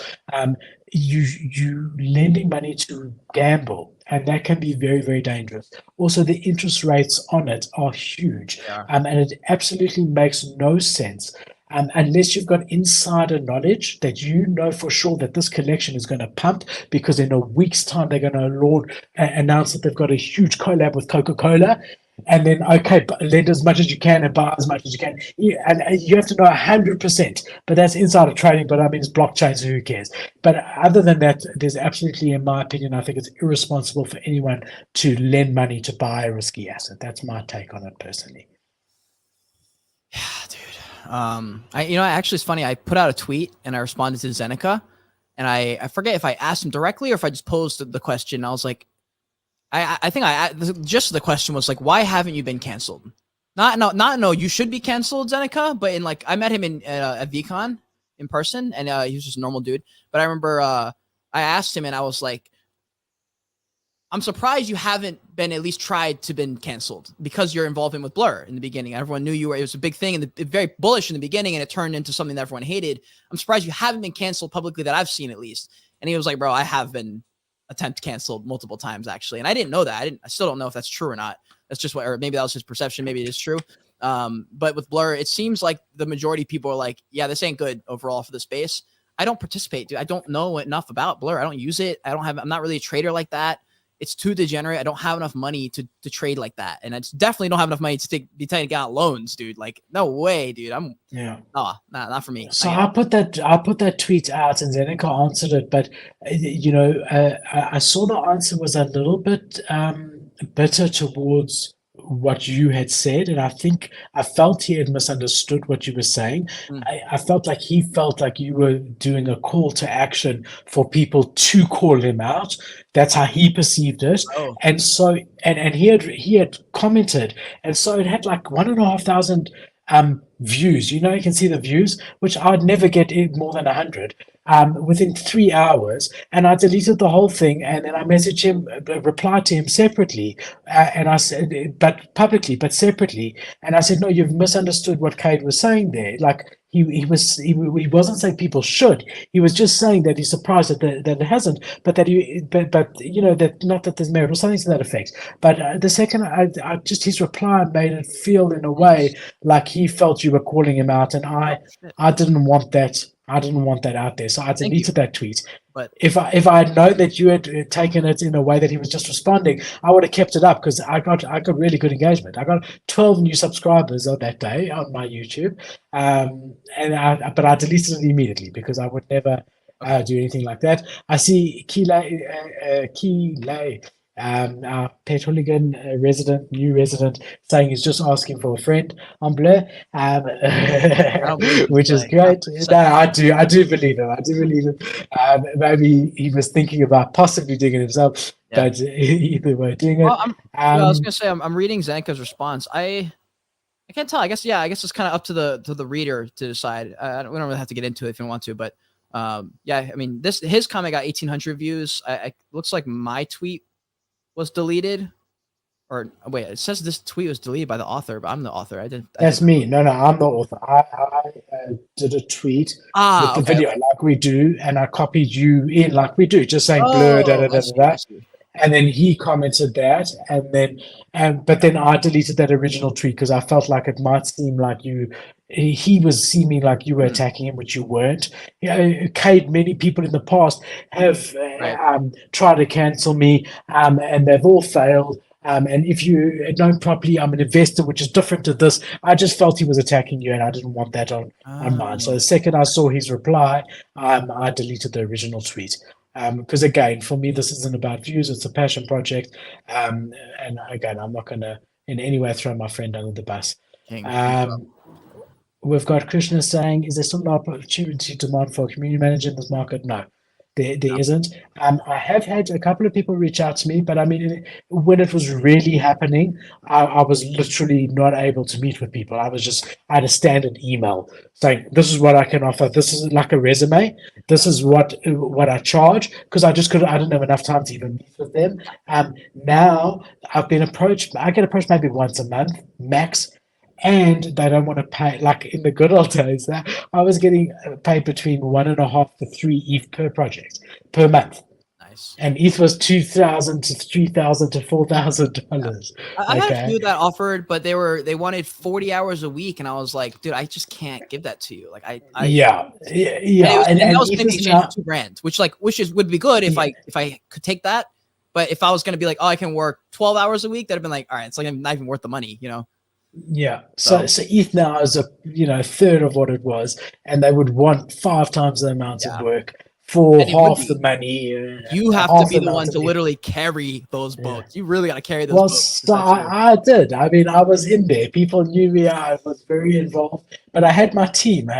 You lending money to gamble, and that can be very, very dangerous. Also, the interest rates on it are huge, and it absolutely makes no sense unless you've got insider knowledge that for sure that this collection is going to pump, because in a week's time they're going to announce that they've got a huge collab with Coca-Cola. And then, okay, lend as much as you can and buy as much as you can. And you have to know 100%, but that's insider trading. But I mean, it's blockchain, so who cares? But other than that, there's absolutely, in my opinion, I think it's irresponsible for anyone to lend money to buy a risky asset. That's my take on it personally. Yeah, dude. Actually, it's funny. I put out a tweet and I responded to Zeneca, And I forget if I asked him directly or if I just posed the question. I was like, I think just the question was like, why haven't you been canceled? No, you should be canceled, Zeneca. But in like, I met him in at VCon in person, and he was just a normal dude. But I remember I asked him, and I was like, I'm surprised you haven't been at least tried to been canceled because you're involved with Blur in the beginning. Everyone knew you were. It was a big thing and very bullish in the beginning, and it turned into something that everyone hated. I'm surprised you haven't been canceled publicly that I've seen at least. And he was like, bro, I have been canceled multiple times actually, and I didn't know that. I still don't know if that's true or not. That's just what, or maybe that was his perception. Maybe it is true. But with Blur, it seems like the majority of people are like, yeah, this ain't good overall for the space. I don't participate, dude. I don't know enough about Blur. I don't use it. I'm not really a trader like that. It's too degenerate. I don't have enough money to trade like that. And I definitely don't have enough money to be taking out loans, dude. Like, no way, dude. Not for me. So I put that tweet out and Zeneca answered it, but I saw the answer was a little bit bitter towards what you had said, and I think I felt he had misunderstood what you were saying. I felt like he felt like you were doing a call to action for people to call him out. That's how he perceived it. And so and he had commented, and so it had like 1,500 views. You can see the views, which I'd never get more than 100 within 3 hours. And I deleted the whole thing, and then I messaged him, replied to him separately, and I said, but publicly, but separately. And I said, no, you've misunderstood what Cade was saying there. Like he wasn't saying people should. He was just saying that he's surprised that it hasn't, but that that not that there's merit or something to that effect. But the second, I just his reply made it feel in a way like he felt you were calling him out, and I didn't want that. I didn't want that out there, so I deleted that tweet. But if I had known that you had taken it in a way that he was just responding, I would have kept it up because I got really good engagement. I got 12 new subscribers on that day on my YouTube, but I deleted it immediately because I would never do anything like that. I see Keelay, our Pet Hooligan new resident, saying he's just asking for a friend on Blur, which is great. No, I do believe him. I do believe him. Maybe he was thinking about possibly doing it himself, but either way, doing it. Well, I was gonna say I'm reading Zanka's response. I can't tell. I guess it's kind of up to the reader to decide. We don't really have to get into it if you want to, but I mean, his comment got 1,800 views. It looks like my tweet was deleted, or wait, it says this tweet was deleted by the author, but I'm the author. That's me. No, I'm the author. I did a tweet with the video like we do, and I copied you in like we do, just saying Blur, and then he commented that, but then I deleted that original tweet because I felt like it might seem like he was seeming like you were attacking him, which you weren't. Cade, many people in the past have tried to cancel me, and they've all failed. And if you know properly, I'm an investor, which is different to this. I just felt he was attacking you, and I didn't want that on mine. So the second I saw his reply, I deleted the original tweet. Because again, for me, this isn't about views; it's a passion project. And again, I'm not going to in any way throw my friend under the bus. We've got Krishna saying, "Is there some opportunity demand for a community manager in this market?" No. There isn't. I have had a couple of people reach out to me, but I mean, when it was really happening, I was literally not able to meet with people. I had a standard email saying, "This is what I can offer. This is like a resume. This is what I charge," because I didn't have enough time to even meet with them. Now I've been approached. I get approached maybe once a month max. And they don't want to pay, like in the good old days, I was getting paid between 1.5 to 3 ETH per project per month. Nice. And ETH was $2,000 to $3,000 to $4,000. I had a few that offered, but they wanted 40 hours a week, and I was like, dude, I just can't give that to you. Like I And that was maybe $2,000, which would be good if I could take that. But if I was going to be like, oh, I can work 12 hours a week, that'd have been like, all right, it's like not even worth the money, Yeah. So ETH now is a third of what it was, and they would want 5 times the amount of work for half the money. You have to be the one to literally carry those boats. You really got to carry those boats. Well, I did. I mean, I was in there. People knew me. I was very involved, but I had my team.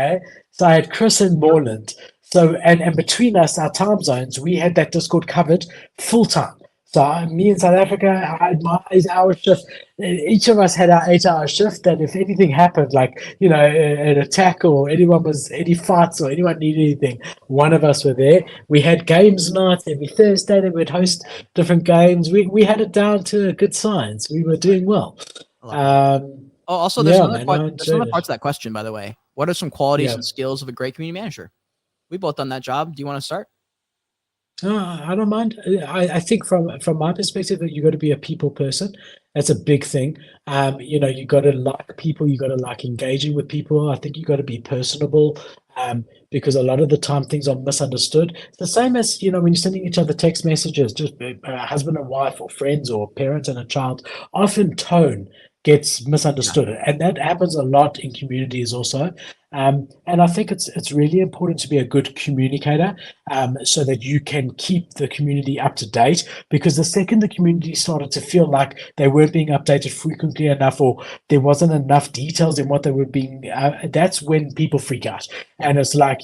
So I had Chris and Morland So, and between us, our time zones, we had that Discord covered full time. So me in South Africa, I had my 8 hour shift. Each of us had our 8 hour shift. And if anything happened, like, an attack or any fights or anyone needed anything, one of us were there. We had games nights every Thursday that we'd host different games. We had it down to a good science. We were doing well. Also, there's another part to that question, by the way. What are some qualities and skills of a great community manager? We've both done that job. Do you want to start? I don't mind. I think from my perspective, that you got to be a people person. That's a big thing. You got to like people. You got to like engaging with people. I think you got to be personable. Because a lot of the time things are misunderstood. It's the same as, when you're sending each other text messages, just a husband and wife or friends or parents and a child, often tone gets misunderstood. And that happens a lot in communities also. And I think it's really important to be a good communicator, so that you can keep the community up to date, because the second the community started to feel like they weren't being updated frequently enough, or there wasn't enough details in what they were being, that's when people freak out. And it's like,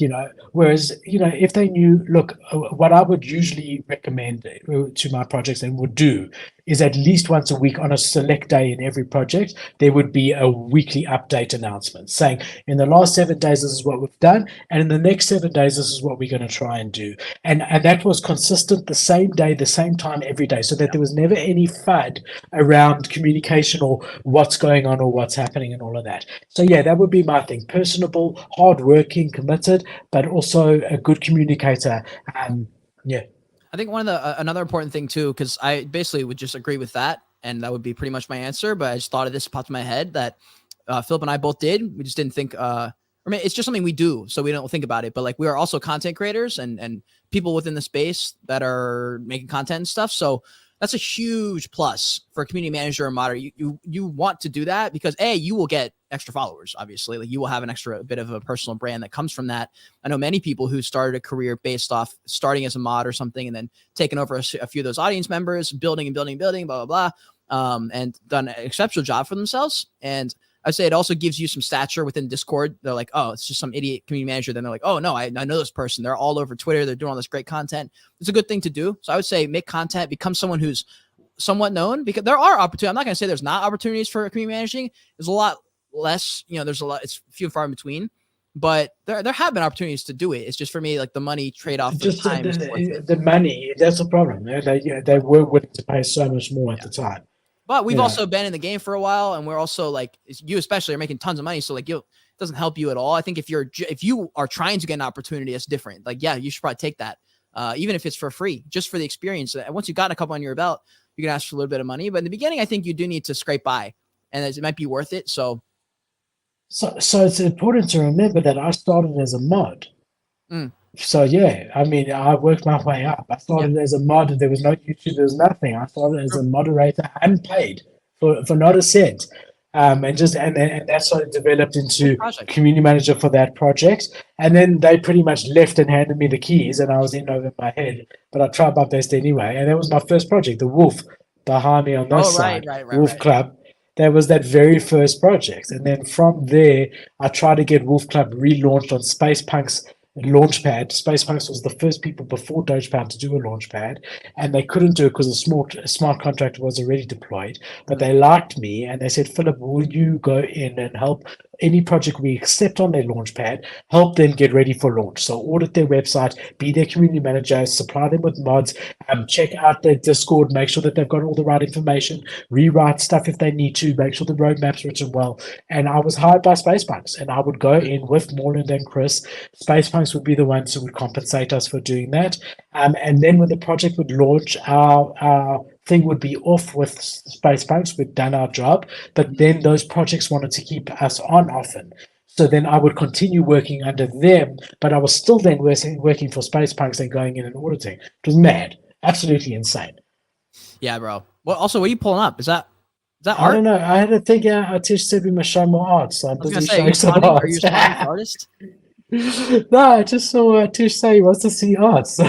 whereas, if they knew, look, what I would usually recommend to my projects and would do is at least once a week on a select day in every project, there would be a weekly update announcement saying, in the last 7 days, this is what we've done. And in the next 7 days, this is what we're going to try and do. And that was consistent, the same day, the same time, every day, so that there was never any FUD around communication or what's going on or what's happening and all of that. So yeah, that would be my thing. Personable, hardworking, committed, but also a good communicator. Yeah. I think another important thing too, because I basically would just agree with that, and that would be pretty much my answer. But I just thought of this, popped in my head, that Philip and I both did. We just didn't think. It's just something we do, so we don't think about it. But like, we are also content creators and people within the space that are making content and stuff. So that's a huge plus for a community manager or moderator. You want to do that because you will get extra followers. Obviously, like, you will have an extra bit of a personal brand that comes from that. I know many people who started a career based off starting as a mod or something, and then taking over a few of those audience members, building, blah, blah, blah, and done an exceptional job for themselves. And I'd say it also gives you some stature within Discord. They're like, oh, it's just some idiot community manager. Then they're like, oh no, I know this person. They're all over Twitter. They're doing all this great content. It's a good thing to do. So I would say make content, become someone who's somewhat known, because there are opportunities. I'm not going to say there's not opportunities for community managing. There's a lot less, there's a lot, it's few and far in between, but there have been opportunities to do it. It's just, for me, like, the money trade-off. Just the money, that's the problem. They were willing to pay so much more at the time. But we've also been in the game for a while, and we're also, like, you especially are making tons of money. So like, it doesn't help you at all. I think if you are trying to get an opportunity, it's different. Like, yeah, you should probably take that, even if it's for free, just for the experience. And once you've got a couple on your belt, you can ask for a little bit of money. But in the beginning, I think you do need to scrape by, and it might be worth it. So it's important to remember that I started as a mod. So yeah, I worked my way up. I started as a mod. There was no YouTube. There was nothing. I started as a moderator, unpaid, for not a cent. And that's how it developed into community manager for that project. And then they pretty much left and handed me the keys, and I was in over my head. But I tried my best anyway. And that was my first project, the Wolf, behind me on this side, Wolf Club. That was that very first project. And then from there, I tried to get Wolf Club relaunched on Space Punk's Launchpad. Space Punks was the first people before Dogepound to do a Launchpad, and they couldn't do it because a smart contract was already deployed. But they liked me, and they said, Philip, will you go in and help any project we accept on their Launchpad, help them get ready for launch? So audit their website, be their community manager, supply them with mods, check out their Discord, make sure that they've got all the right information, rewrite stuff if they need to, make sure the roadmap's written well. And I was hired by Space Punks, and I would go in with Morland and Chris. Space Punks would be the ones who would compensate us for doing that. And then when the project would launch, our thing would be off with Space Punks. We'd done our job, but then those projects wanted to keep us on often. So then I would continue working under them, but I was still then working for Space Punks and going in and auditing. It was mad, absolutely insane. Yeah, bro. Well, also, what are you pulling up? Is that art? I don't know. I had to think Tish said we must show more art, so I'm busy showing some art. Are you an artist? No, I just saw Tish say he wants to see art, so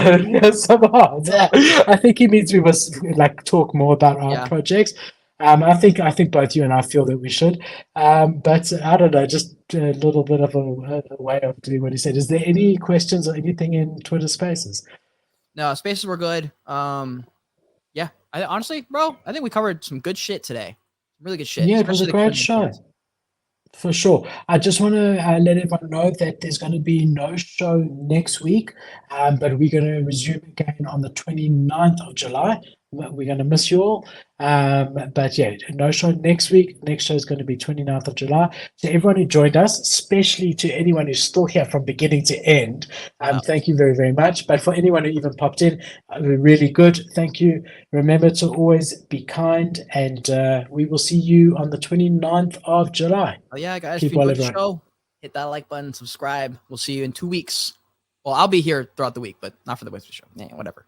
some art. I think he means we must talk more about art projects. I think both you and I feel that we should. But I don't know, just a little bit of a way of doing what he said. Is there any questions or anything in Twitter Spaces? No, Spaces were good. Yeah, I honestly, bro, I think we covered some good shit today. Really good shit. Yeah, it was a great show. For sure. I just want to let everyone know that there's going to be no show next week, but we're going to resume again on the 29th of July. We're going to miss you all. But yeah, no show next week. Next show is going to be 29th of July. So everyone who joined us, especially to anyone who's still here from beginning to end, thank you very, very much. But for anyone who even popped in, really good. Thank you. Remember to always be kind, and we will see you on the 29th of July. Oh yeah, guys, if you enjoyed the show, hit that like button, subscribe. We'll see you in 2 weeks. Well, I'll be here throughout the week, but not for the Whisper Show. Yeah, whatever.